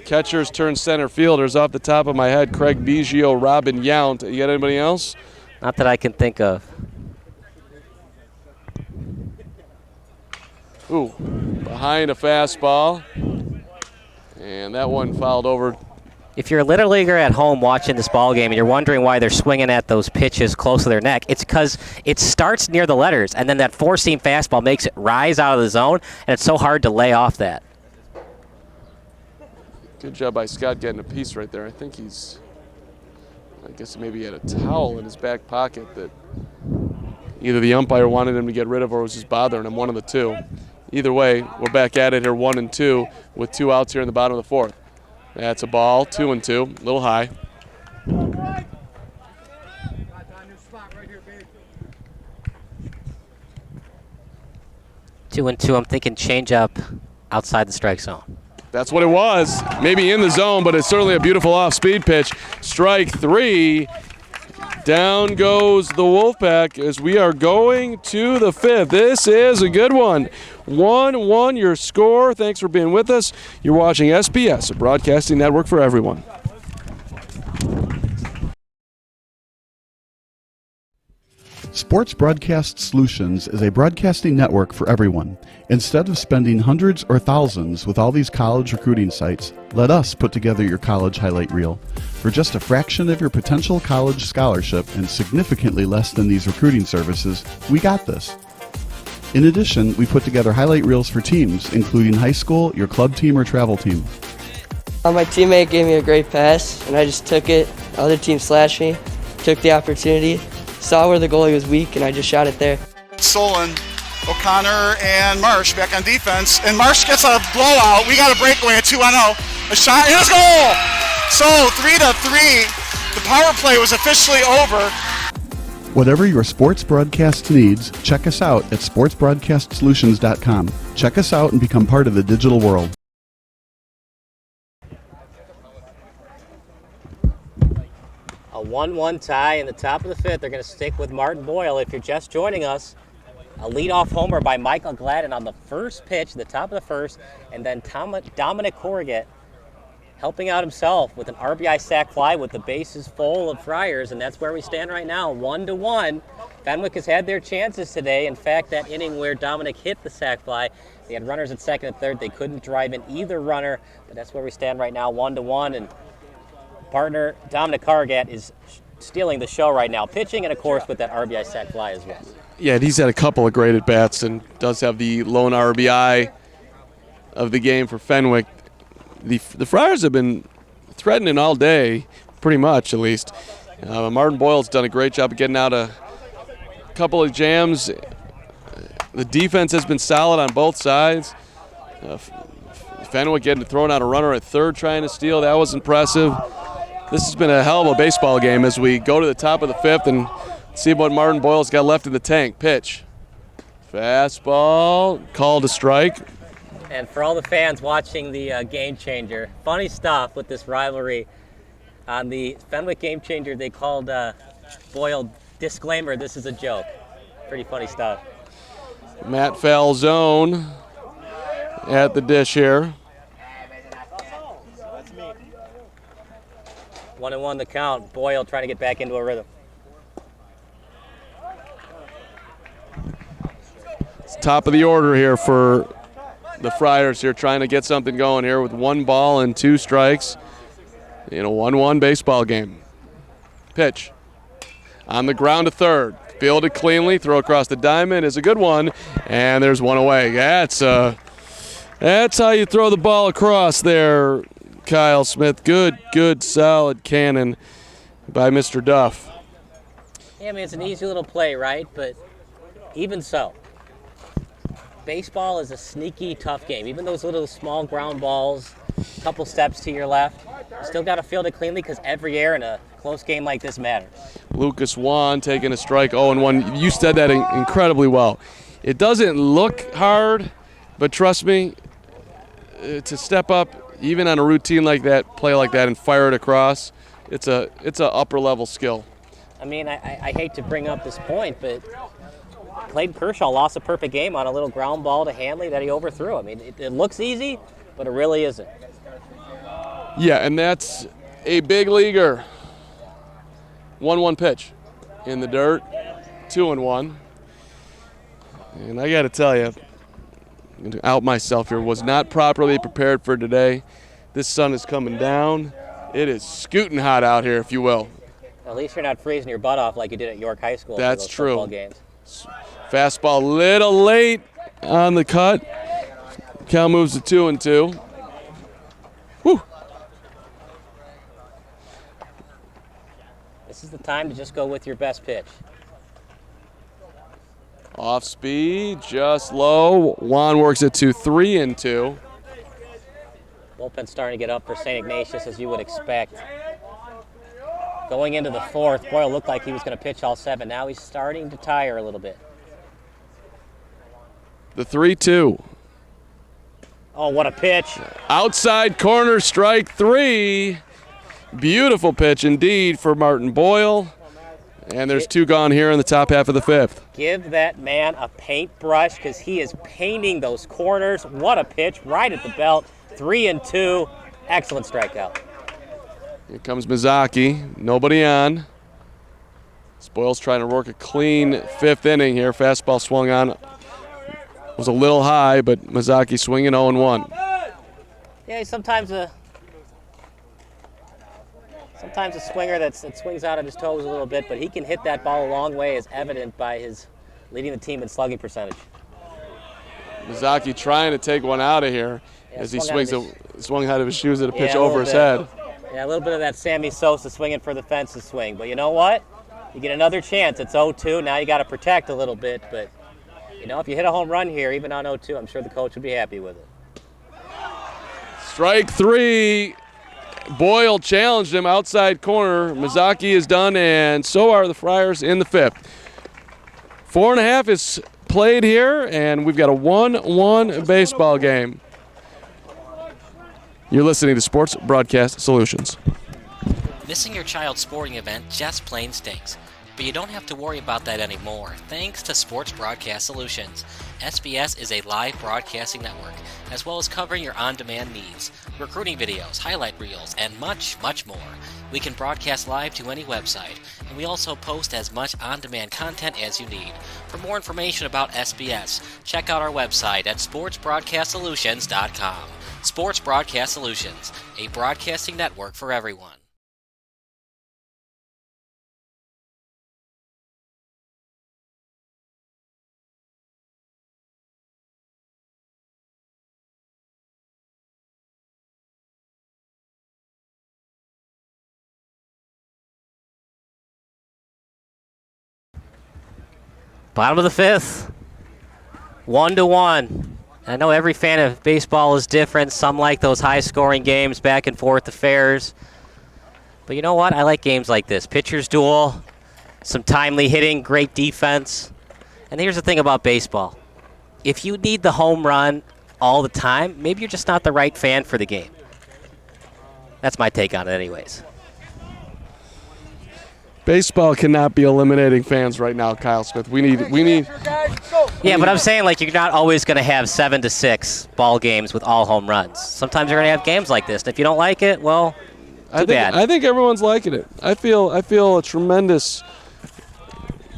Catchers turn center fielders off the top of my head. Craig Biggio, Robin Yount. You got anybody else? Not that I can think of. Ooh, behind a fastball. And that one fouled over. If you're a Little Leaguer at home watching this ball game and you're wondering why they're swinging at those pitches close to their neck, it's because it starts near the letters, and then that four-seam fastball makes it rise out of the zone, and it's so hard to lay off that. Good job by Scott getting a piece right there. I think I guess maybe he had a towel in his back pocket that either the umpire wanted him to get rid of or was just bothering him, one of the two. Either way, we're back at it here, 1-2, with 2 outs here in the bottom of the 4th. That's a ball, 2-2, a little high. 2-2, I'm thinking change up outside the strike zone. That's what it was. Maybe in the zone, but it's certainly a beautiful off-speed pitch. Strike 3. Down goes the Wolfpack as we are going to the 5th. This is a good one. 1-1 your score. Thanks for being with us. You're watching SBS, a broadcasting network for everyone. Sports Broadcast Solutions is a broadcasting network for everyone. Instead of spending hundreds or thousands with all these college recruiting sites, let us put together your college highlight reel. For just a fraction of your potential college scholarship and significantly less than these recruiting services, we got this. In addition, we put together highlight reels for teams, including high school, your club team, or travel team. My teammate gave me a great pass, and I just took it. The other team slashed me, took the opportunity, saw where the goalie was weak, and I just shot it there. Solon, O'Connor, and Marsh back on defense. And Marsh gets a blowout. We got a breakaway at 2-0. A shot, and it's a goal! So 3-3. The power play was officially over. Whatever your sports broadcast needs, check us out at sportsbroadcastsolutions.com. Check us out and become part of the digital world. A 1-1 tie in the top of the fifth. They're going to stick with Martin Boyle. If you're just joining us, a leadoff homer by Michael Gladden on the first pitch, the top of the first, and then Dominic Corrigan helping out himself with an RBI sac fly with the bases full of Friars, and that's where we stand right now, 1-1. Fenwick has had their chances today. In fact, that inning where Dominic hit the sac fly, they had runners at second and third. They couldn't drive in either runner, but that's where we stand right now, 1-1. And partner Dominic Corrigan is stealing the show right now, pitching, and of course with that RBI sac fly as well. Yeah, he's had a couple of great at-bats and does have the lone RBI of the game for Fenwick. The Friars have been threatening all day, pretty much at least. Martin Boyle's done a great job of getting out a couple of jams. The defense has been solid on both sides. Fenwick getting thrown out a runner at third trying to steal. That was impressive. This has been a hell of a baseball game as we go to the top of the fifth and see what Martin Boyle's got left in the tank. Pitch. Fastball. Called a strike. And for all the fans watching the Game Changer, funny stuff with this rivalry. On the Fenwick Game Changer, they called Boyle, disclaimer, this is a joke. Pretty funny stuff. Matt Falzone at the dish here. 1-1 the count. Boyle trying to get back into a rhythm. It's top of the order here for the Friars here, trying to get something going here with 1 ball and 2 strikes in a 1-1 baseball game. Pitch on the ground to third. Fielded cleanly, throw across the diamond is a good one, and there's one away. That's how you throw the ball across there, Kyle Smith. Good, solid cannon by Mr. Duff. Yeah, I mean, it's an easy little play, right? But even so, baseball is a sneaky, tough game. Even those little small ground balls, a couple steps to your left, you still got to field it cleanly because every error in a close game like this matters. Lucas Wan taking a strike, 0-1. You said that incredibly well. It doesn't look hard, but trust me, to step up, even on a routine like that, play like that, and fire it across, it's a upper level skill. I mean, I hate to bring up this point, but Clayton Kershaw lost a perfect game on a little ground ball to Hanley that he overthrew. I mean, it looks easy, but it really isn't. Yeah, and that's a big leaguer. 1-1 pitch in the dirt, 2-1. And I got to tell you, I'm going to out myself here, was not properly prepared for today. This sun is coming down. It is scooting hot out here, if you will. At least you're not freezing your butt off like you did at York High School. That's for those true. Football games. Fastball a little late on the cut. Count moves to 2-2. Whew. This is the time to just go with your best pitch. Off speed, just low. Juan works it to 3-2. Bullpen starting to get up for St. Ignatius, as you would expect. Going into the fourth, Boyle looked like he was going to pitch all 7. Now he's starting to tire a little bit. The 3-2. Oh, what a pitch. Outside corner, strike 3. Beautiful pitch indeed for Martin Boyle. And there's 2 gone here in the top half of the 5th. Give that man a paintbrush because he is painting those corners. What a pitch, right at the belt. 3-2. Excellent strikeout. Here comes Mizaki. Nobody on. Boyle's trying to work a clean 5th inning here. Fastball swung on. Was a little high, but Mizaki swinging 0-1. Yeah, sometimes a swinger that swings out of his toes a little bit, but he can hit that ball a long way, as evident by his leading the team in slugging percentage. Mizaki trying to take one out of here as he swung out of his shoes at a pitch over his head. Yeah, a little bit of that Sammy Sosa swinging for the fences swing. But you know what? You get another chance. It's 0-2. Now you got to protect a little bit. But, you know, if you hit a home run here, even on 0-2, I'm sure the coach would be happy with it. Strike 3. Boyle challenged him outside corner. Mizaki is done, and so are the Friars in the 5th. 4.5 is played here, and we've got a 1-1 baseball game. You're listening to Sports Broadcast Solutions. Missing your child's sporting event just plain stinks. But you don't have to worry about that anymore, thanks to Sports Broadcast Solutions. SBS is a live broadcasting network, as well as covering your on-demand needs, recruiting videos, highlight reels, and much, much more. We can broadcast live to any website, and we also post as much on-demand content as you need. For more information about SBS, check out our website at sportsbroadcastsolutions.com. Sports Broadcast Solutions, a broadcasting network for everyone. Bottom of the 5th, 1-1. I know every fan of baseball is different. Some like those high-scoring games, back and forth affairs. But you know what? I like games like this. Pitchers duel, some timely hitting, great defense. And here's the thing about baseball. If you need the home run all the time, maybe you're just not the right fan for the game. That's my take on it anyways. Baseball cannot be eliminating fans right now, Kyle Smith. We need. Yeah, but I'm saying, like, you're not always going to have 7-6 ball games with all home runs. Sometimes you're going to have games like this. And if you don't like it, well, too bad. I think everyone's liking it. I feel a tremendous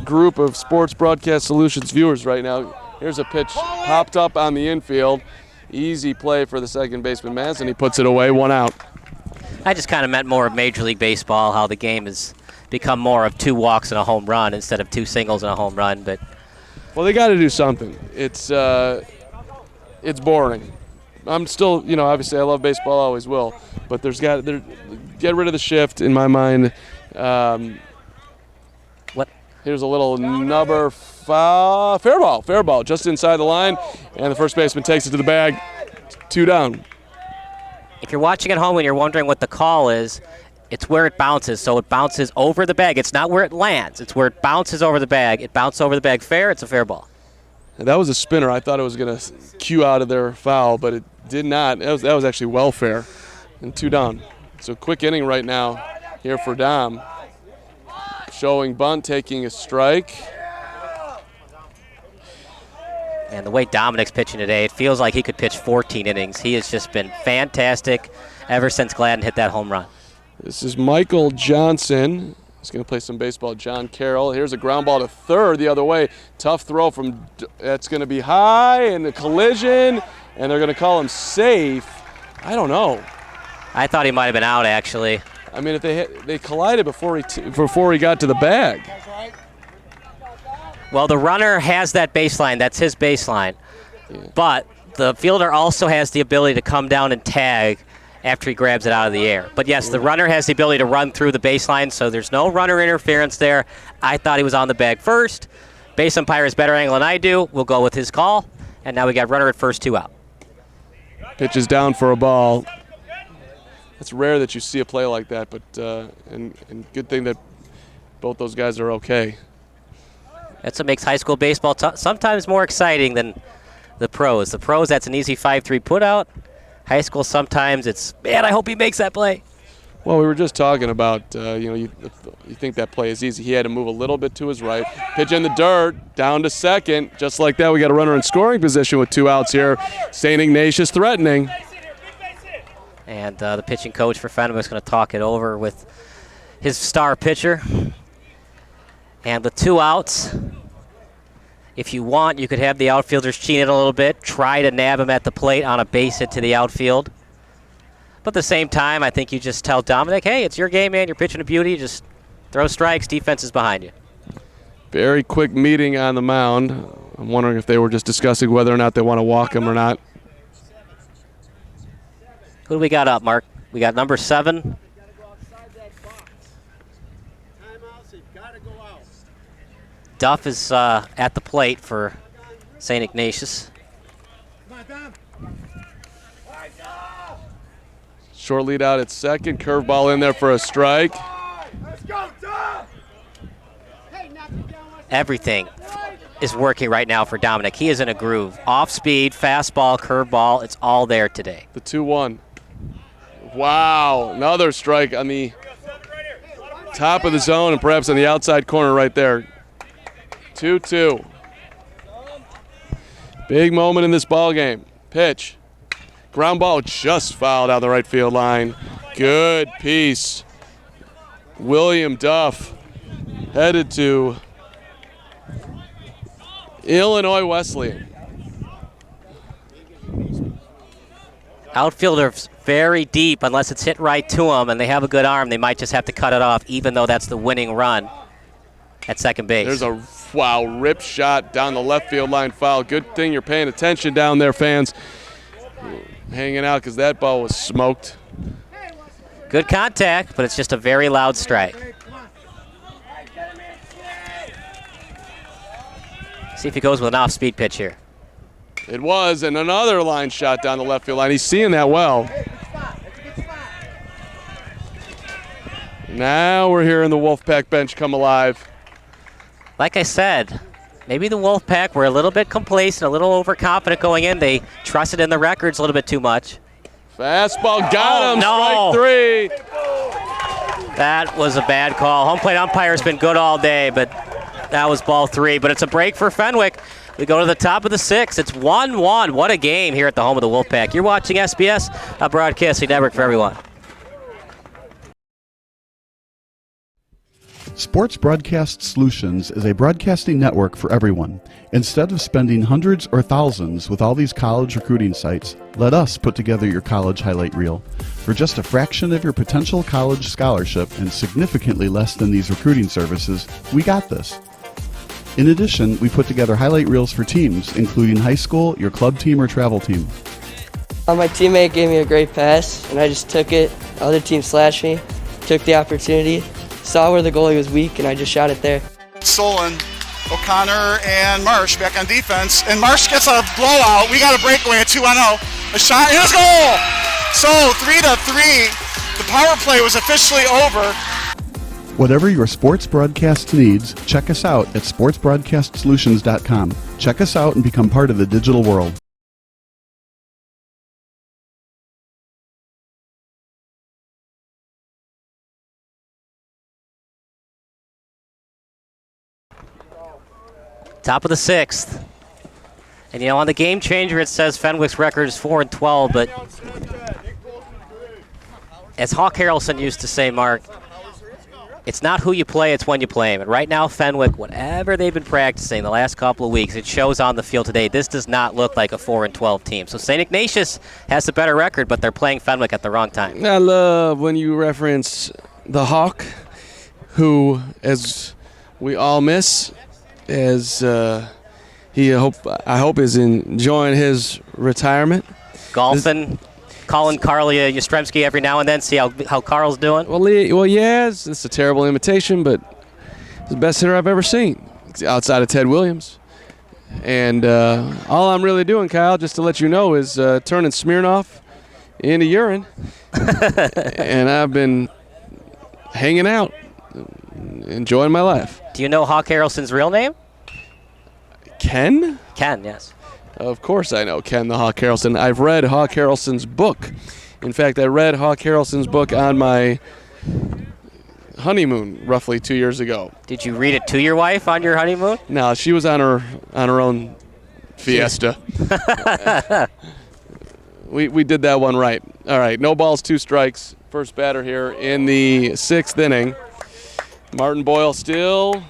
group of Sports Broadcast Solutions viewers right now. Here's a pitch popped up on the infield. Easy play for the second baseman, Madsen. He puts it away, 1 out. I just kind of meant more of Major League Baseball, how the game has become more of 2 walks and a home run instead of 2 singles and a home run. But well, they got to do something. It's boring. I'm still, obviously I love baseball, always will, but get rid of the shift in my mind. What? Here's a little nubber foul. Fair ball, just inside the line, and the first baseman takes it to the bag. 2 down. If you're watching at home and you're wondering what the call is, it's where it bounces. So it bounces over the bag. It's not where it lands. It's where it bounces over the bag. It bounced over the bag fair. It's a fair ball. And that was a spinner. I thought it was going to cue out of their foul, but it did not. That was actually well fair. And 2 down. So quick inning right now here for Dom. Showing bunt, taking a strike. And the way Dominic's pitching today, it feels like he could pitch 14 innings. He has just been fantastic ever since Gladden hit that home run. This is Michael Johnson. He's going to play some baseball. John Carroll. Here's a ground ball to third the other way. Tough throw from, that's going to be high, and a collision, and they're going to call him safe. I don't know. I thought he might have been out, actually. I mean, if they collided before he got to the bag. Well, the runner has that baseline. That's his baseline. Yeah. But the fielder also has the ability to come down and tag after he grabs it out of the air. But yes, the runner has the ability to run through the baseline, so there's no runner interference there. I thought he was on the bag first. Base umpire has better angle than I do. We'll go with his call. And now we got runner at first, 2 out. Pitch is down for a ball. It's rare that you see a play like that, but and good thing that both those guys are okay. That's what makes high school baseball sometimes more exciting than the pros. The pros, that's an easy 5-3 putout. High school, sometimes it's, man, I hope he makes that play. Well, we were just talking about, you think that play is easy. He had to move a little bit to his right. Pitch in the dirt, down to second. Just like that, we got a runner in scoring position with 2 outs here. St. Ignatius threatening. And the pitching coach for Fenwick is going to talk it over with his star pitcher. And with 2 outs, if you want, you could have the outfielders cheat it a little bit, try to nab him at the plate on a base hit to the outfield. But at the same time, I think you just tell Dominic, hey, it's your game, man. You're pitching a beauty. Just throw strikes. Defense is behind you. Very quick meeting on the mound. I'm wondering if they were just discussing whether or not they want to walk him or not. Who do we got up, Mark? We got number 7. Duff is at the plate for St. Ignatius. Short lead out at second. Curveball in there for a strike. Everything is working right now for Dominic. He is in a groove. Off speed, fastball, curveball, it's all there today. The 2-1. Wow, another strike on the top of the zone and perhaps on the outside corner right there. 2-2. Big moment in this ball game. Pitch. Ground ball just fouled out the right field line. Good piece. William Duff headed to Illinois Wesleyan. Outfielders very deep unless it's hit right to them and they have a good arm. They might just have to cut it off even though that's the winning run at second base. There's a rip shot down the left field line foul. Good thing you're paying attention down there, fans. Hanging out because that ball was smoked. Good contact, but it's just a very loud strike. See if he goes with an off-speed pitch here. It was, and another line shot down the left field line. He's seeing that well. Now we're hearing the Wolfpack bench come alive. Like I said, maybe the Wolfpack were a little bit complacent, a little overconfident going in. They trusted in the records a little bit too much. Fastball got him, no. Strike 3. That was a bad call. Home plate umpire's been good all day, but that was ball 3. But it's a break for Fenwick. We go to the top of the 6th. It's 1-1. What a game here at the home of the Wolfpack. You're watching SBS, a broadcasting network for everyone. Sports Broadcast Solutions is a broadcasting network for everyone. Instead of spending hundreds or thousands with all these college recruiting sites, let us put together your college highlight reel. For just a fraction of your potential college scholarship and significantly less than these recruiting services, we got this. In addition, we put together highlight reels for teams, including high school, your club team, or travel team. My teammate gave me a great pass, and I just took it. The other team slashed me, took the opportunity, saw where the goalie was weak, and I just shot it there. Solon, O'Connor, and Marsh back on defense. And Marsh gets a blowout. We got a breakaway at 2-0. A shot, and it's goal! So 3-3. The power play was officially over. Whatever your sports broadcast needs, check us out at sportsbroadcastsolutions.com. Check us out and become part of the digital world. Top of the 6th. And on the game changer it says Fenwick's record is 4-12, but as Hawk Harrelson used to say, Mark, it's not who you play, it's when you play them. And right now, Fenwick, whatever they've been practicing the last couple of weeks, it shows on the field today. This does not look like a 4-12 team. So St. Ignatius has the better record, but they're playing Fenwick at the wrong time. I love when you reference the Hawk, who, as we all miss, as I hope is enjoying his retirement. Golfing. Calling Carly Yastrzemski every now and then, see how Carl's doing? Well, yeah, it's a terrible imitation, but it's the best hitter I've ever seen, outside of Ted Williams. And all I'm really doing, Kyle, just to let you know, is turning Smirnoff into urine. And I've been hanging out, enjoying my life. Do you know Hawk Harrelson's real name? Ken? Ken, yes. Of course I know Ken the Hawk Harrelson. I've read Hawk Harrelson's book. In fact, I read Hawk Harrelson's book on my honeymoon roughly 2 years ago. Did you read it to your wife on your honeymoon? No, she was on her own fiesta. we did that one right. All right, no balls, 2 strikes. First batter here in the 6th inning. Martin Boyle still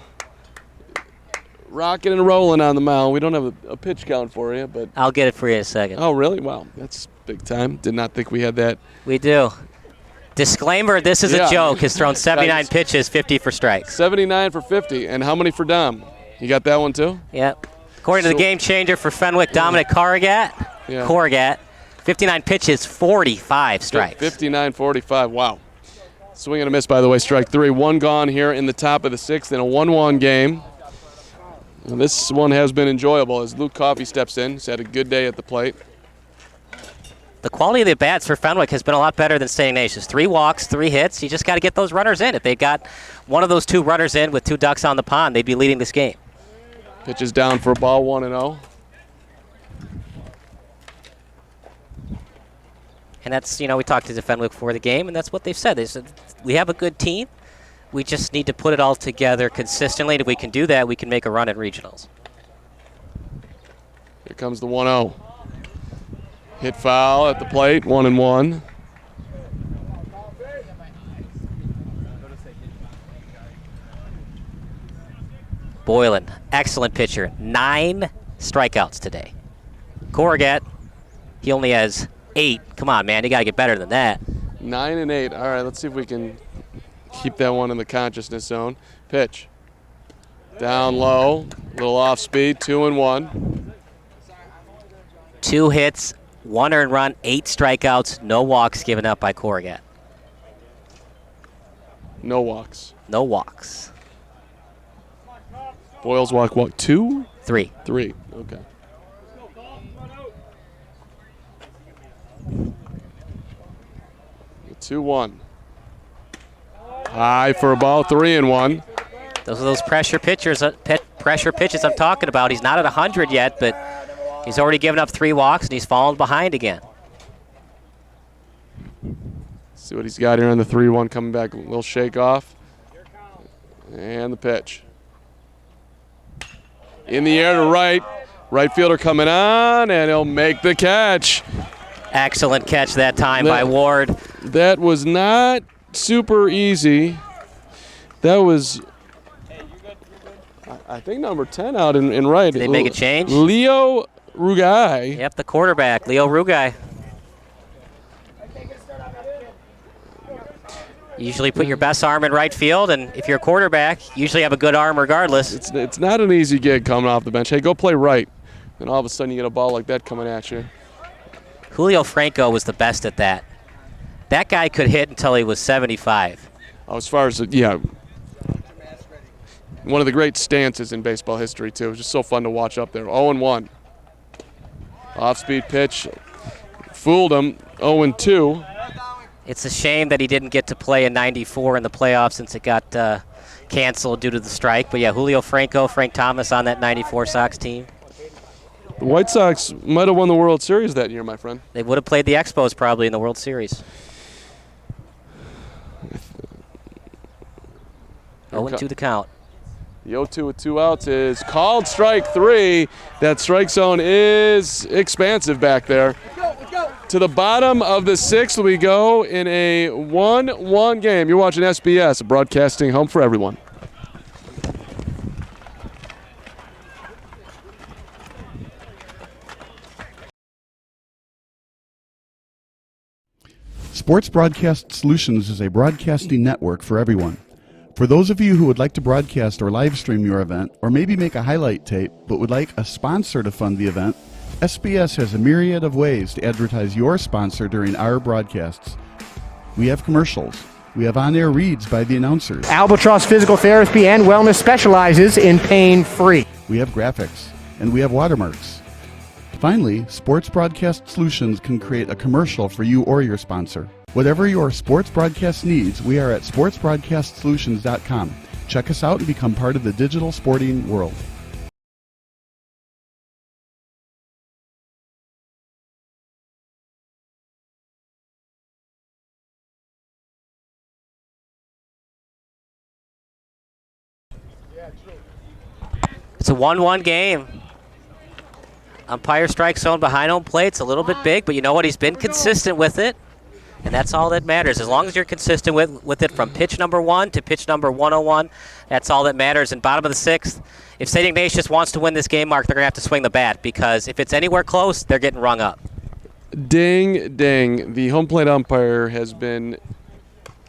rocking and rolling on the mound. We don't have a pitch count for you, but I'll get it for you in a second. Oh, really? Wow, that's big time. Did not think we had that. We do. Disclaimer, this is a joke. Has thrown 79 pitches, 50 for strikes. 79 for 50. And how many for Dom? You got that one too? Yep. According to the game changer for Fenwick, Dominic Corrigat, 59 pitches, 45 strikes. 59-45, wow. Swing and a miss, by the way, strike 3. 1 gone here in the top of the 6th in a 1-1 game. And this one has been enjoyable as Luke Coffey steps in. He's had a good day at the plate. the quality of the bats for Fenwick has been a lot better than St. Ignatius. 3 walks, 3 hits. You just got to get those runners in. If they got one of those 2 runners in with 2 ducks on the pond, they'd be leading this game. Pitch is down for a ball, 1-0. And that's, we talked to Fenwick before the game, and that's what they've said. They said, we have a good team. We just need to put it all together consistently. If we can do that, we can make a run at regionals. Here comes the 1-0. Hit foul at the plate, 1-1. Boylan, excellent pitcher. 9 strikeouts today. Corrigat, he only has 8. Come on, man, you got to get better than that. 9 and 8. All right, let's see if we can keep that one in the consciousness zone. Pitch. Down low, little off speed, 2-1. 2 hits, 1 earned run, 8 strikeouts, no walks given up by Corrigat. No walks. No walks. Boyles walk, 2? 3. 3, okay. The 2-1. High for a ball, 3-1. Those are those pressure pitches I'm talking about. He's not at 100 yet, but he's already given up 3 walks, and he's fallen behind again. See what he's got here on the 3-1, coming back, a little shake off. And the pitch. In the air to right. Right fielder coming on, and he'll make the catch. Excellent catch that time by Ward. That was not super easy. That was, I think, number 10 out in right. Did they make a change? Leo Rugai. Yep, the quarterback, Leo Rugai. You usually put your best arm in right field, and if you're a quarterback, you usually have a good arm regardless. It's not an easy gig coming off the bench. Hey, go play right. And all of a sudden you get a ball like that coming at you. Julio Franco was the best at that. That guy could hit until he was 75. Oh, as far as, yeah. One of the great stances in baseball history, too. It was just so fun to watch up there. 0-1. Off-speed pitch. Fooled him. 0-2. It's a shame that he didn't get to play in '94 in the playoffs since it got canceled due to the strike. But, yeah, Julio Franco, Frank Thomas on that '94 Sox team. The White Sox might have won the World Series that year, my friend. They would have played the Expos probably in the World Series. 0-2 the count. The 0-2 with 2 outs is called strike 3. That strike zone is expansive back there. To the bottom of the 6th we go in a 1-1 game. You're watching SBS, broadcasting home for everyone. Sports Broadcast Solutions is a broadcasting network for everyone. For those of you who would like to broadcast or live stream your event, or maybe make a highlight tape, but would like a sponsor to fund the event, SBS has a myriad of ways to advertise your sponsor during our broadcasts. We have commercials. We have on-air reads by the announcers. Albatross Physical Therapy and Wellness specializes in pain-free. We have graphics, and we have watermarks. Finally, Sports Broadcast Solutions can create a commercial for you or your sponsor. Whatever your sports broadcast needs, we are at sportsbroadcastsolutions.com. Check us out and become part of the digital sporting world. It's a 1-1 game. Umpire strike zone behind home plate. It's a little bit big, but you know what? He's been consistent with it, and that's all that matters. As long as you're consistent with it from pitch number 1 to pitch number 101, that's all that matters. And bottom of the 6th, if St. Ignatius wants to win this game, Mark, they're going to have to swing the bat, because if it's anywhere close, they're getting rung up. Ding, ding. The home plate umpire has been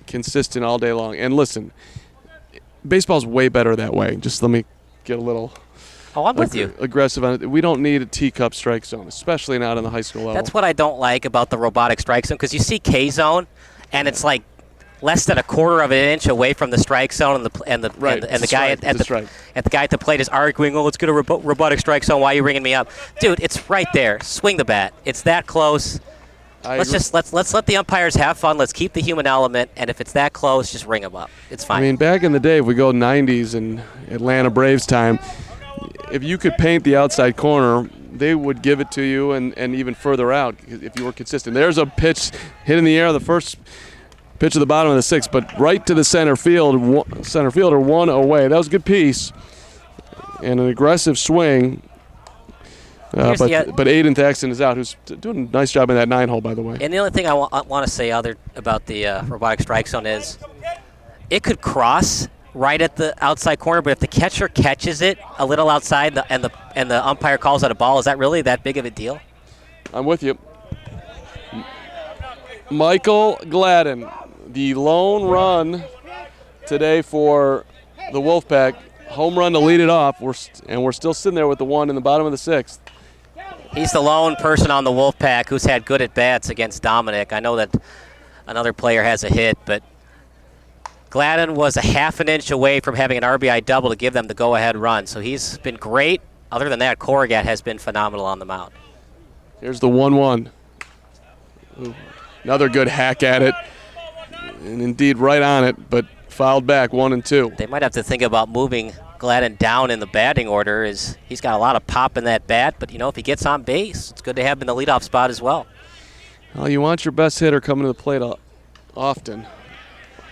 consistent all day long. And listen, baseball's way better that way. Just let me get a little I'm with you. Aggressive on it. We don't need a teacup strike zone, especially not on the high school level. That's what I don't like about the robotic strike zone, because you see K zone, and it's like less than a quarter of an inch away from the strike zone, and the guy at the plate is arguing, "Oh, let's get a robotic strike zone. Why are you ringing me up, dude? It's right there. Swing the bat. It's that close. Let's let the umpires have fun. Let's keep the human element, and if it's that close, just ring them up. It's fine. I mean, back in the day, if we go 90s and Atlanta Braves time, if you could paint the outside corner, they would give it to you and even further out if you were consistent. There's a pitch hit in the air, the first pitch at the bottom of the sixth, but right to the center fielder, one away. That was a good piece and an aggressive swing. But Aidan Callahan is out, who's doing a nice job in that 9-hole, by the way. And the only thing I want to say about the robotic strike zone is it could cross right at the outside corner, but if the catcher catches it a little outside and the umpire calls out a ball, is that really that big of a deal? I'm with you. Michael Gladden, the lone run today for the Wolfpack, home run to lead it off, and we're still sitting there with the one in the bottom of the sixth. He's the lone person on the Wolfpack who's had good at-bats against Dominic. I know that another player has a hit, but Gladden was a half an inch away from having an RBI double to give them the go-ahead run. So he's been great. Other than that, Corrigat has been phenomenal on the mound. Here's the 1-1. Another good hack at it. And indeed right on it, but fouled back 1-2. They might have to think about moving Gladden down in the batting order. He's got a lot of pop in that bat, but if he gets on base, it's good to have him in the leadoff spot as well. Well, you want your best hitter coming to the plate often.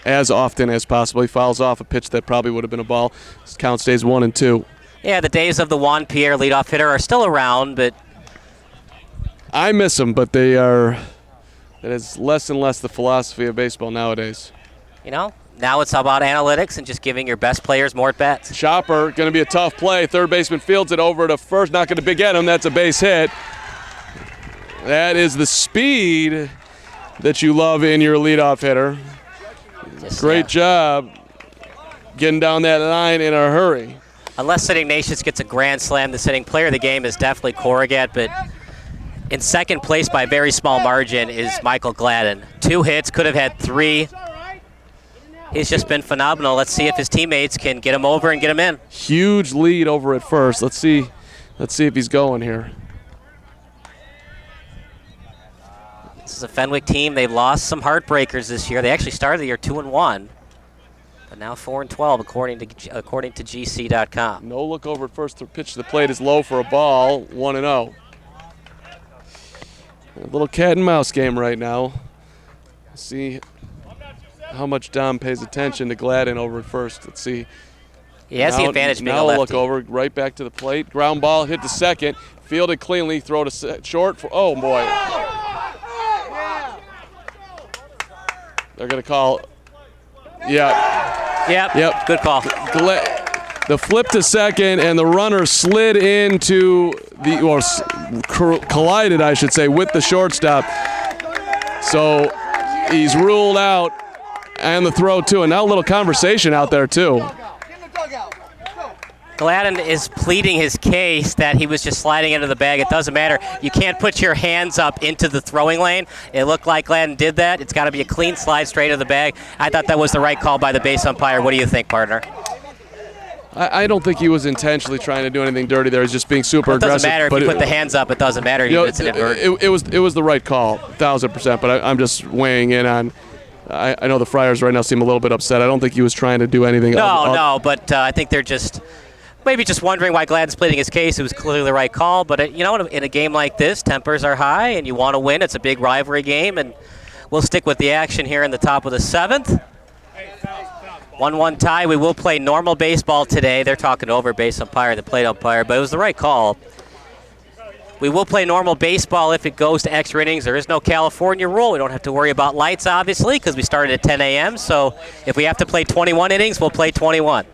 As often as possible. He fouls off a pitch that probably would have been a ball. His count stays 1-2. Yeah, the days of the Juan Pierre leadoff hitter are still around, but I miss them, but that is less and less the philosophy of baseball nowadays. Now it's about analytics and just giving your best players more at-bats. Chopper, going to be a tough play. Third baseman fields it over to first, not going to get him. That's a base hit. That is the speed that you love in your leadoff hitter. Great job getting down that line in a hurry. Unless St. Ignatius gets a grand slam, the sitting player of the game is definitely Corrigat, but in second place by a very small margin is Michael Gladden. 2 hits, could have had 3. He's just been phenomenal. Let's see if his teammates can get him over and get him in. Huge lead over at first. Let's see if he's going here. This is a Fenwick team. They've lost some heartbreakers this year. They actually started the year 2-1, but now 4-12 according to GC.com. No look over at first. The pitch to the plate is low for a ball. 1-0. A little cat and mouse game right now. See how much Dom pays attention to Gladden over at first. Let's see. He has the advantage being a lefty. Now lefty. Look over right back to the plate. Ground ball hit to second. Fielded cleanly. Throw to short. Oh boy. They're going to call. Yeah. Yep. Good call. The flip to second, and the runner slid into collided, I should say, with the shortstop. So he's ruled out, and the throw too. And now a little conversation out there too. Gladden is pleading his case that he was just sliding into the bag. It doesn't matter. You can't put your hands up into the throwing lane. It looked like Gladden did that. It's got to be a clean slide straight to the bag. I thought that was the right call by the base umpire. What do you think, partner? I don't think he was intentionally trying to do anything dirty there. He's just being super aggressive. It doesn't matter if you put the hands up. It doesn't matter. It's an invert. It was the right call, 1,000%. But I'm just weighing in on. I know the Friars right now seem a little bit upset. I don't think he was trying to do anything. No, but I think they're just maybe just wondering why Gladden's pleading his case. It was clearly the right call. But in a game like this, tempers are high, and you want to win. It's a big rivalry game, and we'll stick with the action here in the top of the 7th. 1-1 tie. We will play normal baseball today. They're talking over base umpire, the plate umpire, but it was the right call. We will play normal baseball if it goes to extra innings. There is no California rule. We don't have to worry about lights, obviously, because we started at 10 a.m. So if we have to play 21 innings, we'll play 21.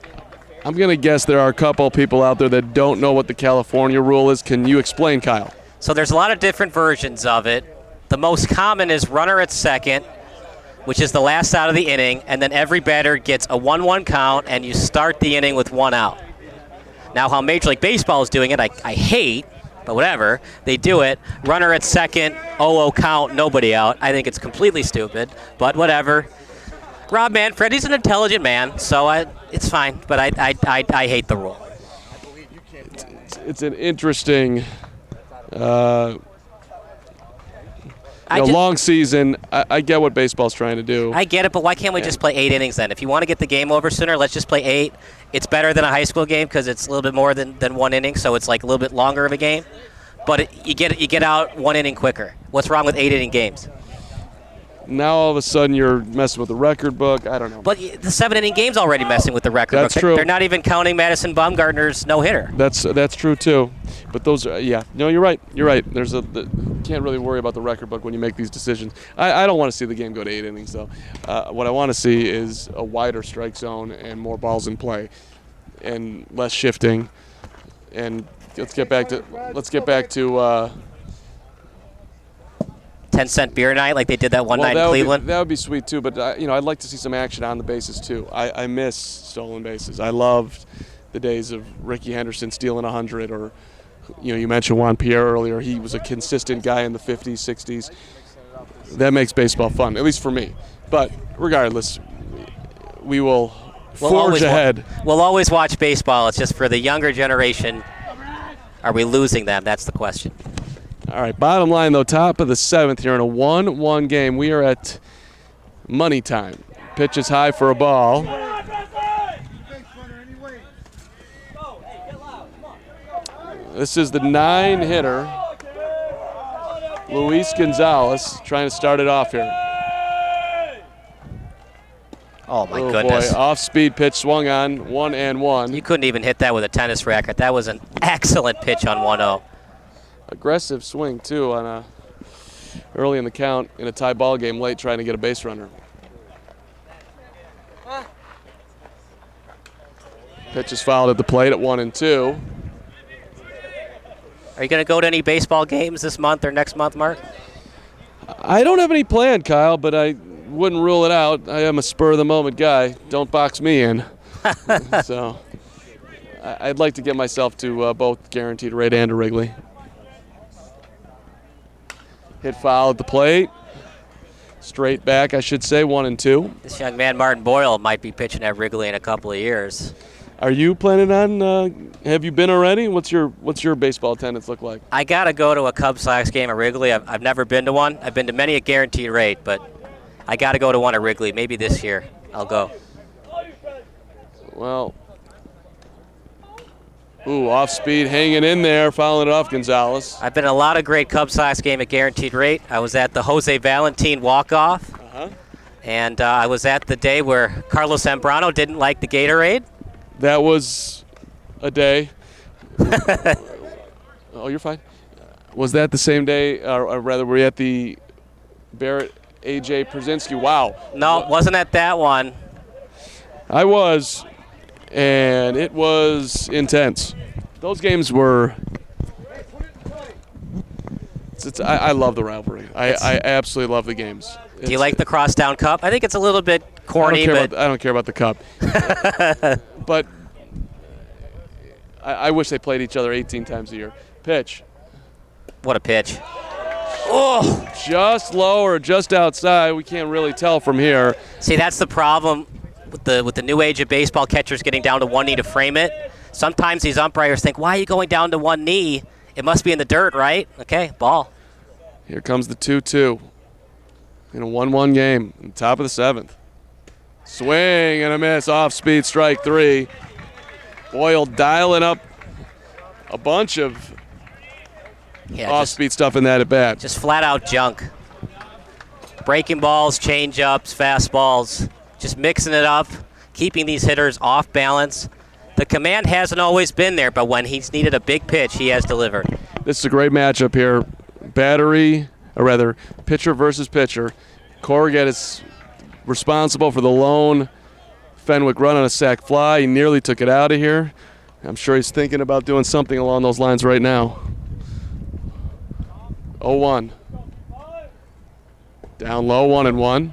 I'm going to guess there are a couple people out there that don't know what the California rule is. Can you explain, Kyle? So there's a lot of different versions of it. The most common is runner at second, which is the last out of the inning, and then every batter gets a 1-1 count, and you start the inning with 1 out. Now, how Major League Baseball is doing it, I hate, but whatever. They do it. Runner at second, 0-0 count, nobody out. I think it's completely stupid, but whatever. Rob Manfred, he's an intelligent man, so it's fine, but I hate the rule. It's an interesting long season. I get what baseball's trying to do. I get it, but why can't we just play 8 innings then? If you want to get the game over sooner, let's just play 8. It's better than a high school game because it's a little bit more than 1 inning, so it's like a little bit longer of a game. But you get out 1 inning quicker. What's wrong with 8-inning games? Now all of a sudden you're messing with the record book. I don't know. But the 7-inning game's already messing with the record That's book. true. They're not even counting Madison Bumgarner's no-hitter. That's true too. But those are, no, you're right. You're right. Can't really worry about the record book when you make these decisions. I don't want to see the game go to 8 innings though. What I want to see is a wider strike zone and more balls in play, and less shifting. And let's get back to 10-cent beer night like they did that one night in Cleveland. That would be sweet too. But I'd like to see some action on the bases too. I miss stolen bases. I loved the days of Ricky Henderson stealing 100, or you mentioned Juan Pierre earlier. He was a consistent guy in the 50s, 60s. That makes baseball fun, at least for me. But regardless, we will forge ahead. We'll always watch baseball. It's just for the younger generation, are we losing them? That's the question. All right, bottom line, though, top of the 7th here in a 1-1 game. We are at money time. Pitch is high for a ball. This is the 9-hitter, Luis Gonzalez, trying to start it off here. Oh, my goodness. Boy, off-speed pitch swung on, 1-1. You couldn't even hit that with a tennis racket. That was an excellent pitch on 1-0. Aggressive swing, too, on early in the count in a tie ball game, late trying to get a base runner. Pitch is fouled at the plate at 1-2. Are you going to go to any baseball games this month or next month, Mark? I don't have any planned, Kyle, but I wouldn't rule it out. I am a spur-of-the-moment guy. Don't box me in. So I'd like to get myself to both Guaranteed Rate and to Wrigley. Hit foul at the plate. Straight back, I should say, 1-2. This young man, Martin Boyle, might be pitching at Wrigley in a couple of years. Are you planning on, have you been already? What's your baseball attendance look like? I got to go to a Cubs Sox game at Wrigley. I've never been to one. I've been to many at Guaranteed Rate, but I got to go to one at Wrigley. Maybe this year I'll go. Well, off speed, hanging in there, fouling it off Gonzalez. I've been to a lot of great Cubs Sox game at Guaranteed Rate. I was at the Jose Valentin walk-off, and I was at the day where Carlos Zambrano didn't like the Gatorade. That was a day. Oh, you're fine. Was that the same day, or rather, were you at the Barrett A.J. Przinsky? Wow. No, wasn't at that one. I was, and it was intense. Those games were. I love the rivalry. I absolutely love the games. Do you like the Crosstown Cup? I think it's a little bit corny, I don't care about the cup. But I wish they played each other 18 times a year. Pitch. What a pitch. Oh, just low or just outside. We can't really tell from here. See, that's the problem with the new age of baseball, catchers getting down to one knee to frame it. Sometimes these umpires think, why are you going down to one knee? It must be in the dirt, right? Okay, ball. Here comes the 2-2 in a 1-1 game, in the top of the 7th. Swing and a miss, off-speed, strike 3. Boyle dialing up a bunch of off-speed stuff in that at-bat. Just flat-out junk. Breaking balls, change-ups, fastballs, just mixing it up, keeping these hitters off balance. The command hasn't always been there, but when he's needed a big pitch, he has delivered. This is a great matchup here. Pitcher versus pitcher. Corrigan is responsible for the lone Fenwick run on a sac fly. He nearly took it out of here. I'm sure he's thinking about doing something along those lines right now. 0-1. Down low, 1-1.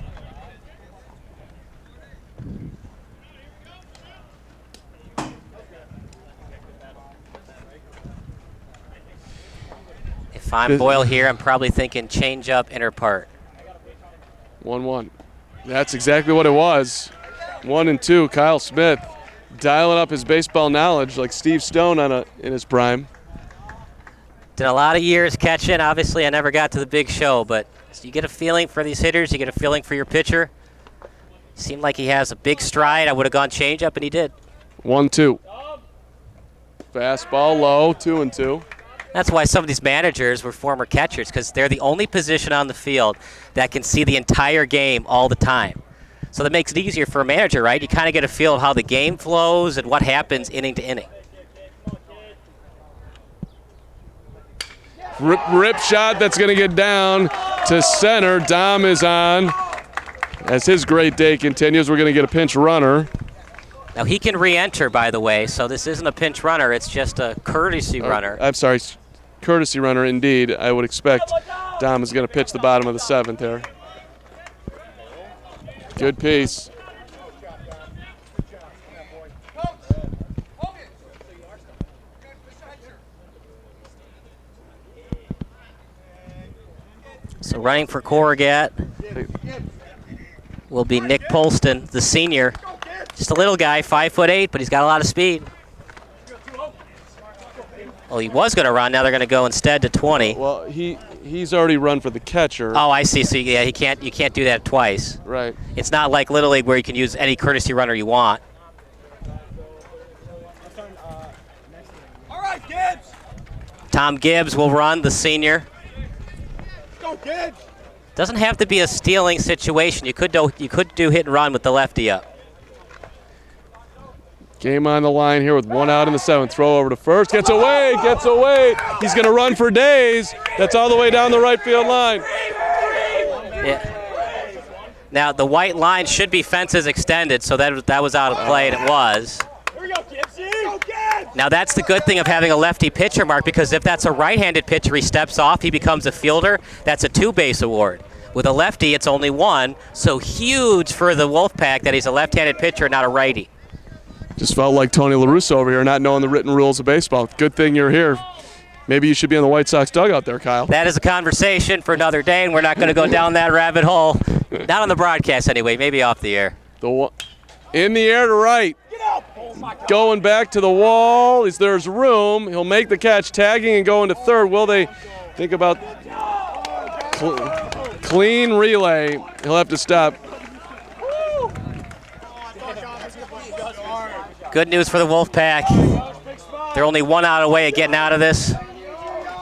If I'm Boyle here, I'm probably thinking change up, inner part. 1-1. That's exactly what it was. 1-2. Kyle Smith dialing up his baseball knowledge like Steve Stone in his prime. Did a lot of years catching. Obviously, I never got to the big show, but you get a feeling for these hitters. You get a feeling for your pitcher. Seemed like he has a big stride. I would have gone changeup, and he did. 1-2. Fastball low, 2-2. That's why some of these managers were former catchers, because they're the only position on the field that can see the entire game all the time. So that makes it easier for a manager, right? You kind of get a feel of how the game flows and what happens inning to inning. Rip shot that's going to get down to center. Dom is on. As his great day continues, we're going to get a pinch runner. Now he can re-enter, by the way, so this isn't a pinch runner. It's just a courtesy runner. I'm sorry, courtesy runner indeed. I would expect Dom is going to pitch the bottom of the 7th here. Good piece. So running for Corrigat will be Nick Polston, the senior. Just a little guy, 5'8", but he's got a lot of speed. Oh, he was going to run. Now they're going to go instead to 20. Well, he's already run for the catcher. Oh, I see. So yeah, you can't do that twice. Right. It's not like Little League where you can use any courtesy runner you want. All right, Gibbs. Tom Gibbs will run, the senior. Go, Gibbs. Doesn't have to be a stealing situation. You could do hit and run with the lefty up. Game on the line here with 1 out in the 7th. Throw over to first. Gets away. He's going to run for days. That's all the way down the right field line. Yeah. Now, the white line should be fences extended, so that was out of play, and it was. Now, that's the good thing of having a lefty pitcher, Mark, because if that's a right-handed pitcher, he steps off, he becomes a fielder. That's a 2-base award. With a lefty, it's only 1, so huge for the Wolfpack that he's a left-handed pitcher, not a righty. Just felt like Tony La Russa over here, not knowing the written rules of baseball. Good thing you're here. Maybe you should be in the White Sox dugout there, Kyle. That is a conversation for another day, and we're not going to go down that rabbit hole. Not on the broadcast anyway, maybe off the air. In the air to right. Going back to the wall. There's room. He'll make the catch, tagging and going to third. Will they think about clean relay? He'll have to stop. Good news for the Wolfpack. They're only 1 out away of getting out of this.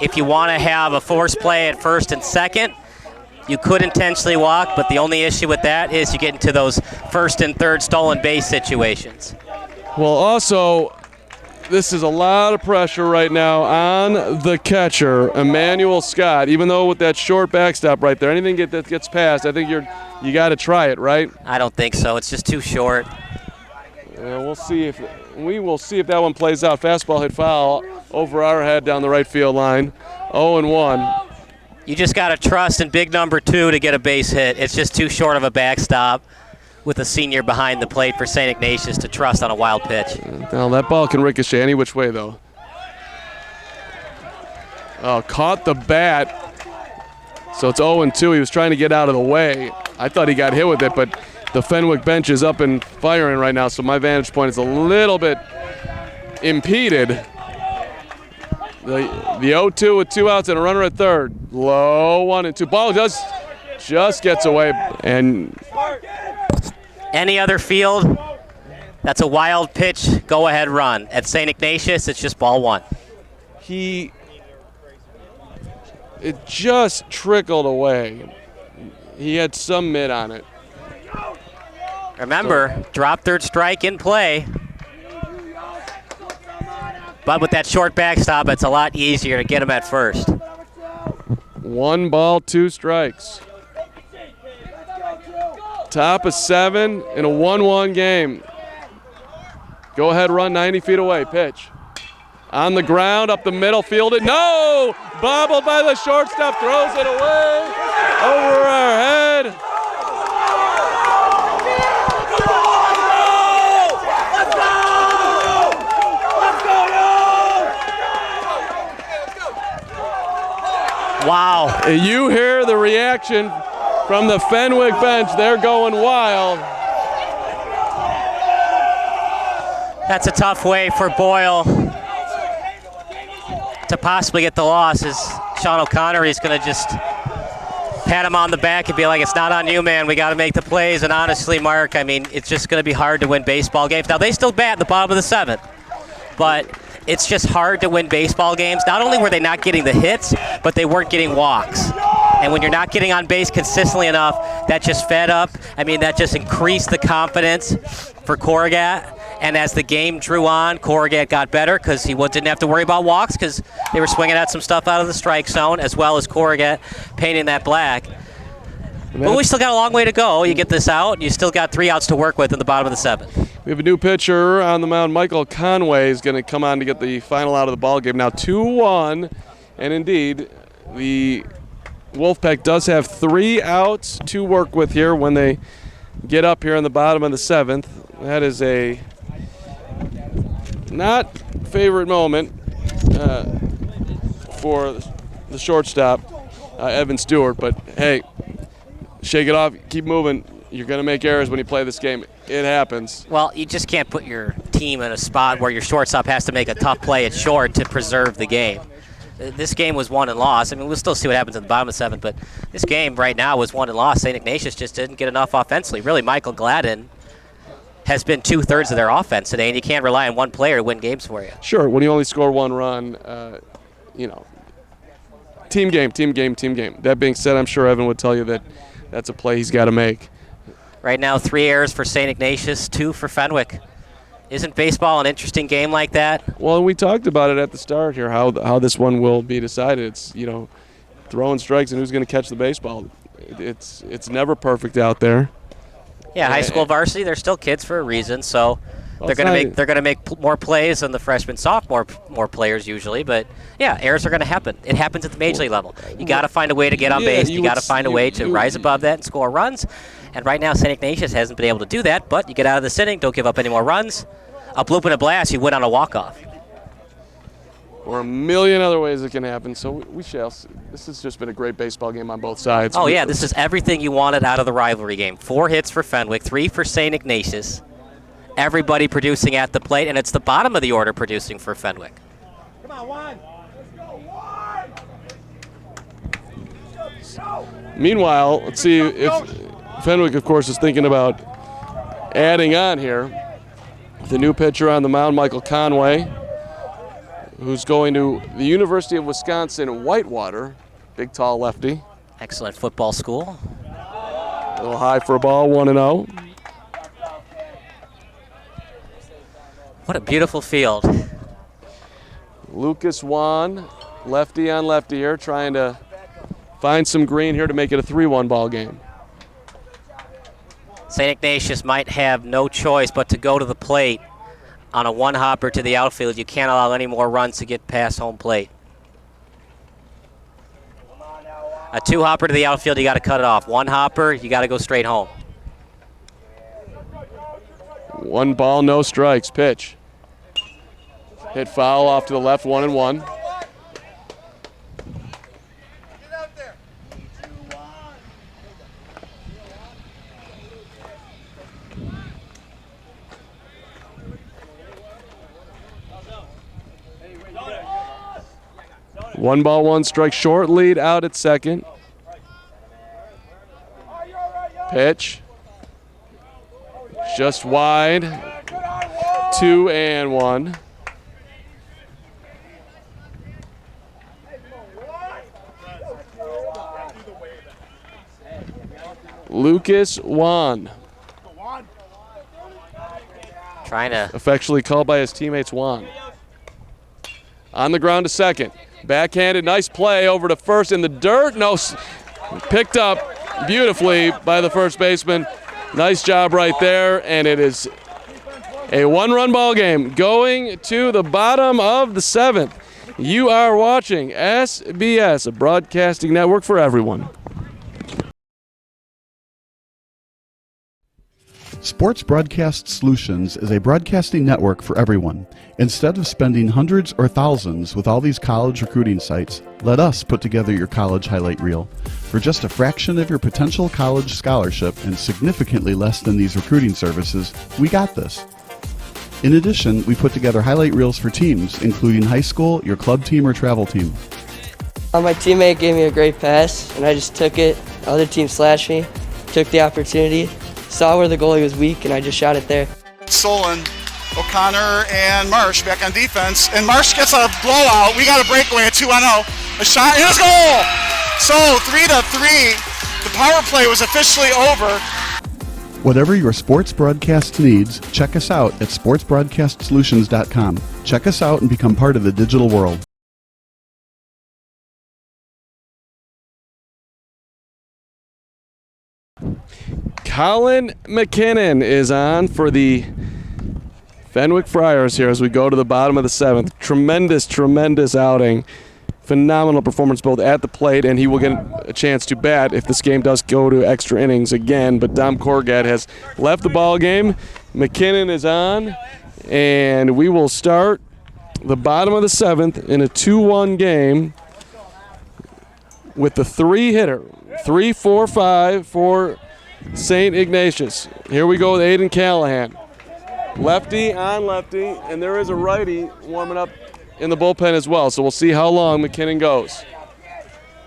If you want to have a force play at first and second, you could intentionally walk, but the only issue with that is you get into those first and third stolen base situations. Well, also, this is a lot of pressure right now on the catcher, Emmanuel Scott. Even though with that short backstop right there, anything that gets past, I think you got to try it, right? I don't think so. It's just too short. We will see if that one plays out. Fastball hit foul over our head down the right field line. 0-1. You just got to trust in big number 2 to get a base hit. It's just too short of a backstop with a senior behind the plate for St. Ignatius to trust on a wild pitch. Now that ball can ricochet any which way, though. Oh, caught the bat. So it's 0-2. He was trying to get out of the way. I thought he got hit with it, but the Fenwick bench is up and firing right now, so my vantage point is a little bit impeded. The 0-2 with 2 outs and a runner at third. Low 1-2. Ball just gets away. And any other field, that's a wild pitch, go ahead run. At St. Ignatius, it's just ball 1. It just trickled away. He had some mid on it. Remember, drop third strike in play. But with that short backstop, it's a lot easier to get him at first. 1 ball, 2 strikes. Top of 7 in a 1-1 game. Go ahead, run 90 feet away. Pitch. On the ground, up the middle, fielded. No! Bobbled by the shortstop, throws it away. Over our head. Wow. You hear the reaction from the Fenwick bench. They're going wild. That's a tough way for Boyle to possibly get the loss is Sean O'Connor. He's going to just pat him on the back and be like, it's not on you, man. We got to make the plays. And honestly, Mark, I mean, it's just going to be hard to win baseball games. Now, they still bat in the bottom of the 7th, but it's just hard to win baseball games. Not only were they not getting the hits, but they weren't getting walks. And when you're not getting on base consistently enough, that just fed up. I mean, that just increased the confidence for Corrigat. And as the game drew on, Corrigat got better because he didn't have to worry about walks because they were swinging at some stuff out of the strike zone, as well as Corrigat painting that black. But we still got a long way to go. You get this out, and you still got 3 outs to work with in the bottom of the 7th. We have a new pitcher on the mound. Michael Conway is going to come on to get the final out of the ball game. Now 2-1, and indeed, the Wolfpack does have 3 outs to work with here when they get up here in the bottom of the 7th. That is a not favorite moment for the shortstop, Evan Stewart, but hey, shake it off, keep moving. You're going to make errors when you play this game. It happens. Well, you just can't put your team in a spot where your shortstop has to make a tough play at short to preserve the game. This game was won and lost. I mean, we'll still see what happens at the bottom of the 7th, but this game right now was won and lost. St. Ignatius just didn't get enough offensively. Really, Michael Gladden has been 2/3 of their offense today, and you can't rely on one player to win games for you. Sure, when you only score 1 run, team game. That being said, I'm sure Evan would tell you that that's a play he's got to make. Right now, 3 errors for St. Ignatius, 2 for Fenwick. Isn't baseball an interesting game like that? Well, we talked about it at the start here, how this one will be decided. It's, throwing strikes and who's going to catch the baseball. It's never perfect out there. Yeah, high school varsity, they're still kids for a reason, so they're going to make more plays than the freshman, sophomore more players usually. But yeah, errors are going to happen. It happens at the major league level. You got to find a way to get on base. You got to find a way to rise above that and score runs. And right now, St. Ignatius hasn't been able to do that. But you get out of this inning, don't give up any more runs. A bloop and a blast, you win on a walk-off. Or a million other ways it can happen. So we shall see. This has just been a great baseball game on both sides. Oh, yeah, this is everything you wanted out of the rivalry game. 4 hits for Fenwick, 3 for St. Ignatius. Everybody producing at the plate, and it's the bottom of the order producing for Fenwick. Come on, Juan. Let's go. Meanwhile, let's see if Fenwick, of course, is thinking about adding on here. The new pitcher on the mound, Michael Conway, who's going to the University of Wisconsin-Whitewater. Big, tall lefty. Excellent football school. A little high for a ball, 1-0. What a beautiful field. Lucas Wan, lefty on lefty here, trying to find some green here to make it a 3-1 ball game. St. Ignatius might have no choice but to go to the plate on a 1-hopper to the outfield. You can't allow any more runs to get past home plate. A 2-hopper to the outfield, you got to cut it off. 1-hopper, you got to go straight home. 1 ball, no strikes. Pitch. Hit foul off to the left, 1-1. One ball, 1 strike. Short lead out at second. Pitch. Just wide. 2-1. Lucas Wan. Trying to. Affectionately called by his teammates Wan. On the ground to second. Backhanded, nice play over to first in the dirt. No, picked up beautifully by the first baseman. Nice job right there, and it is a 1-run ball game going to the bottom of the 7th. You are watching SBS, a broadcasting network for everyone. Sports Broadcast Solutions is a broadcasting network for everyone. Instead of spending hundreds or thousands with all these college recruiting sites, let us put together your college highlight reel. For just a fraction of your potential college scholarship and significantly less than these recruiting services, we got this. In addition, we put together highlight reels for teams, including high school, your club team, or travel team. My teammate gave me a great pass, and I just took it. The other team slashed me, took the opportunity, saw where the goalie was weak, and I just shot it there. Solon, O'Connor, and Marsh back on defense. And Marsh gets a blowout. We got a breakaway at 2-0. A shot, and a goal! So 3-3. The power play was officially over. Whatever your sports broadcast needs, check us out at sportsbroadcastsolutions.com. Check us out and become part of the digital world. Colin McKinnon is on for the Fenwick Friars here as we go to the bottom of the 7th. Tremendous outing. Phenomenal performance both at the plate, and he will get a chance to bat if this game does go to extra innings again. But Dom Korgat has left the ball game. McKinnon is on, and we will start the bottom of the 7th in a 2-1 game with the 3-hitter. 3-4-5 for St. Ignatius. Here we go with Aidan Callahan. Lefty on lefty, and there is a righty warming up in the bullpen as well, so we'll see how long McKinnon goes.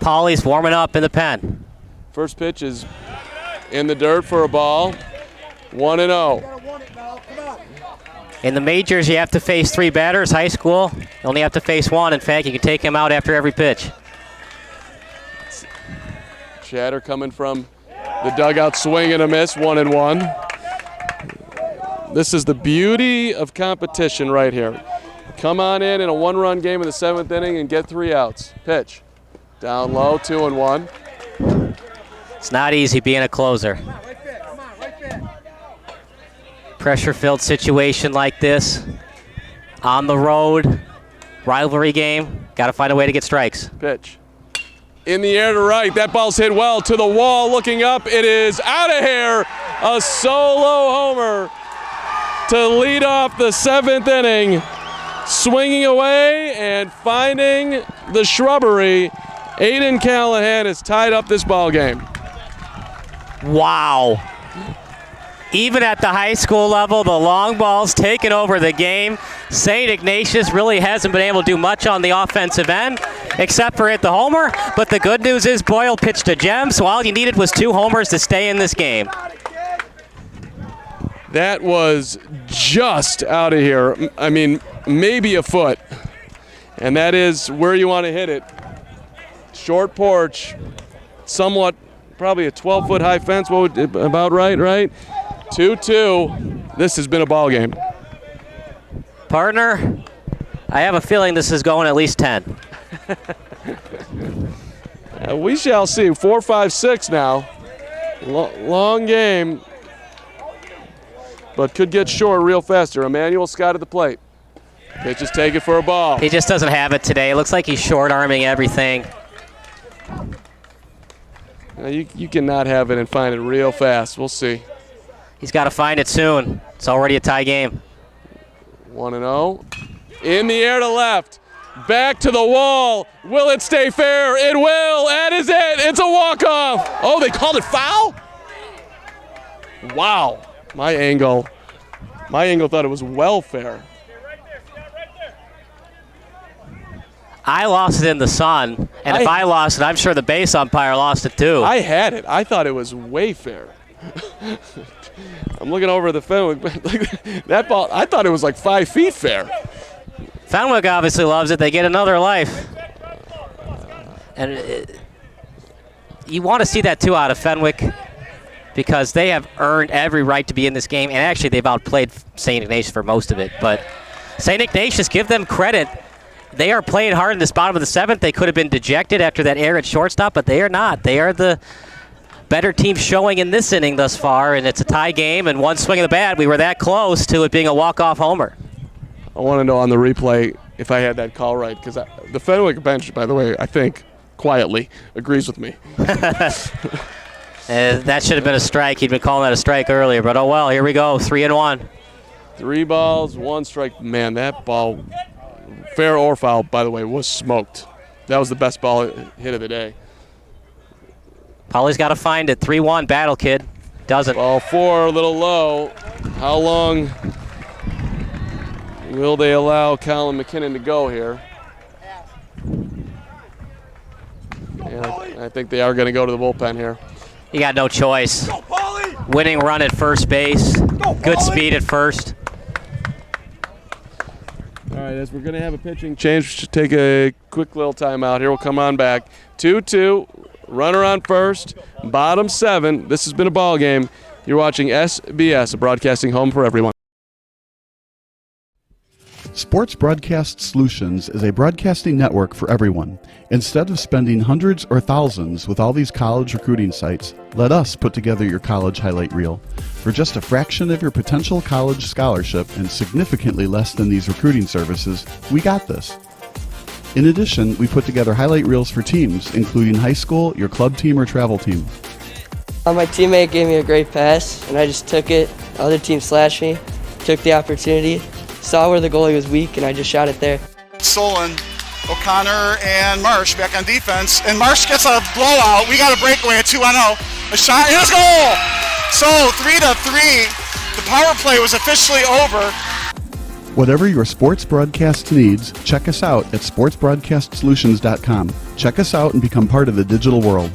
Paulie's warming up in the pen. First pitch is in the dirt for a ball. 1-0. In the majors, you have to face 3 batters. High school, you only have to face 1. In fact, you can take him out after every pitch. Chatter coming from the dugout, swing and a miss, 1-1. This is the beauty of competition right here. Come on in a 1-run game in the 7th inning and get 3 outs. Pitch. Down low, 2-1. It's not easy being a closer. Pressure-filled situation like this. On the road, rivalry game. Got to find a way to get strikes. Pitch. In the air to right. That ball's hit well to the wall. Looking up, it is out of here. A solo homer to lead off the 7th inning. Swinging away and finding the shrubbery. Aidan Callahan has tied up this ball game. Wow. Even at the high school level, the long ball's taken over the game. St. Ignatius really hasn't been able to do much on the offensive end, except for hit the homer. But the good news is Boyle pitched a gem, so all you needed was 2 homers to stay in this game. That was just out of here. I mean, maybe a foot. And that is where you want to hit it. Short porch, somewhat, probably a 12-foot high fence. What would, about right? 2-2. This has been a ball game. Partner, I have a feeling this is going at least 10. We shall see. 4-5-6 now. Long game, but could get short real faster. Emmanuel Scott at the plate. Pitch is taken for a ball. He just doesn't have it today. It looks like he's short-arming everything. You cannot have it and find it real fast. We'll see. He's got to find it soon. It's already a tie game. 1-0. In the air to left. Back to the wall. Will it stay fair? It will. That is it. It's a walk-off. Oh, they called it foul? Wow. My angle thought it was well fair. I lost it in the sun, and if I lost it, I'm sure the base umpire lost it too. I had it. I thought it was way fair. I'm looking over at the Fenwick. That ball, I thought it was like 5 feet fair. Fenwick obviously loves it. They get another life. And you want to see that too out of Fenwick because they have earned every right to be in this game. And actually, they've outplayed St. Ignatius for most of it. But St. Ignatius, give them credit. They are playing hard in this bottom of the 7th. They could have been dejected after that error at shortstop, but they are not. They are the better team showing in this inning thus far, and it's a tie game, and one swing of the bat, we were that close to it being a walk-off homer. I want to know on the replay if I had that call right, because the Fenwick bench, by the way, I think, quietly, agrees with me. That should have been a strike. He'd been calling that a strike earlier, but oh well, here we go, 3-1. 3 balls, 1 strike. Man, that ball, fair or foul, by the way, was smoked. That was the best ball hit of the day. Paulie's got to find it. 3-1 battle, kid. Doesn't. Ball 4, a little low. How long Will they allow Colin McKinnon to go here? And I think they are going to go to the bullpen here. You got no choice. Winning run at first base. Good speed at first. All right, as we're going to have a pitching change, we should take a quick little timeout here. We'll come on back. 2-2, runner on first, bottom 7. This has been a ball game. You're watching SBS, a broadcasting home for everyone. Sports Broadcast Solutions is a broadcasting network for everyone. Instead of spending hundreds or thousands with all these college recruiting sites, let us put together your college highlight reel. For just a fraction of your potential college scholarship and significantly less than these recruiting services, we got this. In addition, we put together highlight reels for teams, including high school, your club team, or travel team. My teammate gave me a great pass, and I just took it. The other team slashed me, took the opportunity, saw where the goalie was weak, and I just shot it there. Solon, O'Connor, and Marsh back on defense. And Marsh gets a blowout. We got a breakaway at 2-0. A shot, and it's goal! So 3-3. The power play was officially over. Whatever your sports broadcast needs, check us out at sportsbroadcastsolutions.com. Check us out and become part of the digital world.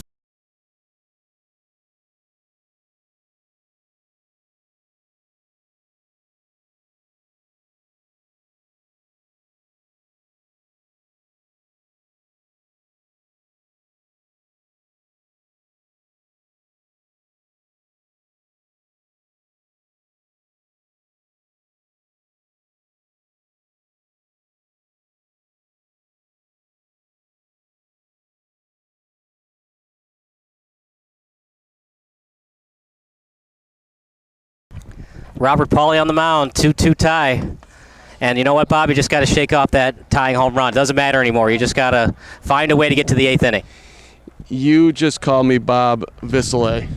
Robert Pauly on the mound, 2-2 tie. And you know what, Bob? You just got to shake off that tying home run. Doesn't matter anymore. You just got to find a way to get to the 8th inning. You just call me Bob Visselet.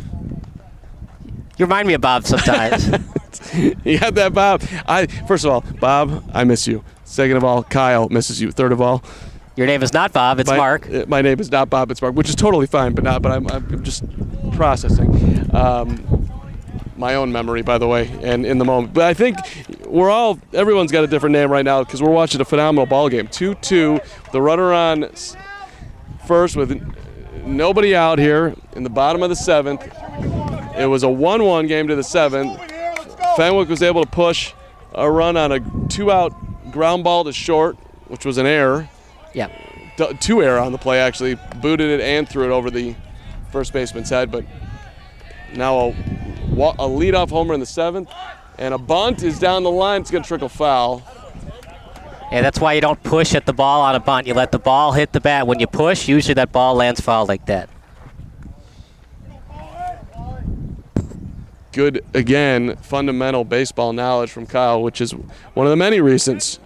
You remind me of Bob sometimes. You got that, Bob? First of all, Bob, I miss you. Second of all, Kyle misses you. Third of all, your name is not Bob, it's Mark. My name is not Bob, it's Mark, which is totally fine, but I'm just processing. My own memory, by the way, and in the moment. But I think everyone's got a different name right now because we're watching a phenomenal ball game. 2-2, the runner on first with nobody out here in the bottom of the 7th. It was a 1-1 game to the 7th. Fenwick was able to push a run on a 2-out ground ball to short, which was an error. Yeah. 2 error on the play, actually. Booted it and threw it over the first baseman's head, but now a leadoff homer in the 7th, and a bunt is down the line. It's going to trickle foul. Yeah, that's why you don't push at the ball on a bunt. You let the ball hit the bat. When you push, usually that ball lands foul like that. Good, again, fundamental baseball knowledge from Kyle, which is one of the many reasons.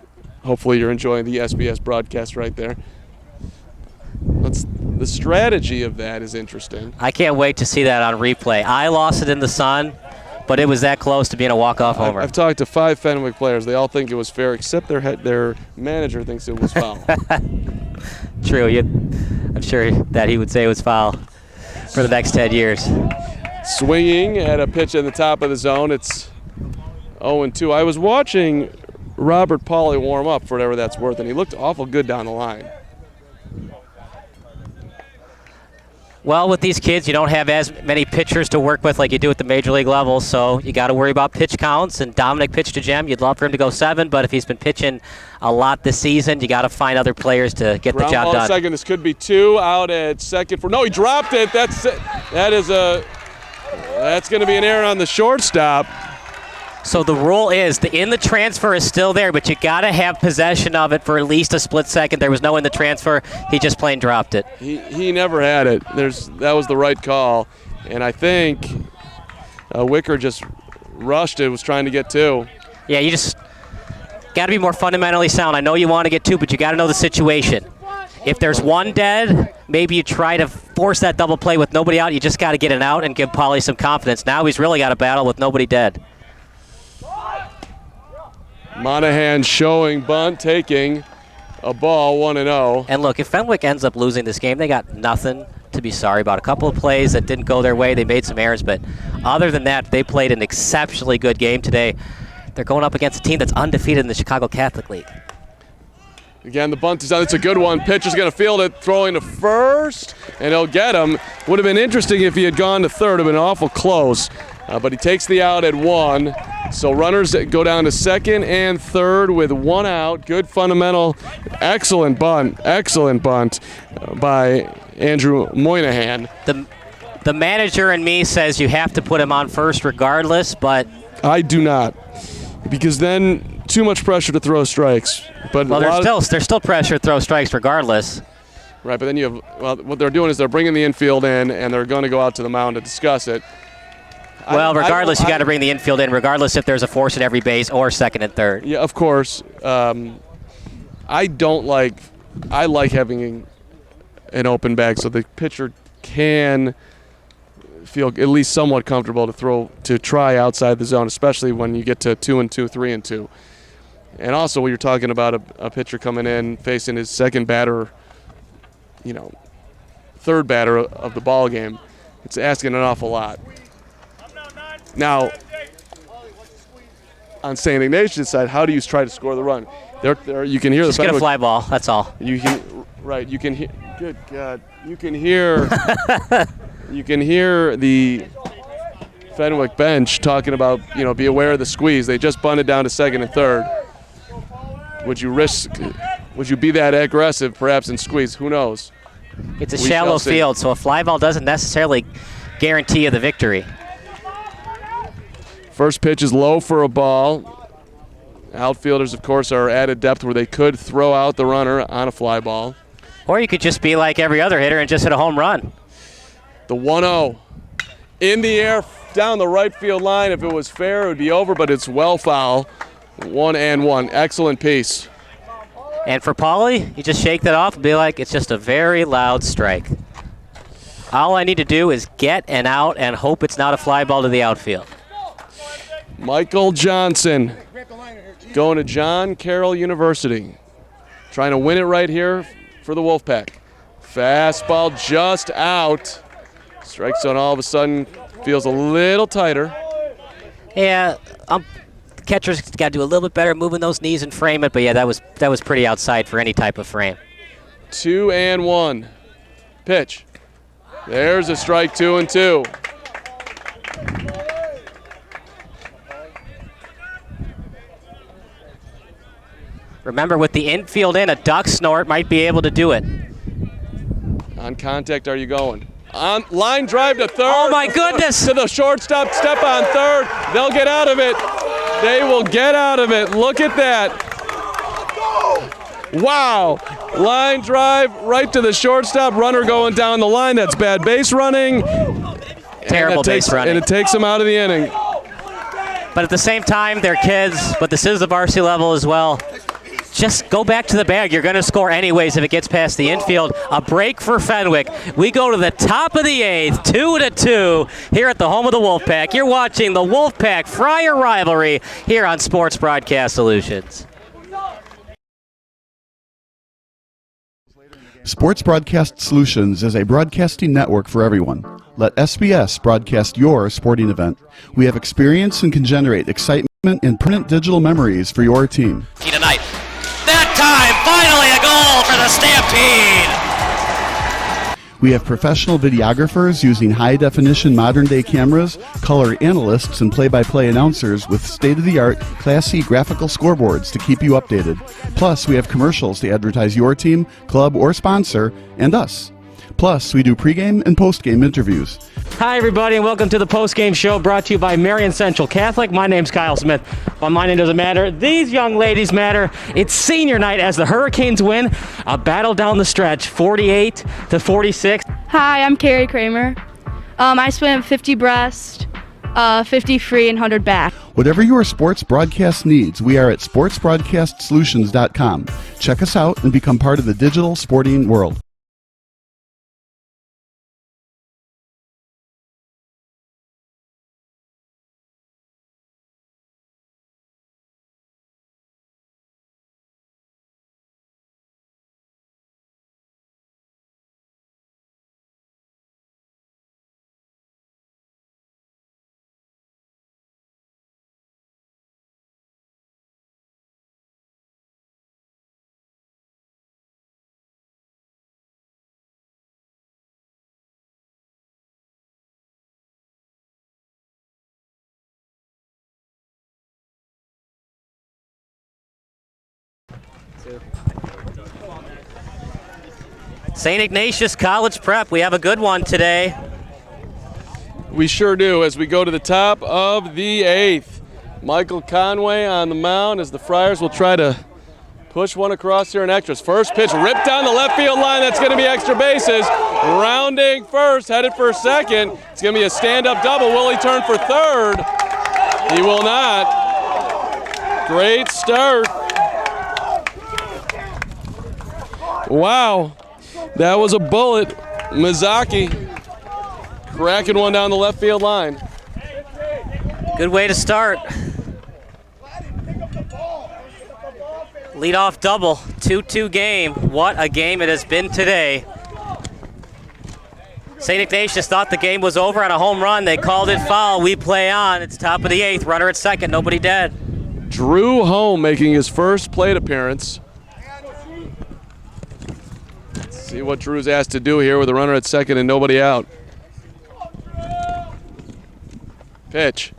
Hopefully you're enjoying the SBS broadcast right there. The strategy of that is interesting. I can't wait to see that on replay. I lost it in the sun, but it was that close to being a walk-off homer. I've talked to 5 Fenwick players. They all think it was fair, except their manager thinks it was foul. True. I'm sure that he would say it was foul for the next 10 years. Swinging at a pitch in the top of the zone. It's 0-2. I was watching Robert Pauly warm up for whatever that's worth, and he looked awful good down the line. Well, with these kids, you don't have as many pitchers to work with like you do at the major league level, so you got to worry about pitch counts. And Dominic pitched to Jem. You'd love for him to go 7, but if he's been pitching a lot this season, you got to find other players to get the job done. Second, this could be 2 out at second. No, he dropped it. That's going to be an error on the shortstop. So the rule is the in the transfer is still there, but you got to have possession of it for at least a split second. There was no in the transfer. He just plain dropped it. He never had it. That was the right call. And I think Wicker just rushed it, was trying to get 2. Yeah, you just got to be more fundamentally sound. I know you want to get 2, but you got to know the situation. If there's 1 dead, maybe you try to force that double play with nobody out. You just got to get it out and give Pauly some confidence. Now he's really got a battle with nobody dead. Monahan showing bunt, taking a ball, 1-0. And look, if Fenwick ends up losing this game, they got nothing to be sorry about. A couple of plays that didn't go their way. They made some errors, but other than that, they played an exceptionally good game today. They're going up against a team that's undefeated in the Chicago Catholic League. Again, the bunt is on. It's a good one. Pitcher's going to field it, throwing to first, and he'll get him. Would have been interesting if he had gone to third. It would have been awful close. But he takes the out at 1. So runners go down to second and third with 1 out. Good fundamental. Excellent bunt by Andrew Moynihan. The manager in me says you have to put him on first regardless, but I do not, because then too much pressure to throw strikes. But well, there's still pressure to throw strikes regardless. Right, but then you have what they're doing is they're bringing the infield in, and they're going to go out to the mound to discuss it. Well, regardless, you got to bring the infield in, regardless if there's a force at every base or second and third. Yeah, of course. I like having an open bag so the pitcher can feel at least somewhat comfortable to try outside the zone, especially when you get to 2-2, 3-2. And also when you're talking about a pitcher coming in facing his second batter, third batter of the ball game, it's asking an awful lot. Now, on St. Ignatius' side, how do you try to score the run? There, you can hear just the get a fly ball. That's all. You can hear. Good God, you can hear. You can hear the Fenwick bench talking about be aware of the squeeze. They just bunted down to second and third. Would you be that aggressive perhaps in squeeze? Who knows? It's a shallow field, so a fly ball doesn't necessarily guarantee you the victory. First pitch is low for a ball. Outfielders, of course, are at a depth where they could throw out the runner on a fly ball. Or you could just be like every other hitter and just hit a home run. The 1-0 in the air down the right field line. If it was fair, it would be over, but it's well foul. 1-1. Excellent piece. And for Paulie, you just shake that off and be like, it's just a very loud strike. All I need to do is get an out and hope it's not a fly ball to the outfield. Michael Johnson going to John Carroll University. Trying to win it right here for the Wolfpack. Fastball just out. Strike zone all of a sudden feels a little tighter. Yeah, the catcher's got to do a little bit better moving those knees and frame it, but yeah, that was pretty outside for any type of frame. 2-1. Pitch. There's a strike, 2-2. Remember, with the infield in, a duck snort might be able to do it. On contact, are you going? On line drive to third. Oh my goodness! To the shortstop, step on third. They'll get out of it. They will get out of it. Look at that. Wow. Line drive right to the shortstop. Runner going down the line. That's bad base running. Terrible base running. And it takes them out of the inning. But at the same time, they're kids, but this is the varsity level as well. Just go back to the bag. You're going to score anyways if it gets past the infield. A break for Fenwick. We go to the top of the 8th, 2-2 here at the home of the Wolfpack. You're watching the Wolfpack-Friar rivalry here on Sports Broadcast Solutions. Sports Broadcast Solutions is a broadcasting network for everyone. Let SBS broadcast your sporting event. We have experience and can generate excitement and permanent digital memories for your team. Tonight. That time, finally a goal for the Stampede! We have professional videographers using high-definition modern-day cameras, color analysts, and play-by-play announcers with state-of-the-art, classy graphical scoreboards to keep you updated. Plus, we have commercials to advertise your team, club, or sponsor, and us. Plus, we do pregame and postgame interviews. Hi, everybody, and welcome to the postgame show brought to you by Marion Central Catholic. My name's Kyle Smith. But my name doesn't matter. These young ladies matter. It's senior night as the Hurricanes win a battle down the stretch, 48-46. Hi, I'm Carrie Kramer. I swim 50 breast, 50 free, and 100 back. Whatever your sports broadcast needs, we are at sportsbroadcastsolutions.com. Check us out and become part of the digital sporting world. St. Ignatius College Prep, we have a good one today. We sure do as we go to the top of the 8th. Michael Conway on the mound as the Friars will try to push one across here in extras. First pitch ripped down the left field line. That's going to be extra bases. Rounding first, headed for second. It's going to be a stand-up double. Will he turn for third? He will not. Great start. Wow. That was a bullet. Mizaki cracking one down the left field line. Good way to start. Leadoff double, 2-2 game. What a game it has been today. St. Ignatius thought the game was over on a home run. They called it foul. We play on. It's top of the 8th. Runner at second. Nobody dead. Drew Holm making his first plate appearance. Let's see what Drew's asked to do here with a runner at second and nobody out. Pitch.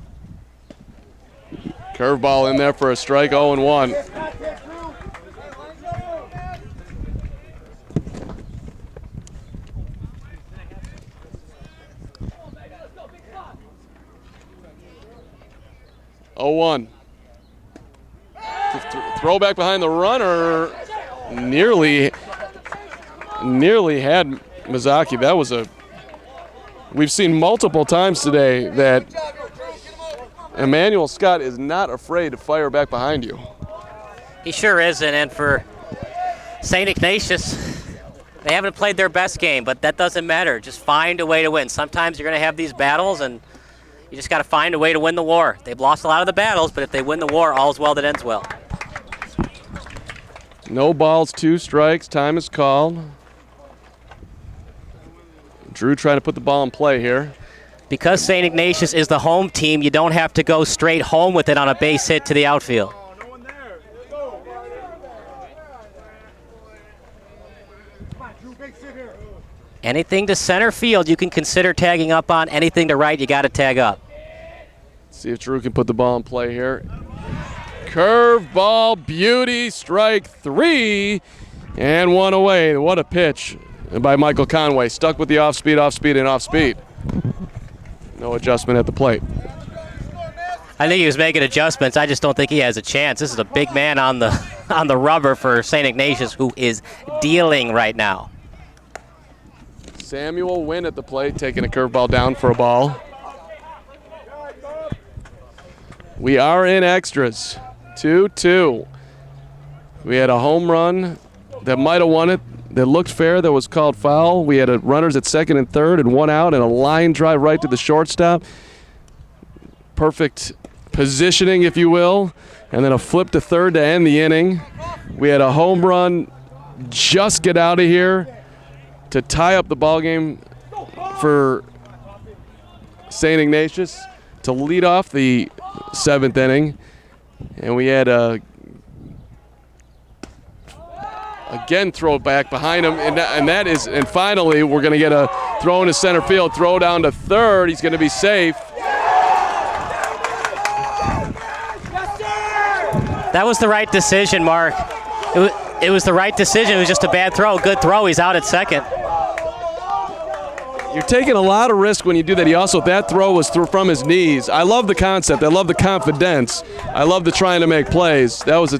Curveball in there for a strike, 0-1. Throwback behind the runner. Nearly had Mizaki. That was we've seen multiple times today that Emmanuel Scott is not afraid to fire back behind you. He sure isn't, and for St. Ignatius, they haven't played their best game, but that doesn't matter. Just find a way to win. Sometimes you're going to have these battles, and you just got to find a way to win the war. They've lost a lot of the battles, but if they win the war, all's well that ends well. No balls, 2 strikes. Time is called. Drew trying to put the ball in play here. Because St. Ignatius is the home team, you don't have to go straight home with it on a base hit to the outfield. Anything to center field, you can consider tagging up on. Anything to right, you got to tag up. See if Drew can put the ball in play here. Curveball, beauty, strike 3, and 1 away. What a pitch by Michael Conway. Stuck with the off-speed, and off-speed. No adjustment at the plate. I think he was making adjustments. I just don't think he has a chance. This is a big man on the rubber for St. Ignatius, who is dealing right now. Samuel Wynn at the plate, taking a curveball down for a ball. We are in extras. 2-2. We had a home run that might have won it, that looked fair, that was called foul. We had runners at second and third and 1 out and a line drive right to the shortstop. Perfect positioning, if you will, and then a flip to third to end the inning. We had a home run just get out of here to tie up the ball game for St. Ignatius to lead off the 7th inning. And we had again throw back behind him, and finally we're going to get a throw into center field, throw down to third. He's going to be safe. That was the right decision, Mark. It was the right decision. It was just a bad throw. Good throw. He's out at second. You're taking a lot of risk when you do that. That throw was from his knees. I love the concept. I love the confidence. I love the trying to make plays. That was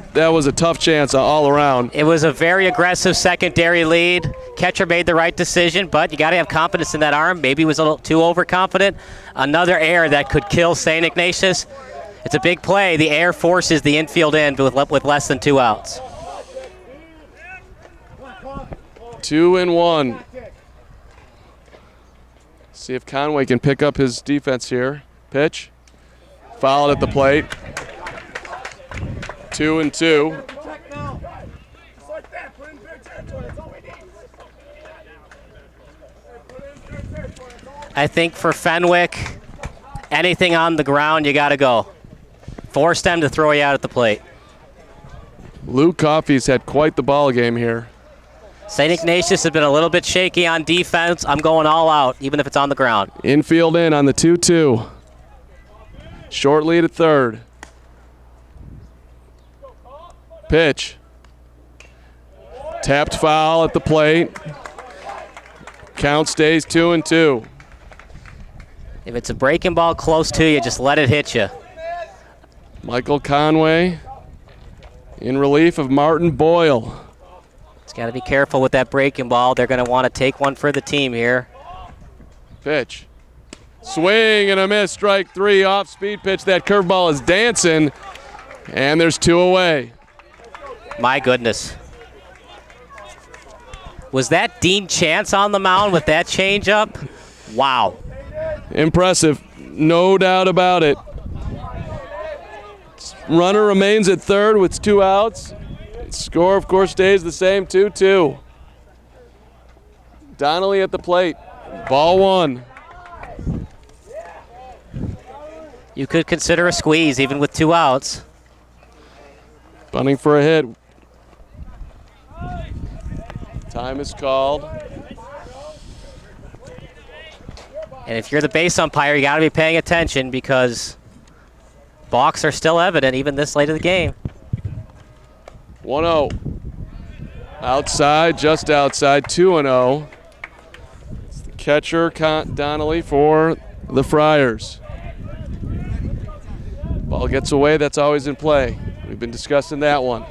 a tough chance all around. It was a very aggressive secondary lead. Catcher made the right decision, but you got to have confidence in that arm. Maybe he was a little too overconfident. Another error that could kill St. Ignatius. It's a big play. The error forces the infield in with less than 2 outs. 2-1. See if Conway can pick up his defense here. Pitch. Fouled at the plate. 2-2. I think for Fenwick, anything on the ground, you got to go. Force them to throw you out at the plate. Luke Coffey's had quite the ball game here. St. Ignatius has been a little bit shaky on defense. I'm going all out, even if it's on the ground. Infield in on the 2-2. Short lead at third. Pitch. Tapped foul at the plate. Count stays 2-2. If it's a breaking ball close to you, just let it hit you. Michael Conway in relief of Martin Boyle. It's got to be careful with that breaking ball. They're going to want to take one for the team here. Pitch. Swing and a miss. Strike 3 off speed pitch. That curveball is dancing. And there's 2 away. My goodness. Was that Dean Chance on the mound with that changeup? Wow. Impressive. No doubt about it. Runner remains at third with 2 outs. Score, of course, stays the same, 2-2. Donnelly at the plate. Ball 1. You could consider a squeeze even with 2 outs. Bunting for a hit. Time is called. And if you're the base umpire, you got to be paying attention because balks are still evident even this late in the game. 1-0. Outside, just outside, 2-0. It's the catcher, Donnelly, for the Friars. Ball gets away, that's always in play. We've been discussing that one.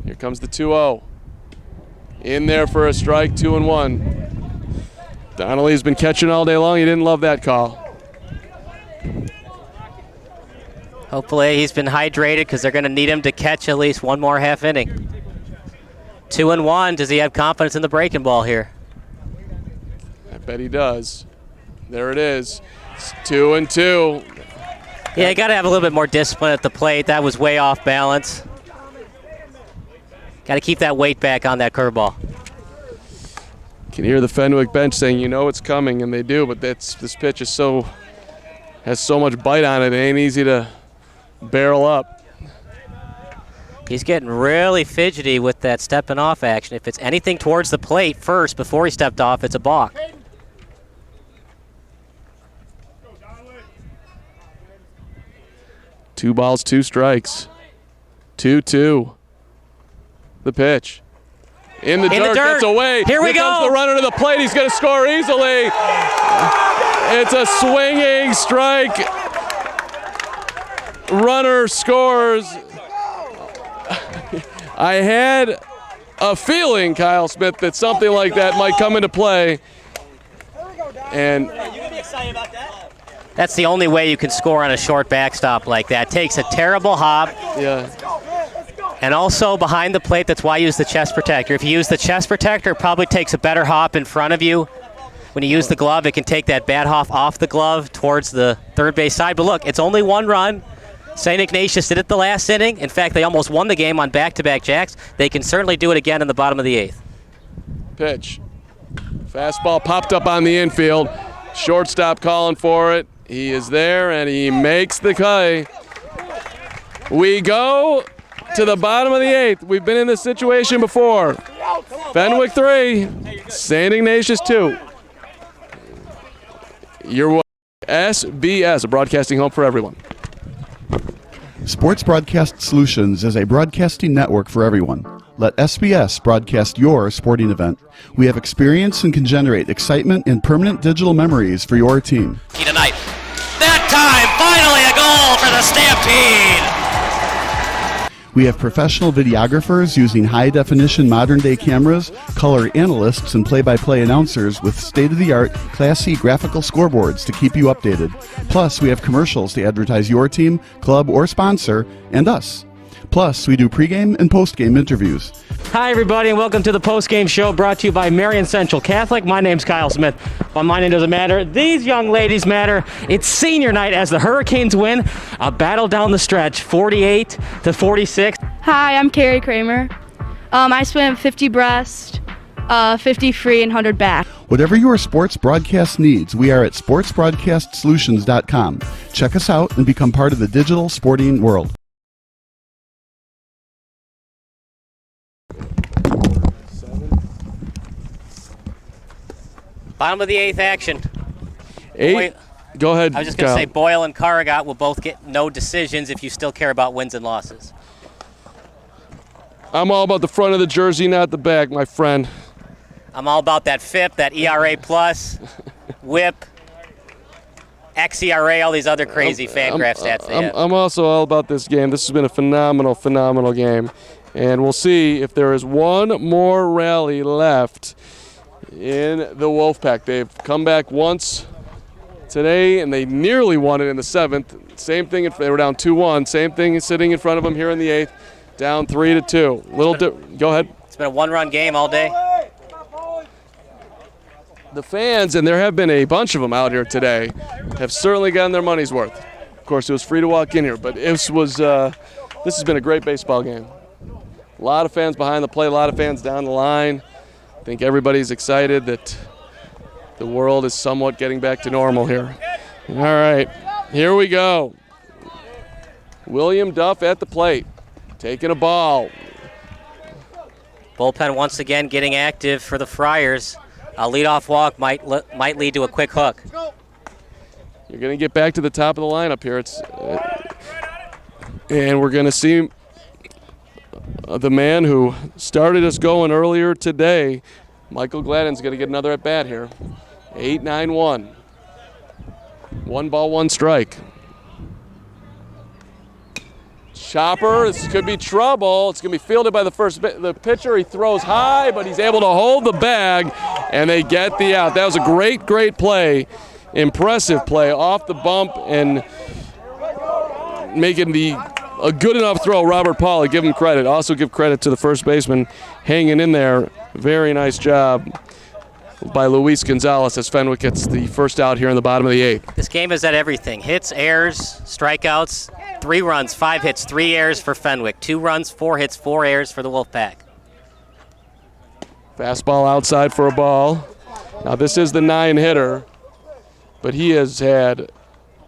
Here comes the 2-0. In there for a strike, 2-1. Donnelly's been catching all day long. He didn't love that call. Hopefully he's been hydrated because they're going to need him to catch at least one more half inning. 2-1. Does he have confidence in the breaking ball here? I bet he does. There it is. It's 2-2. Yeah, you got to have a little bit more discipline at the plate. That was way off balance. Got to keep that weight back on that curveball. Can hear the Fenwick bench saying, you know it's coming, and they do, but this pitch is has so much bite on it, it ain't easy to barrel up. He's getting really fidgety with that stepping off action. If it's anything towards the plate first before he stepped off, it's a balk. Two balls, 2 strikes. 2-2. The pitch. In the dirt, gets away. Here we go. Comes the runner to the plate. He's going to score easily. It's a swinging strike. Runner scores. I had a feeling, Kyle Smith, that something like that might come into play. And that's the only way you can score on a short backstop like that. Takes a terrible hop. Yeah. And also behind the plate, that's why you use the chest protector. If you use the chest protector, it probably takes a better hop in front of you. When you use the glove, it can take that bad hop off the glove towards the third base side. But look, it's only 1 run. St. Ignatius did it the last inning. In fact, they almost won the game on back-to-back jacks. They can certainly do it again in the bottom of the 8th. Pitch. Fastball popped up on the infield. Shortstop calling for it. He is there, and he makes the K. We go to the bottom of the 8th. We've been in this situation before. Fenwick 3, St. Ignatius 2. Your SBS, a broadcasting home for everyone. Sports Broadcast Solutions is a broadcasting network for everyone. Let SBS broadcast your sporting event. We have experience and can generate excitement and permanent digital memories for your team. Tonight. That time, finally a goal for the Stampede! We have professional videographers using high-definition modern-day cameras, color analysts, and play-by-play announcers with state-of-the-art, classy graphical scoreboards to keep you updated. Plus, we have commercials to advertise your team, club, or sponsor, and us. Plus, we do pregame and postgame interviews. Hi, everybody, and welcome to the postgame show brought to you by Marion Central Catholic. My name's Kyle Smith, but my name doesn't matter. These young ladies matter. It's senior night as the Hurricanes win a battle down the stretch, 48-46. Hi, I'm Carrie Kramer. I swim 50 breast, 50 free, and 100 back. Whatever your sports broadcast needs, we are at sportsbroadcastsolutions.com. Check us out and become part of the digital sporting world. Bottom of the 8th action. 8. Go ahead. I was just going to say Boyle and Carragot will both get no decisions if you still care about wins and losses. I'm all about the front of the jersey, not the back, my friend. I'm all about that FIP, that ERA plus, WHIP, XERA, all these other crazy Fangraph stats they have. I'm also all about this game. This has been a phenomenal, phenomenal game. And we'll see if there is one more rally left in the Wolfpack. They've come back once today, and they nearly won it in the 7th. Same thing if they were down 2-1. Same thing sitting in front of them here in the 8th, down 3-2. Go ahead. It's been a one-run game all day. The fans, and there have been a bunch of them out here today, have certainly gotten their money's worth. Of course, it was free to walk in here, but this has been a great baseball game. A lot of fans behind the plate, a lot of fans down the line. I think everybody's excited that the world is somewhat getting back to normal here. All right, here we go. William Duff at the plate, taking a ball. Bullpen once again getting active for the Friars. A leadoff walk might lead to a quick hook. You're going to get back to the top of the lineup here. And we're going to see the man who started us going earlier today. Michael Gladden's going to get another at bat here. 8-9-1. 1 ball, 1 strike. Chopper, this could be trouble. It's going to be fielded by the pitcher. He throws high, but he's able to hold the bag, and they get the out. That was a great, great play. Impressive play off the bump and making a good enough throw. Robert Paula, give him credit. Also give credit to the first baseman hanging in there. Very nice job by Luis Gonzalez as Fenwick gets the first out here in the bottom of the 8th. This game is at everything. Hits, errors, strikeouts, 3 runs, 5 hits, 3 errors for Fenwick. 2 runs, 4 hits, 4 errors for the Wolfpack. Fastball outside for a ball. Now this is the 9-hitter, but he has had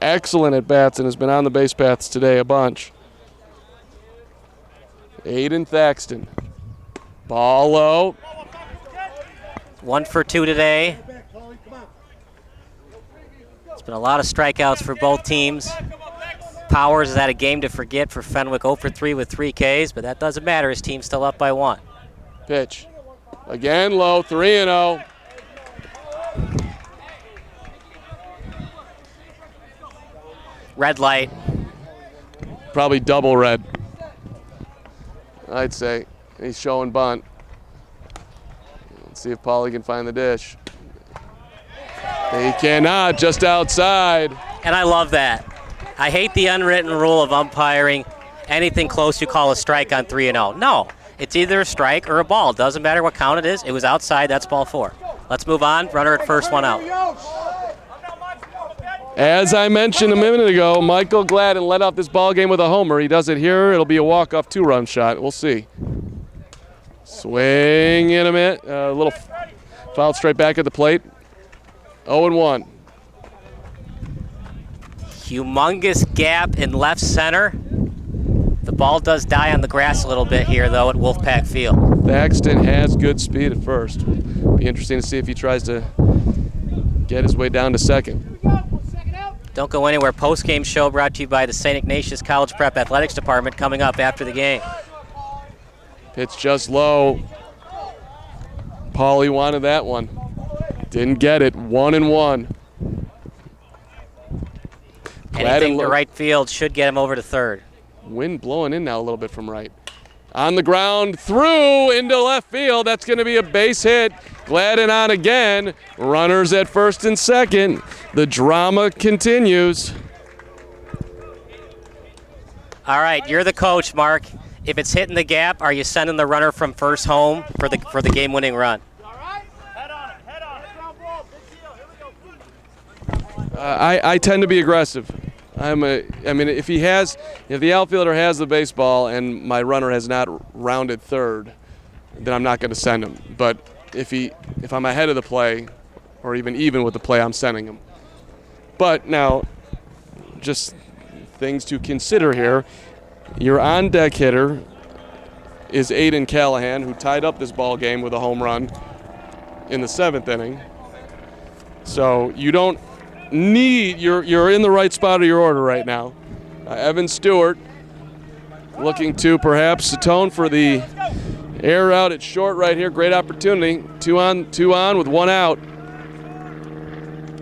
excellent at-bats and has been on the base paths today a bunch. Aidan Thaxton. Ball low. 1 for 2 today. It's been a lot of strikeouts for both teams. Powers has had a game to forget for Fenwick, 0 for 3 with 3 Ks, but that doesn't matter. His team's still up by 1. Pitch. Again low, 3-0. Red light. Probably double red, I'd say. He's showing bunt. Let's see if Paulie can find the dish. He cannot, just outside. And I love that. I hate the unwritten rule of umpiring. Anything close you call a strike on 3-0. No, it's either a strike or a ball. Doesn't matter what count it is. It was outside, that's ball 4. Let's move on. Runner at first, 1 out. As I mentioned a minute ago, Michael Gladden led off this ball game with a homer. He does it here. It'll be a walk-off 2-run shot. We'll see. Swing in a minute. A little foul straight back at the plate. 0-1. Humongous gap in left center. The ball does die on the grass a little bit here, though, at Wolfpack Field. Thaxton has good speed at first. Be interesting to see if he tries to get his way down to second. Don't go anywhere. Post-game show brought to you by the St. Ignatius College Prep Athletics Department coming up after the game. Pitch just low. Paulie wanted that one. Didn't get it. 1-1. Anything to right field should get him over to third. Wind blowing in now a little bit from right. On the ground, through into left field. That's going to be a base hit. Gladden on again. Runners at first and second. The drama continues. All right, you're the coach, Mark. If it's hitting the gap, are you sending the runner from first home for the game-winning run? I tend to be aggressive. If the outfielder has the baseball and my runner has not rounded third, then I'm not going to send him. But if I'm ahead of the play, or even with the play, I'm sending him. But now, just things to consider here. Your on-deck hitter is Aidan Callahan, who tied up this ball game with a home run in the 7th inning. So you don't need, you're in the right spot of your order right now. Evan Stewart looking to perhaps atone for the Air out at short right here. Great opportunity. Two on with one out.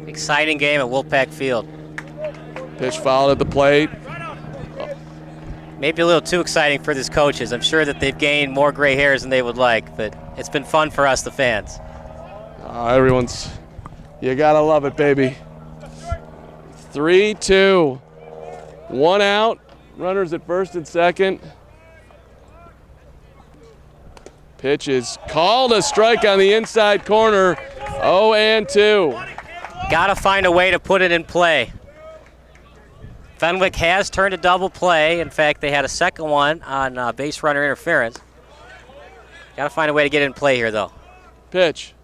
Exciting game at Wolfpack Field. Pitch fouled at the plate. Maybe a little too exciting for these coaches. I'm sure that they've gained more gray hairs than they would like, but it's been fun for us, the fans. You gotta love it, baby. 3-2. One out. Runners at first and second. Pitch is called a strike on the inside corner. 0-2. Gotta find a way to put it in play. Fenwick has turned a double play. In fact, they had a second one on base runner interference. Gotta find a way to get it in play here, though. Pitch.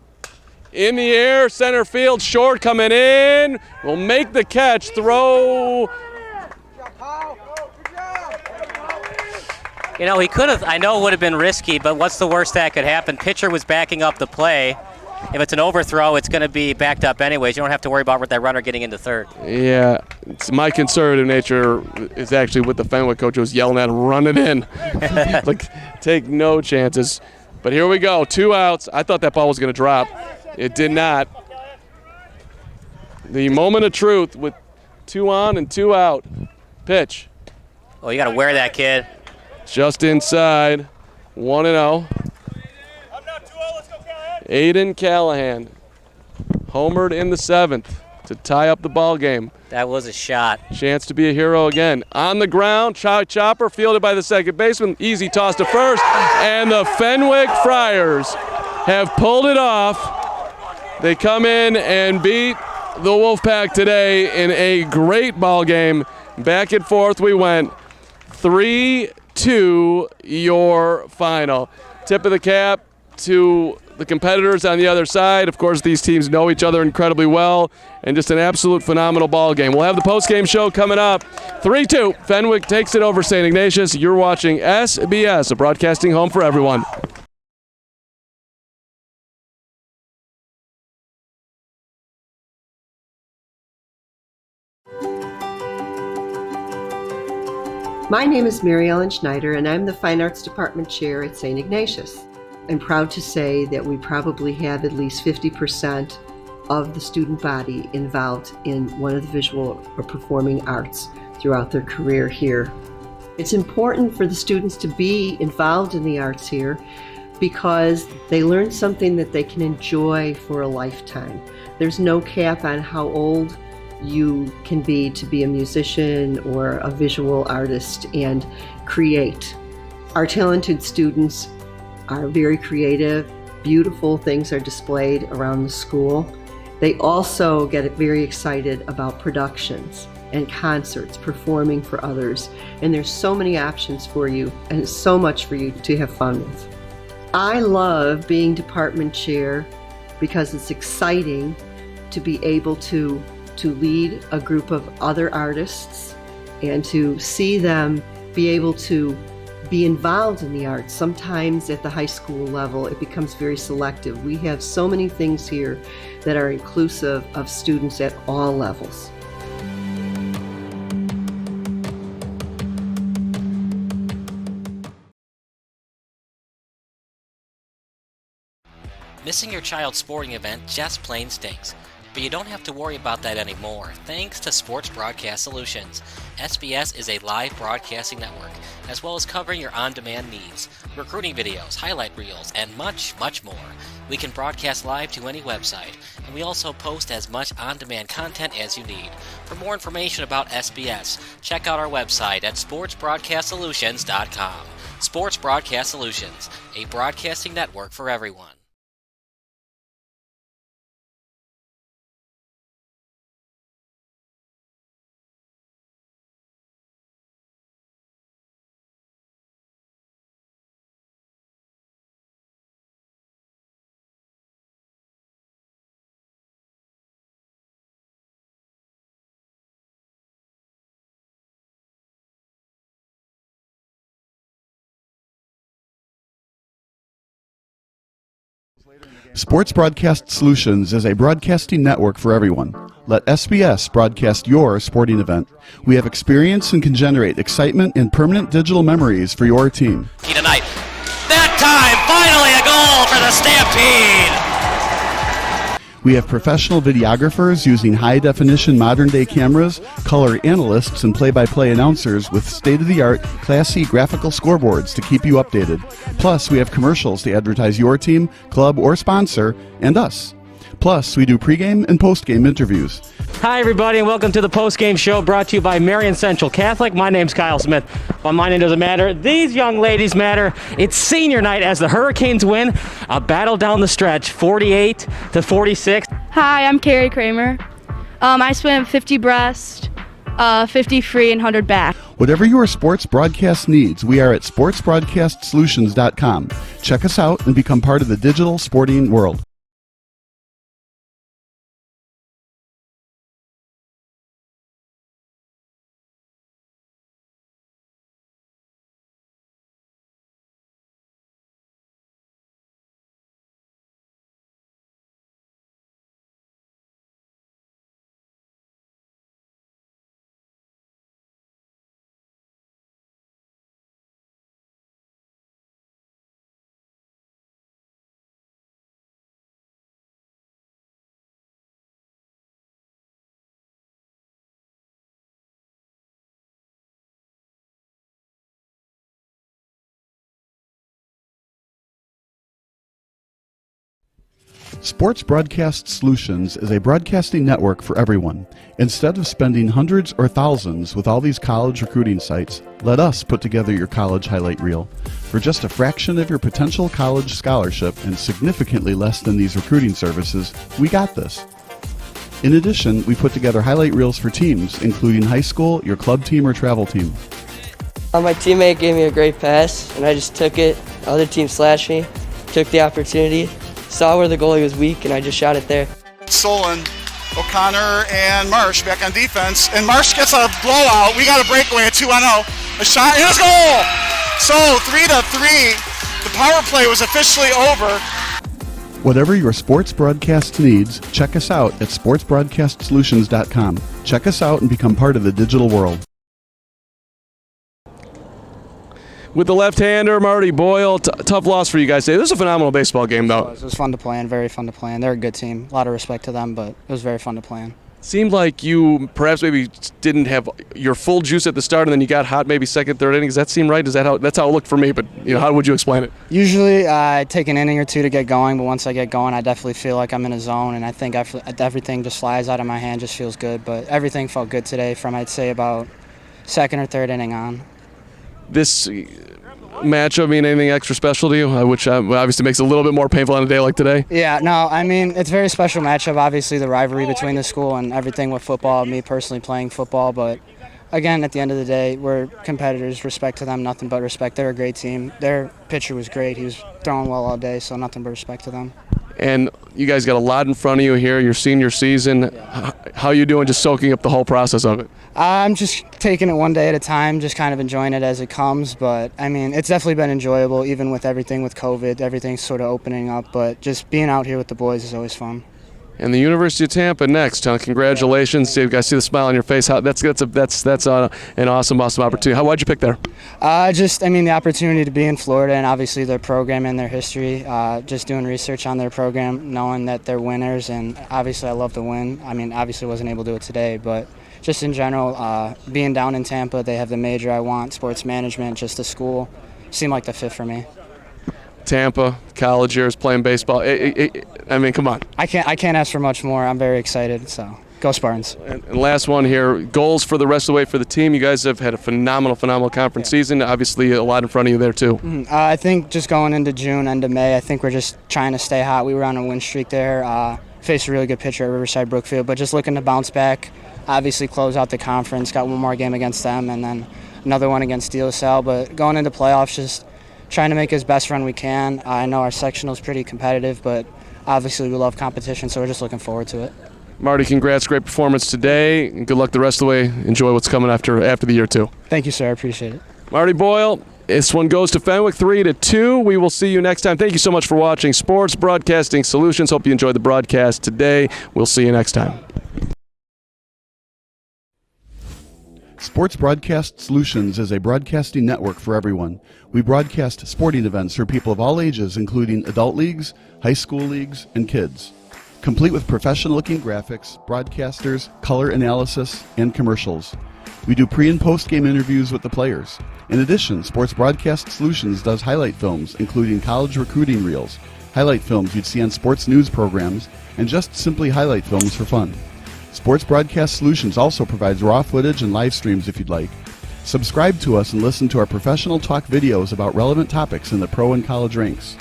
In the air, center field, short coming in. Will make the catch. Throw. You know, he could have, I know it would have been risky, but what's the worst that could happen? Pitcher was backing up the play. If it's an overthrow, it's going to be backed up anyways. You don't have to worry about that runner getting into third. Yeah, it's my conservative nature is actually what the Fenwick coach was yelling at, run it in. Like, take no chances. But here we go, 2 outs. I thought that ball was going to drop. It did not. The moment of truth with 2 on and 2 out. Pitch. Oh, you got to wear that, kid. Just inside, 1-0. Aidan Callahan homered in the 7th to tie up the ball game. That was a shot. Chance to be a hero again. On the ground, chopper fielded by the second baseman. Easy toss to first, and the Fenwick Friars have pulled it off. They come in and beat the Wolfpack today in a great ball game. Back and forth we went. 3-2 your final. Tip of the cap to the competitors on the other side. Of course, these teams know each other incredibly well, and just an absolute phenomenal ball game. We'll have the post-game show coming up. 3-2, Fenwick takes it over St. Ignatius. You're watching SBS, a broadcasting home for everyone. My name is Mary Ellen Schneider, and I'm the Fine Arts Department Chair at St. Ignatius. I'm proud to say that we probably have at least 50% of the student body involved in one of the visual or performing arts throughout their career here. It's important for the students to be involved in the arts here because they learn something that they can enjoy for a lifetime. There's no cap on how old you can be to be a musician or a visual artist and create. Our talented students are very creative. Beautiful things are displayed around the school. They also get very excited about productions and concerts, performing for others. And there's so many options for you and so much for you to have fun with. I love being department chair because it's exciting to be able to lead a group of other artists and to see them be able to be involved in the arts. Sometimes at the high school level, it becomes very selective. We have so many things here that are inclusive of students at all levels. Missing your child's sporting event just plain stinks. But you don't have to worry about that anymore, thanks to Sports Broadcast Solutions. SBS is a live broadcasting network, as well as covering your on-demand needs, recruiting videos, highlight reels, and much, much more. We can broadcast live to any website, and we also post as much on-demand content as you need. For more information about SBS, check out our website at sportsbroadcastsolutions.com. Sports Broadcast Solutions, a broadcasting network for everyone. Sports Broadcast Solutions is a broadcasting network for everyone. Let SBS broadcast your sporting event. We have experience and can generate excitement and permanent digital memories for your team. Tonight, that time, Stampede! We have professional videographers using high-definition modern-day cameras, color analysts, and play-by-play announcers with state-of-the-art, classy graphical scoreboards to keep you updated. Plus, we have commercials to advertise your team, club, or sponsor, and us. Plus, we do pregame and postgame interviews. Hi, everybody, and welcome to the postgame show brought to you by Marion Central Catholic. My name's Kyle Smith. But my name doesn't matter. These young ladies matter. It's senior night as the Hurricanes win a battle down the stretch, 48-46. Hi, I'm Carrie Kramer. I swim 50 breast, 50 free, and 100 back. Whatever your sports broadcast needs, we are at sportsbroadcastsolutions.com. Check us out and become part of the digital sporting world. Sports Broadcast Solutions is a broadcasting network for everyone. Instead of spending hundreds or thousands with all these college recruiting sites, let us put together your college highlight reel. For just a fraction of your potential college scholarship and significantly less than these recruiting services, we got this. In addition, we put together highlight reels for teams, including high school, your club team, or travel team. My teammate gave me a great pass, and I just took it. The other team slashed me, took the opportunity, saw where the goalie was weak, and I just shot it there. Solon, O'Connor, and Marsh back on defense. And Marsh gets a blowout. We got a breakaway at 2-0. A shot, and it's goal! So 3-3. The power play was officially over. Whatever your sports broadcast needs, check us out at sportsbroadcastsolutions.com. Check us out and become part of the digital world. With the left-hander, Marty Boyle, tough loss for you guys today. This was a phenomenal baseball game, though. It was fun to play in, very fun to play in. They're a good team. A lot of respect to them, but it was very fun to play in. Seemed like you perhaps maybe didn't have your full juice at the start, and then you got hot maybe second, third inning. Does that seem right? That's how it looked for me, but how would you explain it? Usually I take an inning or two to get going, but once I get going, I definitely feel like I'm in a zone, and I think everything just flies out of my hand, just feels good. But everything felt good today from, I'd say, about second or third inning on. This matchup mean anything extra special to you, which obviously makes it a little bit more painful on a day like today? Yeah, no, I mean, it's a very special matchup, obviously the rivalry between the school and everything with football, me personally playing football, but again, at the end of the day, we're competitors, respect to them, nothing but respect. They're a great team. Their pitcher was great. He was throwing well all day, so nothing but respect to them. And you guys got a lot in front of you here, your senior season. Yeah. How are you doing just soaking up the whole process of it? I'm just taking it one day at a time, just kind of enjoying it as it comes. But, I mean, it's definitely been enjoyable, even with everything with COVID. Everything's sort of opening up. But just being out here with the boys is always fun. And the University of Tampa next, John. Congratulations! Yeah. You guys see the smile on your face. That's an awesome opportunity. Why'd you pick there? The opportunity to be in Florida and obviously their program and their history. Just doing research on their program, knowing that they're winners, and obviously I love to win. I mean, obviously wasn't able to do it today, but just in general, being down in Tampa, they have the major I want, sports management, just the school, seemed like the fit for me. Tampa, college years, playing baseball. I mean, come on. I can't ask for much more. I'm very excited, so go Spartans. And last one here, goals for the rest of the way for the team. You guys have had a phenomenal conference season. Obviously, a lot in front of you there, too. I think just going into June, end of May, I think we're just trying to stay hot. We were on a win streak there, faced a really good pitcher at Riverside Brookfield, but just looking to bounce back, obviously close out the conference, got one more game against them, and then another one against De La Salle. But going into playoffs, just trying to make as best run we can. I know our sectional is pretty competitive, but obviously we love competition, so we're just looking forward to it. Marty, congrats. Great performance today. And good luck the rest of the way. Enjoy what's coming after the year, too. Thank you, sir. I appreciate it. Marty Boyle, this one goes to Fenwick 3-2. We will see you next time. Thank you so much for watching Sports Broadcasting Solutions. Hope you enjoyed the broadcast today. We'll see you next time. Sports Broadcast Solutions is a broadcasting network for everyone. We broadcast sporting events for people of all ages, including adult leagues, high school leagues, and kids. Complete with professional-looking graphics, broadcasters, color analysis, and commercials. We do pre- and post-game interviews with the players. In addition, Sports Broadcast Solutions does highlight films, including college recruiting reels, highlight films you'd see on sports news programs, and just simply highlight films for fun. Sports Broadcast Solutions also provides raw footage and live streams if you'd like. Subscribe to us and listen to our professional talk videos about relevant topics in the pro and college ranks.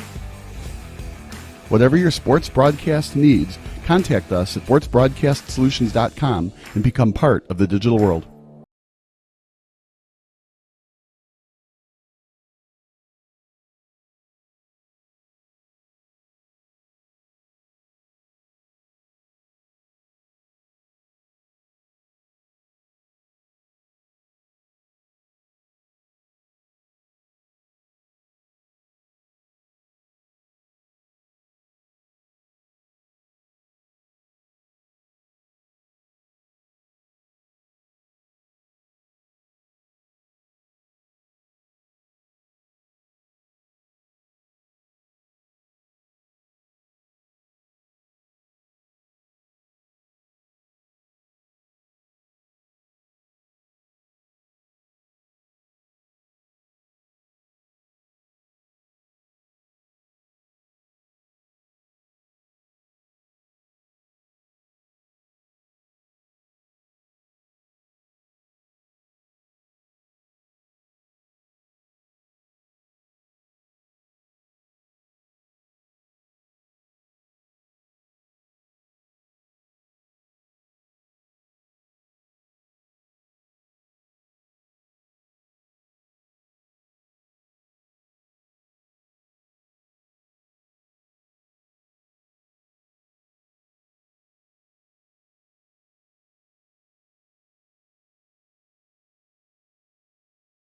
Whatever your sports broadcast needs, contact us at sportsbroadcastsolutions.com and become part of the digital world.